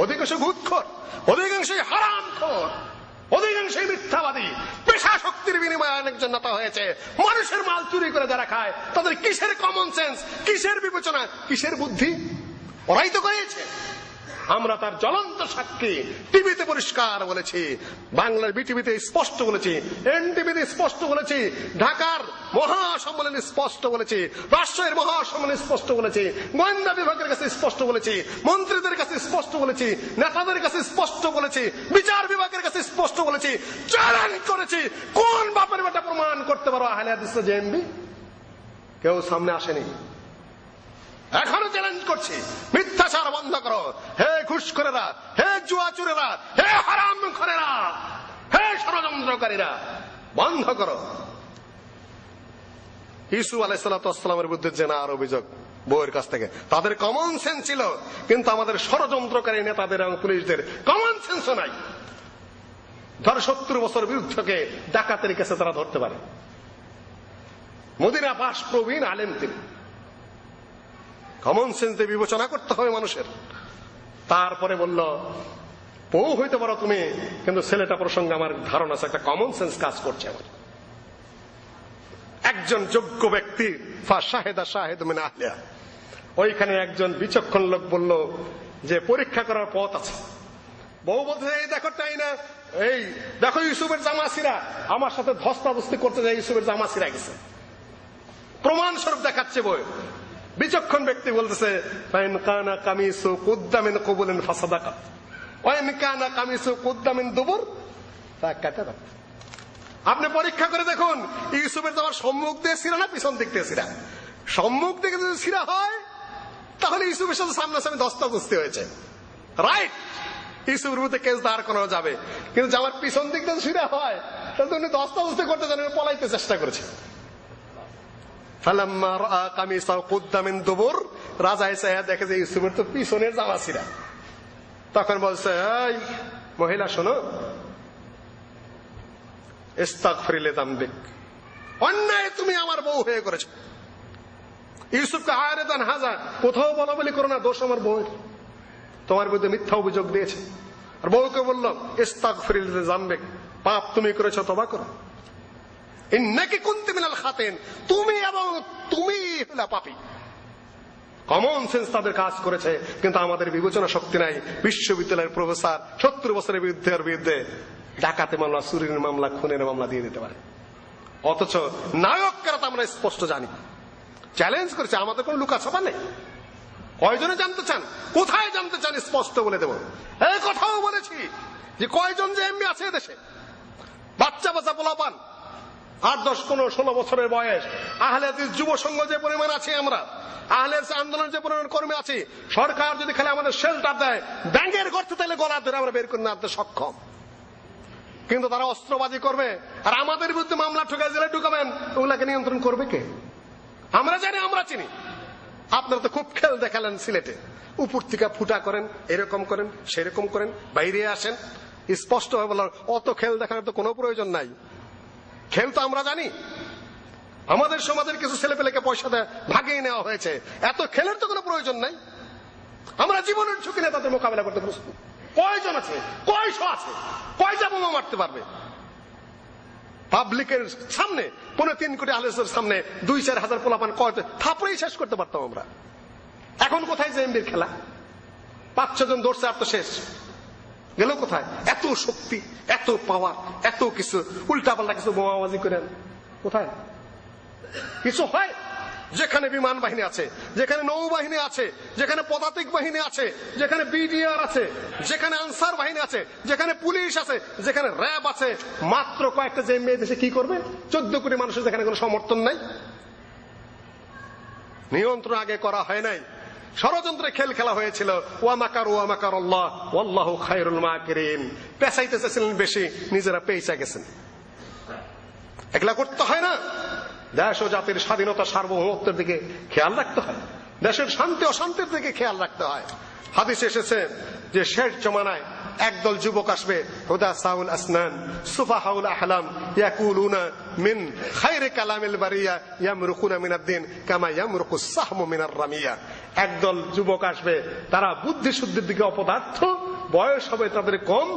অধিকাংশ ঘুষখোর, অধিকাংশই হারামখোর, অধিকাংশই মিথ্যাবাদী। পেশা শক্তির বিনিময়ে অনেকজন নেতা হয়েছে। মানুষের মাল চুরি করে যারা খায় তাদের কিসের কমন সেন্স, কিসের বিবেচনা, কিসের বুদ্ধি? ওরাই তো করেছে। আমরা তার জ্বলন্ত সাক্ষী। টিভিতে পরিষ্কার বলেছি, বাংলার বিটিভিতে স্পষ্ট বলেছি, এনটিভিতে স্পষ্ট বলেছি, ঢাকার মহাসম্মেলনে স্পষ্ট বলেছি, রাষ্ট্রের মহাসম্মেলনে স্পষ্ট বলেছি, গোয়েন্দা বিভাগের কাছে স্পষ্ট বলেছি, মন্ত্রীদের কাছে স্পষ্ট বলেছি, নেতাদের কাছে স্পষ্ট বলেছি, বিচার বিভাগের কাছে স্পষ্ট বলেছি, চ্যালেঞ্জ করেছি। কোন বাপের বেটা প্রমাণ করতে পারো আহলে হাদিসের জেএমবি? কেউ সামনে আসেনি। এখনো চ্যালেঞ্জ করছি, মিথ্যাচার বন্ধ করো। হে ঘুষখোরেরা, হে জুয়াচোরেরা, হে হারামখোরেরা, হে ষড়যন্ত্রকারীরা, বন্ধ করো। ইউসুফ আলাইহিস সালামের বিরুদ্ধে জেনার অভিযোগ বউয়ের কাছ থেকে। তাদের কমন সেন্স ছিল, কিন্তু আমাদের ষড়যন্ত্রকারী নেতাদের এবং পুলিশদের কমন সেন্সও নাই। ধর 70 বছর বিরুদ্ধকে ডাকাতের কাছে তারা ধরতে পারে। মদিনা পাশ প্রবীণ আলেম তিনি। কমন সেন্স দিয়ে বিবেচনা করতে হবে মানুষের। তারপরে বলল বউ হইতে পারো তুমি, কিন্তু ছেলেটা প্রসঙ্গে আমার ধারণা আছে একটা কমন সেন্স কাজ করছে। আমার একজন যোগ্য ব্যক্তি ফাশাহেদা শাহিদ মিন আহলিহা, ওইখানে একজন বিচক্ষণ লোক বলল যে পরীক্ষা করার পথ আছে। বউ বলতে এই দেখো তাই না, এই দেখো ইউসুফের জামাসিরা আমার সাথে ধস্তাধস্তি করতে যায়, ইউসুফের জামাসিরা গেছে, প্রমাণ স্বরূপ দেখাচ্ছে বই। বিচক্ষণ ব্যক্তি বলতেছে ফাইন কানা কামিসু কুদ্দা মিন কুবুলিন ফাসাদাকা ওয়া ইন কানা কামিসু কুদ্দা মিন দুবুর ফাকাতাবা। আপনি পরীক্ষা করে দেখুন ইউসুফের জামার সম্মুখ দিয়ে ছিঁড়া না পিছন দিক দিয়ে ছিঁড়া। সম্মুখ দিকে যদি ছিঁড়া হয় তাহলে ইউসুফের সাথে সামনাসামনি ধস্তাধস্তি হয়েছে, রাইট, ইউসুফের বিরুদ্ধে কেস দাঁড় করানো যাবে। কিন্তু জামার পিছন দিক দিয়ে ছিঁড়া হয় তাহলে উনি ধস্তাধস্তি করতে জানেন, পলাইতে চেষ্টা করেছে। ফালাম্মা রাআ কামিসাহু কুদ্দা মিন দুবুর, রাজা এসে দেখে যে ইউসুফের তো পিছনের জামা ছিঁড়া। তখন বলছে এই মহিলা শোনো, ইস্তাগফির লিযামবিক, অন্যায় তুমি আমার বউ হয়ে করেছো। ইউসুফকে আয়রাদান হাজা, কোথাও বলা বলি করো না, দোষ আমার বউয়ের, তোমার বিরুদ্ধে মিথ্যা অভিযোগ দিয়েছে। আর বউকে বলল ইস্তাগফির লিযামবিক, পাপ তুমি করেছো, তওবা করো। ইন্নাকি কুনতি মিনাল খাতিন, তুমি এবং তুমি হলা পাপী। কমন সেন্স তাদের কাজ করেছে, কিন্তু আমাদের বিবেচনা শক্তি নাই। বিশ্ববিদ্যালয়ের প্রফেসর 70 বছরের বিরুদ্ধে ডাকাতি মামলা, চুরির মামলা, খুনের মামলা দিয়ে দিতে পারে, অথচ নায়ক কারা তা আমরা স্পষ্ট জানি। চ্যালেঞ্জ করেছে, আমাদের কোনো লুকাছাপা নেই। কয়জনে জানতে চান, কোথায় জানতে চান, স্পষ্ট বলে দেব। এই কথাও বলেছি যে কয়জন যে এমপি আছে দেশে, বাচ্চা বাচ্চা পোলাপান 8, 10, 15, 16 বছরের বয়স, আহলে হাদিস যুব সংঘ যে পরিমাণ আছে, আমরা আহলে হাদিস আন্দোলনের যে পরিমাণ কর্মী আছি, সরকার যদি খালি আমাদের শেল্টার দেয়, ব্যাংকের গর্তে তাহলে গলা ধরে আমরা বের করে না আনতে সক্ষম। কিন্তু তারা অস্ত্রবাজি করবে আর আমাদের বিরুদ্ধে মামলা ঠুকে জেলে ঢুকাবেন, ওগুলাকে নিয়ন্ত্রণ করবে কে? আমরা জানি, আমরা চিনি। আপনারা তো খুব খেল দেখালেন সিলেটে, উপর থেকে ফুটা করেন, এরকম করেন, সেরকম করেন, বাইরে আসেন। স্পষ্ট হয়ে বললাম অত খেল দেখানোর তো কোনো প্রয়োজন নাই। খেল তো আমরা জানি, আমাদের সমাজের কিছু ছেলেপেলেকে পয়সা দেয় ভাগিয়ে নেওয়া হয়েছে, এত খেলের তো কোনো প্রয়োজন নাই। আমরা জীবনের ঝুঁকি নিয়ে তাদের মোকাবেলা করতে প্রস্তুত। কয়জন আছে, কয়শো আছে, কয়টা বোমা মারতে পারবে? পাবলিকের সামনে 3.5 কোটি আহলের সামনে 2-4 হাজার পোলাপান কয়টা থাপড়েই শেষ করতে পারতাম আমরা। এখন কোথায় জেএমবির খেলা? 5-6 জন দৌড়ছে আর তো শেষ। গেল কোথায়? এত শক্তি, এত পাওয়ার, এত কিছু উল্টাপাল্টা কিছু বোমাবাজি করেন, কোথায় কিছু হয়? যেখানে বিমান বাহিনী আছে, যেখানে নৌবাহিনী আছে, যেখানে পদাতিক বাহিনী আছে, যেখানে বিডিআর আছে, যেখানে আনসার বাহিনী আছে, যেখানে পুলিশ আছে, যেখানে র্যাব আছে, মাত্র কয়েকটা জেএমবি দেশে কি করবে? 14 কোটি মানুষের যেখানে কোনো সমর্থন নাই, নিয়ন্ত্রণ আগে করা হয় নাই, ষড়যন্ত্রে খেলা হয়েছিল। ওয়া মাকারুল্লাহ ওয়াল্লাহু খায়রুল মাকিরিন। পেছাইতে চাইছিলেন বেশি, নিজেরা পেইচা গেছেন। একলা করতে হয় না, দেশ ও জাতির স্বাধীনতা সার্বভৌমত্বের দিকে খেয়াল রাখতে হয়, দেশের শান্তি অশান্তির দিকে খেয়াল রাখতে হয়। হাদিসে এসেছে যে শেষ জমানায় একদল যুবক আসবে, হুদাসাউল আসনান সুফাহাউল আহলাম ইয়াকুলুনা মিন খায়রি কালামিল বারিয়া ইয়ামরুকুনা মিনাদ-দ্বীন কামা ইয়ামরুকুস সাহমু মিনার রামিয়া। একদল যুবক আসবে, তারা বুদ্ধি শুদ্ধির দিকে অপদার্থ, বয়স হবে তাদের কম,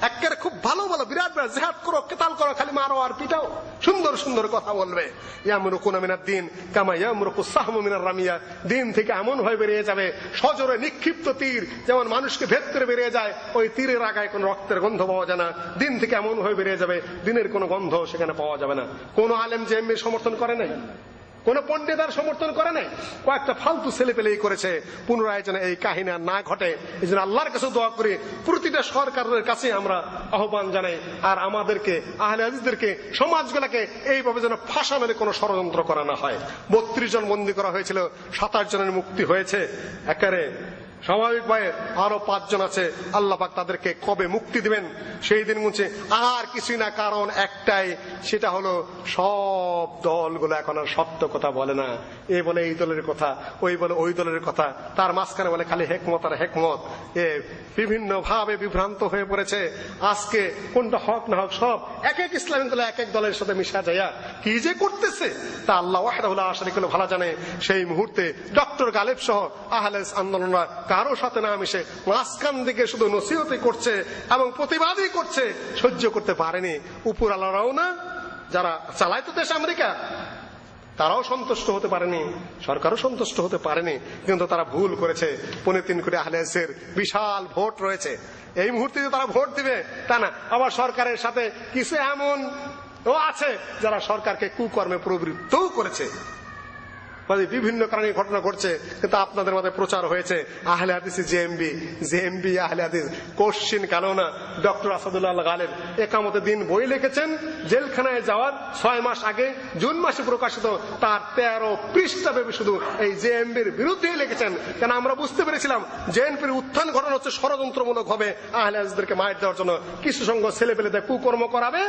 একেবারে খুব ভালো ভালো বিরাট বিরাট জিহাদ করো, কেতাল করো, খালি মারো আর পিটাও, সুন্দর সুন্দর কথা বলবে। ইয়ামরুকুনা মিনাদ-দ্বীন কামা ইয়ামরুকুস সাহমু মিনার রামিয়া। দিন থেকে এমন হয়ে বেরিয়ে যাবে সজোরে নিক্ষিপ্ত তীর যেমন মানুষকে ভেদ করে বেরিয়ে যায়, ওই তীরের আগায় কোনো রক্তের গন্ধ পাওয়া যায় না। দিন থেকে এমন হয়ে বেরিয়ে যাবে দিনের কোনো গন্ধ সেখানে পাওয়া যাবে না। কোন আলেম জেএমবি সমর্থন করে নাই, কোন পণ্ডিতার সমর্থন করে নাই, কয়েকটা ফালতু ছেলে পেলেই করেছে। পুনরায় যেন এই কাহিনী আর না ঘটে, এই জন্য আল্লাহর কাছে দোয়া করি, প্রতিটা সরকারের কাছে আমরা আহ্বান জানাই, আর আমাদেরকে আহলে হাদিসদেরকে সমাজগুলোকে এইভাবে যেন ফাঁসানোর কোনো ষড়যন্ত্র করা না হয়। 32 জন বন্দী করা হয়েছিল, 27 জনের মুক্তি হয়েছে। একেবারে স্বাভাবিকভাবে আরো 5 জন আছে, আল্লাহ পাক তাদেরকে কবে মুক্তি দিবেন সেই দিন গুনছে। আর কিছুই না, কারণ একটাই, সেটা হলো সব দলগুলো এখন আর সত্য কথা বলে না। এ বলে এই দলের কথা, ওই বলে ওই দলের কথা, তার মাঝখানে বলে খালি হেকমত আর হেকমত। এ বিভিন্ন ভাবে বিভ্রান্ত হয়ে পড়েছে। আজকে কোনটা হক না হক সব এক এক ইসলামিক দলে এক এক দলের সাথে মিশা যাইয়া কি যে করতেছে তা আল্লাহ ওয়াহদাহু লা শারীকা লাহু ভালো জানে। সেই মুহূর্তে ডক্টর গালেব সহ আহলে আন্দোলনরা কারো সাথে না মিশে মাঝখান দিকে শুধু নসিহতই করছে এবং প্রতিবাদই করছে, সহ্য করতে পারেনি। উপর আল্লাহরাও না, যারা চালাইতো দেশ আমেরিকা, তারাও সন্তুষ্ট হতে পারেনি, সরকারও সন্তুষ্ট হতে পারেনি। কিন্তু তারা ভুল করেছে। 3.5 কোটি আহলে হাদিসের বিশাল ভোট রয়েছে, এই মুহূর্তে তারা ভোট দিবে তা না। আবার সরকারের সাথে কিছু এমন ও আছে যারা সরকারকে কুকর্মে প্রবৃত্তও করেছে। বিভিন্ন কারণে ঘটনা ঘটছে, কিন্তু আপনাদের মধ্যে প্রচার হয়েছে আহলে হাদিস জেএমবি আহলে হাদিস। কোশ্চিন কালো না, ডক্টর আসাদুল্লাহ গালেব একামতে দিন বই লিখেছেন, জেলখানায় যাওয়ার 6 মাস আগে জুন মাসে প্রকাশিত তার 13 পৃষ্ঠা ব্যাপী শুধু এই জেএমবির বিরুদ্ধেই লিখেছেন। কেন আমরা বুঝতে পেরেছিলাম জেএমপির উত্থান ঘটনা হচ্ছে ষড়যন্ত্রমূলক হবে, আহলে হাদিসদেরকে মাইর দেওয়ার জন্য কিছু সংখ্যক ছেলে পেলেদের কুকর্ম করাবে,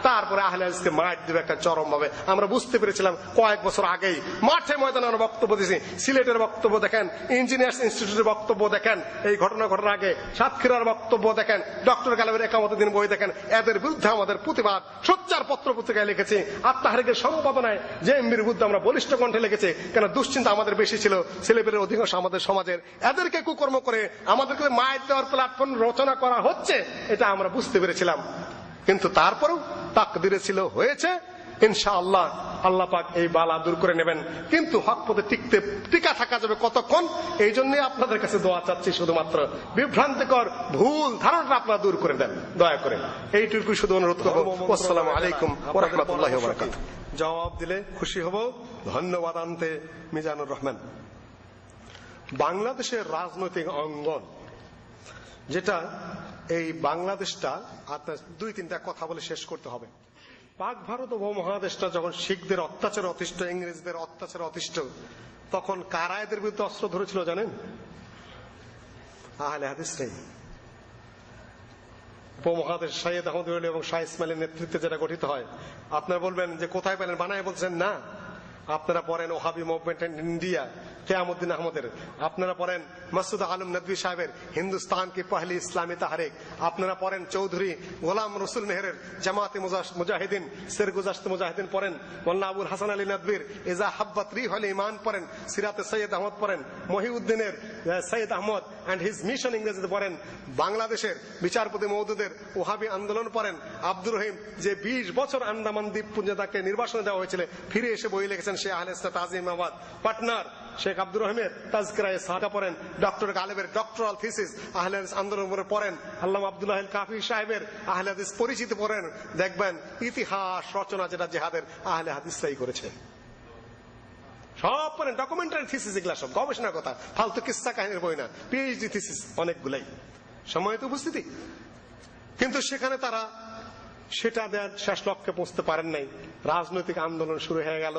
তারপরে আহলে হাদিসকে মাইর দেবে একটা চরম ভাবে। আমরা বুঝতে পেরেছিলাম কয়েক বছর আগেই। মাঠে ময়দানে আমরা বক্তব্য দিয়েছি, সিলেটের বক্তব্য দেখেন, ইঞ্জিনিয়ার্স ইনস্টিটিউটের বক্তব্য দেখেন, এই ঘটনা ঘটার আগে সাতক্ষীরার বক্তব্য দেখেন, ডক্টর গালেবের একামতের দিন বই দেখেন। এদের বিরুদ্ধে আমাদের প্রতিবাদ সোচ্চার পত্র পত্রিকায় লিখেছি। আত্মাহারিকের সম্পাদনায় জেএমবির বিরুদ্ধে আমরা বলিষ্ঠ কণ্ঠে লিখেছি। কেন দুশ্চিন্তা আমাদের বেশি ছিল, ছেলেপেলের অধিকাংশ আমাদের সমাজের, এদেরকে কুকর্ম করে আমাদেরকে মায়ের দেওয়ার প্ল্যাটফর্ম রচনা করা হচ্ছে, এটা আমরা বুঝতে পেরেছিলাম। কিন্তু তারপরেও তাকদিরে ছিল, হয়েছে। ইনশাআল্লাহ আল্লাহ পাক এই বালা দূর করে নেবেন। কিন্তু হক পথে টিকা থাকা যাবে কতক্ষণ, এই জন্যই আপনাদের কাছে দোয়া চাচ্ছি। শুধুমাত্র বিভ্রান্তিকর ভুল ধারণাটা আপনারা দূর করে দেন দয়া করে, এইটুকু শুধু অনুরোধ করবো। আসসালামু আলাইকুম ওয়া রাহমাতুল্লাহি ওয়া বারাকাতুহু। জবাব দিলে খুশি হব। ধন্যবাদ। আনতে মিজানুর রহমান। বাংলাদেশের রাজনৈতিক অঙ্গন যেটা, এই বাংলাদেশটা আপনার 2-3টা কথা বলে শেষ করতে হবে। পাক ভারত উপমহাদেশটা যখন শিখদের অত্যাচারে অতিষ্ঠ, ইংরেজদের অত্যাচারে অতিষ্ঠ, তখন কারা এদের বিরুদ্ধে অস্ত্র ধরেছিল জানেন? আহলে হাদিসরাই। উপমহাদেশ সাইয়েদ আহমদ ওলি এবং শাহ ইসমাইলের নেতৃত্বে যেটা গঠিত হয়। আপনারা বলবেন যে কোথায় পেলেন, বানায় বলছেন না। আপনারা পড়েন ওহাবি মুভমেন্ট ইন ইন্ডিয়া, কিয়ামউদ্দিন আহমদের, আপনারা পড়েন মাসুদ আলম নদভী সাহেবের হিন্দুস্তান কি পহলি ইসলামী তাহরিক, আপনারা পড়েন চৌধুরী গোলাম রসুল মেহেরের জামাতে মুজাহিদিন সেরগুজাশত মুজাহিদিন পড়েন, মোল্লা আবুল হাসান আলী নদভীর ইজা হাব্বাত রিহুল ঈমান পড়েন, সিরাতে সৈয়দ আহমদ পড়েন, মহিউদ্দিনের Syed Ahmad and his mission ইংরেজিতে পড়েন, বাংলাদেশের বিচারপতি মওদুদের ওহাবী আন্দোলন পড়েন, আব্দুর রহিম যে 20 বছর আন্দামান দ্বীপপুঞ্জে তাকে নির্বাসনে দেওয়া হয়েছিল, ফিরে এসে বই লিখেছেন সে আহলে সুন্নাত তাজিমাবাদ, পাটনার শেখ আব্দুর রহিমের তাজকিরায়ে সাহাবা পড়েন, ডক্টর গালেবের ডক্টরাল থিসিস আহলে হাদিস আন্দোলনের উপরে পড়েন, আল্লামা আব্দুল্লাহ আল কাফি সাহেবের আহলে হাদিস পরিচিতি পড়েন, দেখবেন ইতিহাস রচনা যেটা জিহাদের আহলে হাদিসরাই করেছে। সব পড়েন, ডকুমেন্টারি থিসিস, এগুলা সব গবেষণার কথা, ফালতু কিস্সা কাহিনীর বই না, পিএইচডি থিসিস অনেকগুলাই। সময় তো উপস্থিতি, কিন্তু সেখানে তারা সেটা দেওয়ার শেষ লক্ষ্যে পৌঁছতে পারেন নাই। রাজনৈতিক আন্দোলন শুরু হয়ে গেল,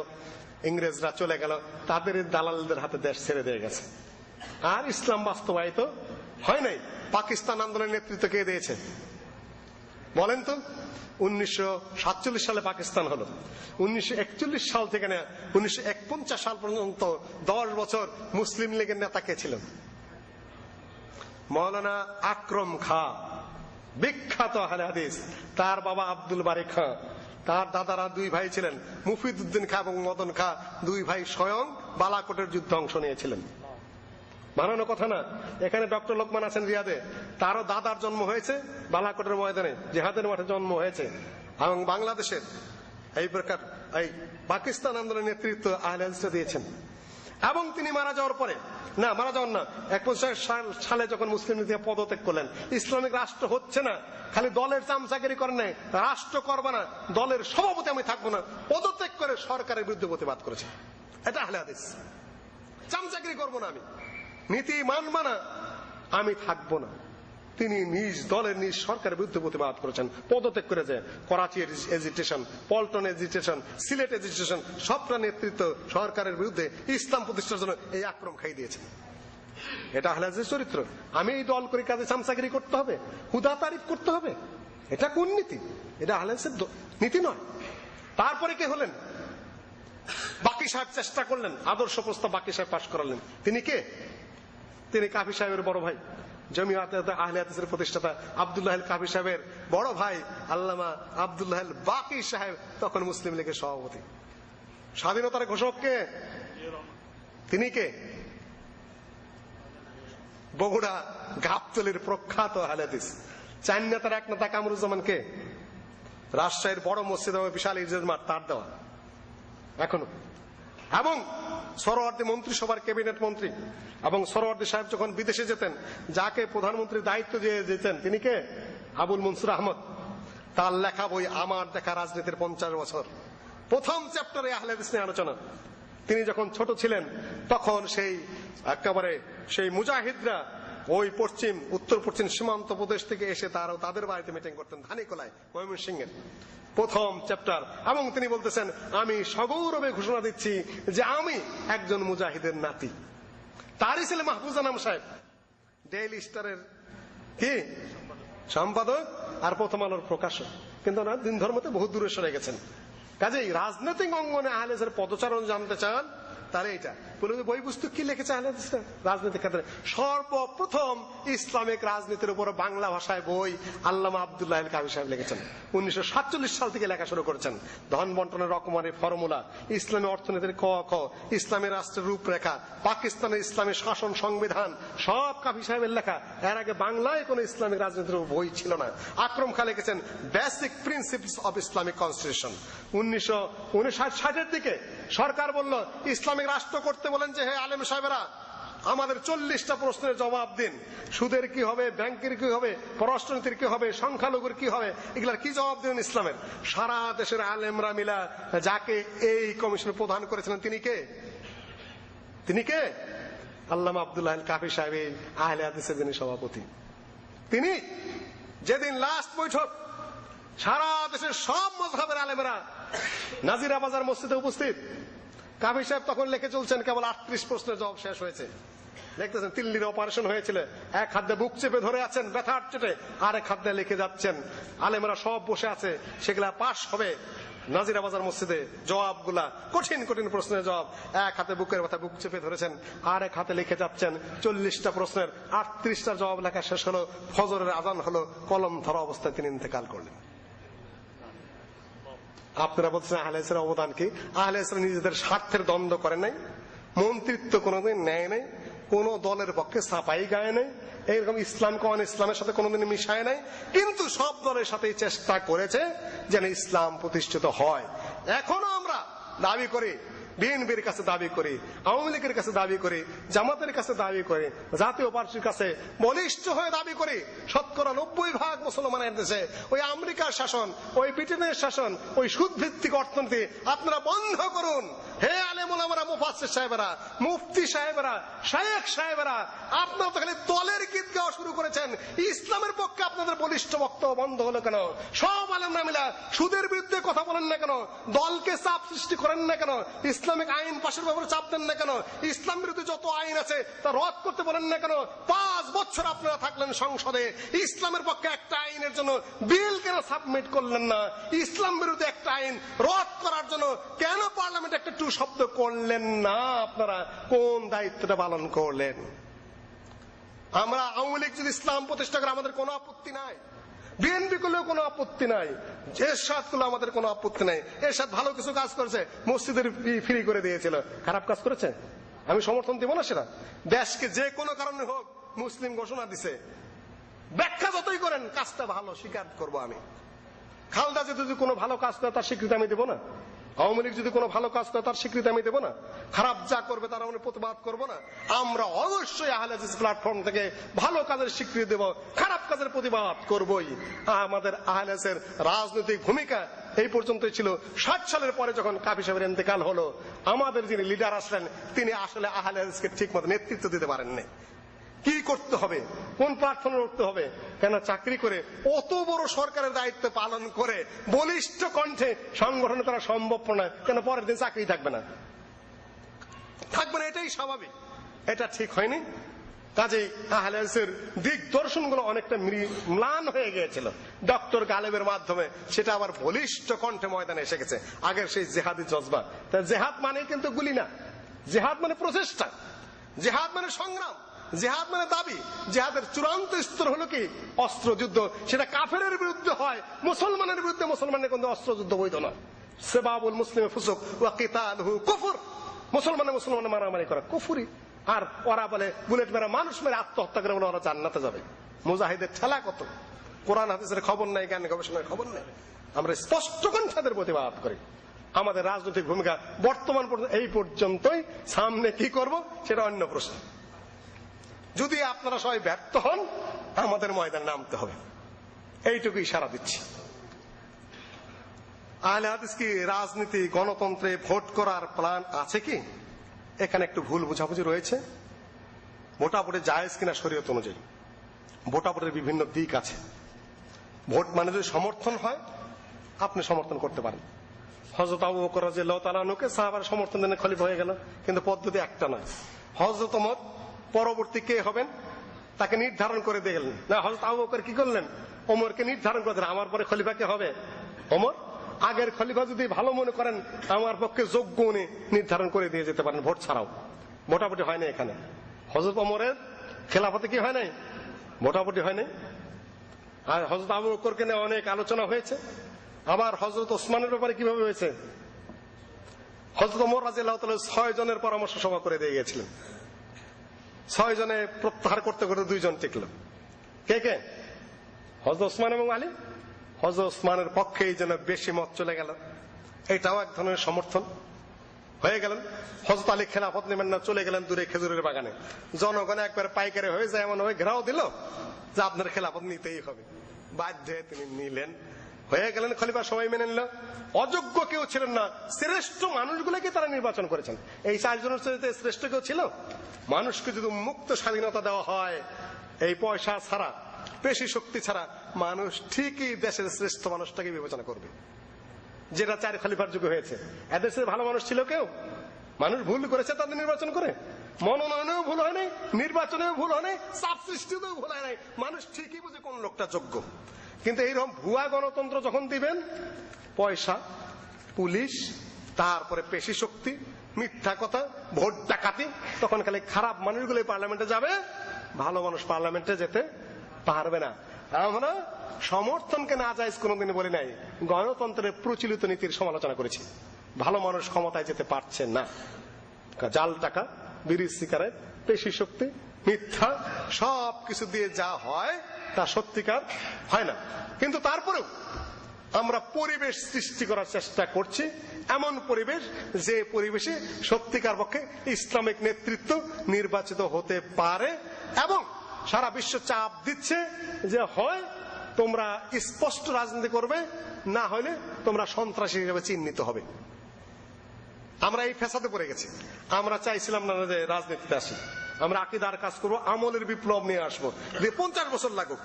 ইংরেজরা চলে গেল, তাদের দালালদের হাতে দেশ ছেড়ে দিয়ে গেছে, আর ইসলাম বাস্তবায়িত হয় নাই। পাকিস্তান আন্দোলনের নেতৃত্ব কে দিয়েছে বলেন তো? 1947 সালে পাকিস্তান হলো। 1941 সাল থেকে 1941 সাল পর্যন্ত 10 বছর মুসলিম লীগের নেতা কে ছিলেন? মৌলানা আকরম খাঁ, বিখ্যাত আহলে হাদিস। তার বাবা আব্দুল বারী খাঁ, তার দাদারা 2 ভাই ছিলেন, মুফিদউদ্দিন খাঁ এবং মদন খাঁ। 2 ভাই স্বয়ং বালাকোটের যুদ্ধে অংশ নিয়েছিলেন। বানানো কথা না। এখানে ডক্টর লোকমান আছেন রিয়াদে, তারও দাদার জন্ম হয়েছে বালাকোটের ময়দানে, জিহাদের মাঠে জন্ম হয়েছে। এবং বাংলাদেশের এই প্রকার এই পাকিস্তান আন্দোলনের নেতৃত্ব আহলে হাদিসরা দিয়েছেন। এবং তিনি মারা যাওয়ার পরে, না মারা যাওয়ার না, 1951 সালে যখন মুসলিম লীগ পদত্যাগ করলেন, ইসলামিক রাষ্ট্র হচ্ছে না, খালি দলের চামচাগিরি করেন নাই, রাষ্ট্র করবে না, দলের সভাপতি আমি থাকবো না, পদত্যাগ করে সরকারের বিরুদ্ধে প্রতিবাদ করেছে। এটা আহলে হাদিস। চামচাগিরি করবো না আমি, নীতি মানব না, আমি থাকবো না। তিনি নিজ দলের নিজ সরকারের বিরুদ্ধে প্রতিবাদ করেছেন, পদত্যাগ করেছে। Karachi agitation, Paltan agitation, Sylhet agitation, সবটা নেতৃত্ব সরকারের বিরুদ্ধে ইসলাম প্রতিষ্ঠার জন্য এই আক্রমণ খাই দিয়েছেন। এটা আহলে হাদিসের চরিত্র। আমি এই দল করে কাজে চামচাগিরি করতে হবে, হুদা তারিফ করতে হবে, এটা কোন নীতি? এটা আহলে হাদিসের নীতি নয়। তারপরে কে হলেন? বাকি সাহেব চেষ্টা করলেন, আদর্শ প্রস্তাব বাকি সাহেব পাশ করালেন। তিনি কে? তিনি কাফি সাহেবের বড় ভাই, জমিয়াতে আহলে হাদিসের প্রতিষ্ঠাতা আব্দুল্লাহ আল কাফি সাহেবের বড় ভাই আল্লামা আব্দুল্লাহ আল বাকি সাহেব তখন মুসলিম লীগের সভাপতি। স্বাধীনতার ঘোষক কে? তিনি কে? বগুড়া গাবতলীর প্রখ্যাত আহলে হাদিস। 4 নেতার 1 নেতা কামরুজ্জামান কে? রাজশাহীর বড় মসজিদ এবং বিশাল ঈদের মাঠ তার দেওয়া এখনো। এবং সরওয়ার্দী মন্ত্রিসভার ক্যাবিনেট মন্ত্রী, এবং সরওয়ার্দী সাহেব যখন বিদেশে যেতেন, যাকে প্রধানমন্ত্রীর দায়িত্ব দিয়ে যেতেন, তিনি কে? আবুল মনসুর আহমদ। তার লেখা বই আমার দেখা রাজনীতির 50 বছর, প্রথম চ্যাপ্টারে আহলে হাদিস নিয়ে আলোচনা। তিনি যখন ছোট ছিলেন তখন সেই একেবারে সেই মুজাহিদরা ওই উত্তর পশ্চিম সীমান্ত প্রদেশ থেকে এসে তাদের বাড়িতে মিটিং করতেন, ধানিকোলায়, ময়মনসিংহের। প্রথম চ্যাপ্টার। এবং তিনি বলতেছেন, আমি সগৌরবে ঘোষণা দিচ্ছি যে আমি একজন মুজাহিদের নাতি। তারই ছেলে মাহফুজ আনাম সাহেব ডেইলি স্টারের কি সম্পাদক আর প্রথম আলোর প্রকাশক, কিন্তু না দিন ধর্মতে বহু দূরে সরে গেছেন। কাজেই রাজনৈতিক অঙ্গনে আহলে হাদিসের পদচারণ জানতে চান, তাহলে এটা বই পুস্তক কি লিখেছে আহলে হাদিসরা রাজনীতির ক্ষেত্রে? সর্বপ্রথম ইসলামিক রাজনীতির উপর বাংলা ভাষায় বই আল্লামা আব্দুল্লাহ আল কাফি সাহেব লিখেছেন। 1947 সাল থেকে লেখা শুরু করেছেন। ধন বন্টনের রকমারি ফর্মুলা, ইসলামী অর্থনীতির ক খ, ইসলামী রাষ্ট্রের রূপরেখা, পাকিস্তানের ইসলামী শাসন সংবিধান, সব কাফি সাহেবের লেখা। এর আগে বাংলায় কোন ইসলামিক রাজনীতির বই ছিল না। আকরম খান লিখেছেন basic principles of Islamic constitution. 1959-60 দিকে সরকার বলল ইসলামিক রাষ্ট্র করতে বলেন যে, হে আলেম সাহেবেরা, আমাদের 40টা প্রশ্নের জবাব দিন। সুদের কি হবে, ব্যাংকের কি হবে, পররাষ্ট্রনীতির কি হবে, সংখ্যালঘুর কি হবে, এগুলার কি জবাব দিবেন ইসলামের? সারা দেশের আলেমরা মিলা যাকে এই কমিশনের প্রধান করেছিলেন, তিনি কে? তিনি কে? আল্লামা আব্দুল্লাহ আল কাফি সাহেব, আহলে হাদিসের যিনি সভাপতি। তিনি যেদিন লাস্ট বৈঠক, সারা দেশের সব মাযহাবের আলেমরা নাজিরা বাজার মসজিদে উপস্থিত। কাফি সাহেব তখন লিখে চলছেন, কেবল 38 প্রশ্নের জবাব শেষ হয়েছে। দেখতেছেন তিল্লির অপারেশন হয়েছিল, এক হাতে বুক চেপে ধরে আছেন ব্যথার চেটে, আরেক হাতে লিখে যাচ্ছেন। আলেমরা সব বসে আছে, সেগুলা পাশ হবে। নাজিরা বাজার মসজিদে জবাবগুলা, কঠিন কঠিন প্রশ্নের জবাব, এক হাতে বুকের মাথা বুক চেপে ধরেছেন, আর এক হাতে লিখে যাচ্ছেন। 40টা প্রশ্নের 38টা জবাব লেখা শেষ হলো, ফজরের আজান হলো, কলম ধরা অবস্থায় তিনি ইন্তেকাল করলেন। আপনারা বলছেন আহলে হাদিসের অবদান কি? আহলে হাদিসরা নিজেদের স্বার্থের দ্বন্দ্ব করে নাই, মন্ত্রিত্ব কোনোদিন নেয় নাই, কোন দলের পক্ষে সাপাই গায় নাই, এইরকম ইসলামকে অন ইসলামের সাথে কোনোদিন মিশায় নাই, কিন্তু সব দলের সাথে চেষ্টা করেছে যেন ইসলাম প্রতিষ্ঠিত হয়। এখনো আমরা দাবি করি, বিএনপির কাছে দাবি করি, আওয়ামী লীগের কাছে দাবি করি, জামাতের কাছে দাবি করি, জাতীয় পার্টির কাছে বলিষ্ঠ হয়ে দাবি করি, 90% মুসলমানের দেশে ওই আমেরিকার শাসন, ওই ব্রিটেনের শাসন, ওই সুদভিত্তিক অর্থনীতি আপনারা বন্ধ করুন। হে আলেম ওলামারা, মুফাসসির সাহেবেরা, মুফতি সাহেবেরা, শায়েখ সাহেবেরা, আপনারা তো খালি দলের গীত গাওয়া শুরু করেছেন। ইসলামের পক্ষে আপনাদের বলিষ্ঠ বক্তব্য বন্ধ হলো কেন? সব আলেমরা মিলা সুদের বিরুদ্ধে কথা বলেন না কেন? দলকে চাপ সৃষ্টি করেন না কেন? ইসলামিক আইন পাশের ব্যাপারে চাপ দেন না কেন? ইসলাম বিরোধী যত আইন আছে তা রদ করতে বলেন না কেন? 5 বছর আপনারা থাকলেন সংসদে, ইসলামের পক্ষে একটা আইনের জন্য বিল কেন সাবমিট করলেন না? ইসলাম বিরোধী একটা আইন রদ করার জন্য কেন পার্লামেন্টে একটা শব্দ করলেন না? আপনারা কোন দায়িত্বটা পালন করলেন? আমরা আওয়ামী লীগ যদি ইসলাম প্রতিষ্ঠা করে আমাদের কোনো আপত্তি নাই, বিএনপি করলেও কোনো আপত্তি নাই, এরশাদ করলে আমাদের কোনো আপত্তি নাই। এরশাদ ভালো কিছু কাজ করেছে, মসজিদের ফ্রি করে দিয়েছিল, খারাপ কাজ করেছে? আমি সমর্থন দিব না সেটা। দেশকে যে কোনো কারণে হোক মুসলিম ঘোষণা দিছে, ব্যাখ্যা যতই করেন কাজটা ভালো স্বীকার করবো আমি। খালদা যদি কোনো ভালো কাজ করে তার স্বীকৃতি আমি দেব না? আওয়ামী লীগ যদি কোনো ভালো কাজ করে তার স্বীকৃতি আমি দেব না? খারাপ যা করবে তার আমরা প্রতিবাদ করব না? আমরা অবশ্যই আহলে হাদিস প্ল্যাটফর্ম থেকে ভালো কাজের স্বীকৃতি দেব, খারাপ কাজের প্রতিবাদ করবই। আমাদের আহলে হাদিসের রাজনৈতিক ভূমিকা এই পর্যন্তই ছিল। 60 সালের পরে যখন কাফি সাহেবের ইন্তেকাল হলো, আমাদের যিনি লিডার আসলেন তিনি আসলে আহলে হাদিসকে ঠিক মতো নেতৃত্ব দিতে পারেননি। কি করতে হবে, কোন প্ল্যাটফর্মে উঠতে হবে, কেন চাকরি করে অত বড় সরকারের দায়িত্ব পালন করে বলিষ্ঠ কণ্ঠে সংগঠন করা সম্ভব নয়, কেন পরের দিন চাকরি থাকবে না? থাকবে না, এটাই স্বাভাবিক। এটা ঠিক হয়নি। কাজেই আহলে হাদিসের দিকদর্শনগুলো অনেকটা ম্লান হয়ে গিয়েছিল। ডক্টর গালেবের মাধ্যমে সেটা আবার বলিষ্ঠ কণ্ঠে ময়দানে এসে গেছে। আগের সেই জেহাদি জজবা, তা জেহাদ মানে কিন্তু গুলি না, জেহাদ মানে প্রচেষ্টা, জেহাদ মানে সংগ্রাম, জেহাদ মানে দাবি। জেহাদের চূড়ান্ত স্তর হলো কি? অস্ত্র যুদ্ধ। সেটা কাফেরের বিরুদ্ধে হয়, মুসলমানের বিরুদ্ধে মুসলমানের কিন্তু অস্ত্র যুদ্ধ বৈধ নয়। সিবাবুল মুসলিম ফুসুক ওয়া কিতালুহু কুফর। মুসলমানে মারামারি করা কুফরি। আর ওরা বলে বুলেট মেরা মানুষ মেরে আত্মহত্যা করে বলে ওরা জান্নাতে যাবে। মুজাহিদের ঠেলা কত! কোরআন হাদিসের খবর নাই, জ্ঞান গবেষণার খবর নেই। আমরা স্পষ্ট কণ্ঠে প্রতিবাদ করি। আমাদের রাজনৈতিক ভূমিকা বর্তমান এই পর্যন্তই। সামনে কি করব সেটা অন্য প্রশ্ন। যদি আপনারা সবাই ব্যর্থ হন, আমাদের ময়দানে নামতে হবে, এইটুকু ইশারা দিচ্ছি। আহলে হাদিস কি রাজনীতি, গণতন্ত্রে ভোট করার প্ল্যান আছে কি? এখানে একটু ভুল বোঝাবুঝি রয়েছে। ভোটাভুটি জায়েজ কিনা শরীয়ত অনুযায়ী? ভোটাভুটির বিভিন্ন দিক আছে। ভোট মানে যদি সমর্থন হয়, আপনি সমর্থন করতে পারেন। হযরত আবু বকর রাদিয়াল্লাহু তাআলা আনহুকে সাহাবারা সমর্থন দেন, খলিফা হয়ে গেল। কিন্তু পদ্ধতি একটা নয়। হযরত ওমর পরবর্তী কে হবেন তাকে নির্ধারণ করে দিয়ে গেলেন না। হযরত আবু বকর কি করলেন? ওমরকে নির্ধারণ করে দিলেন, আমার পরে খলিফা কে হবে? ওমর। আগের খলিফা যদি ভালো মনে করেন আমার পক্ষে যোগ্য, উনি নির্ধারণ করে দিয়ে যেতে পারেন ভোট ছাড়াও। ভোটাভুটি হয় না এখানে। হযরত ওমরের খেলাফতে কি হয় নাই? ভোটাভুটি হয় নাই। আর হযরত আবু বকরকে নিয়ে অনেক আলোচনা হয়েছে। আবার হযরত ওসমানের ব্যাপারে কিভাবে হয়েছে? হযরত ওমর রাদিয়াল্লাহু তাআলা 6 জনের পরামর্শ সভা করে দিয়ে গিয়েছিলেন। 6 জনে প্রত্যাহার করতে করতে 2 জন টিকল। কে কে? হযরত ওসমান এবং আলী। হযরত ওসমানের পক্ষেই যেন বেশি মত চলে গেল, এটাও এক ধরনের সমর্থন হয়ে গেলেন। হযরত আলী খেলাফত নেবেন না, চলে গেলেন দূরে খেজুরের বাগানে। জনগণ একবার পাইকারে হয়ে যায়, এমন হয়ে ঘেরাও দিল যে আপনার খেলাফত নিতেই হবে। বাধ্য হয়ে তিনি নিলেন, হয়ে গেলেন খলিফা। সবাই মেনে নিল। অযোগ্য কেউ ছিলেন না, শ্রেষ্ঠ মানুষগুলোকে তারা নির্বাচন করেছেন। এই 4 জনের চাইতে শ্রেষ্ঠ কেউ ছিল? মানুষকে যদি মুক্ত স্বাধীনতা দেওয়া হয়, এই পয়সা ছাড়া, পেশি শক্তি ছাড়া, মানুষ ঠিকই দেশের শ্রেষ্ঠ মানুষটাকে বিবেচনা করবে। যেটা 4 খলিফার যুগে হয়েছে। এদেশের ভালো মানুষ ছিল কেউ? মানুষ ভুল করেছে তাদের নির্বাচন করে। মনোনয়নেও ভুল হয় নাই, নির্বাচনেও ভুল হয় নাই, চাপ সৃষ্টিতেও ভুল হয় নাই। মানুষ ঠিকই বুঝে কোন লোকটা যোগ্য। কিন্তু এইরকম ভুয়া গণতন্ত্র যখন দিবেন, পয়সা, পুলিশ, তারপরে পেশি শক্তি, মিথ্যা কথা, ভোট ডাকাতি, তখন খালি খারাপ মানুষগুলো পার্লামেন্টে যাবে, ভালো মানুষ পার্লামেন্টে যেতে পারবে না। আমরা সমর্থনকে না জায়েজ কোনোদিন বলি নাই, গণতন্ত্রের প্রচলিত নীতির সমালোচনা করেছি। ভালো মানুষ ক্ষমতায় যেতে পারছে না। জাল টাকা, বিড়ি সিগারেট, পেশি শক্তি, মিথ্যা, সব কিছু দিয়ে যা হয় তা সত্যিকার হয় না। কিন্তু তারপরেও আমরা পরিবেশ সৃষ্টি করার চেষ্টা করছি, এমন পরিবেশ যে পরিবেশে সত্যিকার পক্ষে ইসলামিক নেতৃত্ব নির্বাচিত হতে পারে, এবং সারা বিশ্ব চাপ দিচ্ছে যে হয় তোমরা স্পষ্ট রাজনীতি করবে, না হলে তোমরা সন্ত্রাসী হিসেবে চিহ্নিত হবে। আমরা এই ফ্যাসাদে পড়ে গেছি। আমরা চাইছিলাম না যে রাজনীতিতে আসি, আমরা আকীদার কাজ করবো, আমলের বিপ্লব নিয়ে আসবো, যে 50 বছর লাগুক,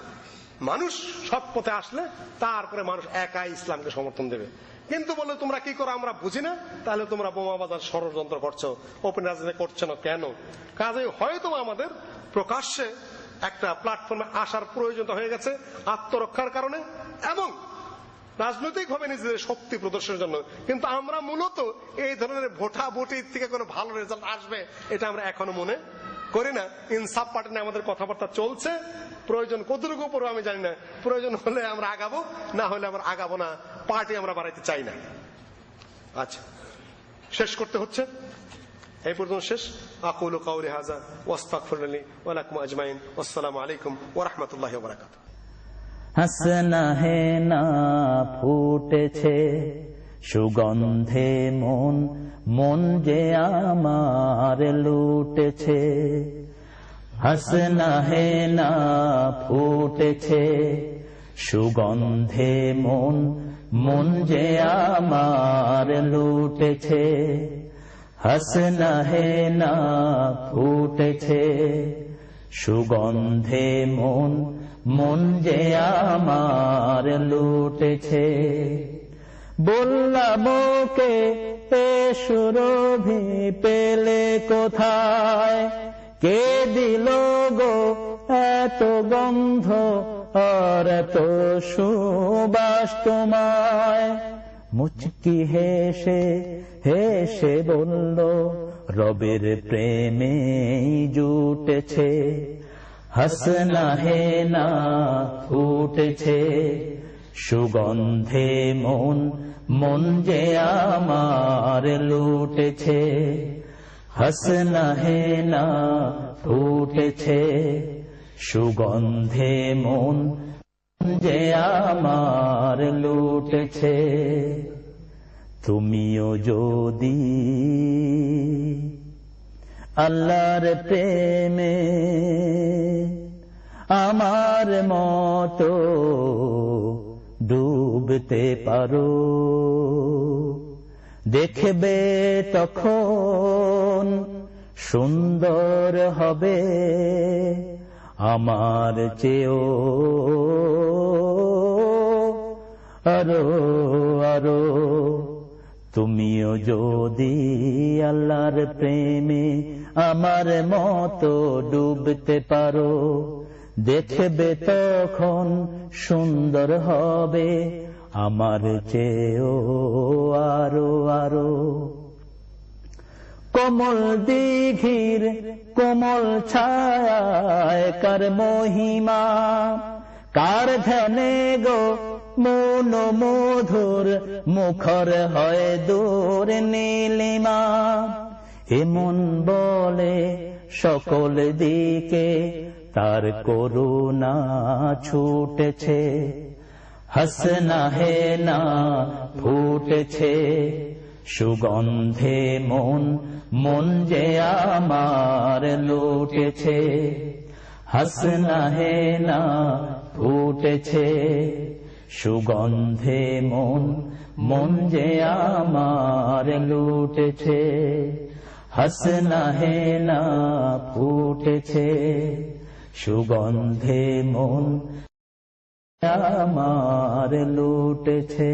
মানুষ সৎ পথে আসলে তারপরে মানুষ একাই ইসলামকে সমর্থন দেবে। কিন্তু বলে তোমরা কি করো আমরা বুঝি না, তাহলে তোমরা বোমা বাজার ষড়যন্ত্র করছো, ওপেন রাজনীতি করছো না কেন? কাজে হয়তো আমাদের প্রকাশ্যে একটা প্ল্যাটফর্মে আসার প্রয়োজন হয়ে গেছে আত্মরক্ষার কারণে এবং রাজনৈতিকভাবে নিজেদের শক্তি প্রদর্শনের জন্য। কিন্তু আমরা মূলত এই ধরনের ভোটাভুটির থেকে কোনো ভালো রেজাল্ট আসবে এটা আমরা এখনো মনে করি না। ইনসাফ পার্টি নিয়ে আমাদের কথাবার্তা চলছে, প্রয়োজন কতটুকু পড়বো আমি জানি না, প্রয়োজন হলে আমরা আগাবো, না হলে আমরা আগাবো না, পার্টি আমরা বাড়াইতে চাই না। আচ্ছা, শেষ করতে হচ্ছে, এই পর্যন্ত শেষ। আকুলু কাউলি হাযা ওয়াস্তাগফিরুল্লাহি ওয়া লাকুম আজমাইন। আসসালামু আলাইকুম ওয়া রাহমাতুল্লাহি ওয়া বারাকাতুহু। হাসনা হে না ফুটেছে সুগন্ধে মন, মন যে আমার লুটেছে। হাসনা হে না ফুটেছে সুগন্ধে মন, মন যে আমার লুটেছে। হাসনা হে না ফুটেছে সুগন্ধে মন, মন যে আমার লুটেছে। বললাম ওকে এ সুরভি পেলে কোথায়, কে দিল গো এত গন্ধ আর এত সুবাস তোমায়। মুচকি হেসে হেসে বলল রবের প্রেমে জুটেছে। হাসনা হে না ফুটেছে সুগন্ধে মন, মন যে আমার লুটেছে। হাসনা হে না ফুটেছে সুগন্ধে মন, যে আমার লুটেছে। তুমিও যদি আল্লাহর প্রেমে আমার মতো ডুবতে পারো, দেখবে তখন সুন্দর হবে আমার চেয়েও আরো আরো। তুমিও যদি আল্লাহর প্রেমে আমার মতো ডুবতে পারো, দেখবে তখন সুন্দর হবে আমার চেয়েও আরো আরো। কোমল দিঘির কোমল ছায়ায় কার মহিমা, কার ধ্যানে গো মন মধুর মুখর হয় দূর নীলিমা। এমন বলে সকল দিকে তার করুণা ছুটেছে। হাসনা হে না ফুটেছে সুগন্ধে মন, মন যে আমার লুটেছে। হাসনা হে না ফুটেছে সুগন্ধে মন, মন যে আমার লুটেছে। হাসনা হে না ফুটেছে সুগন্ধে মন আমার লুটেছে।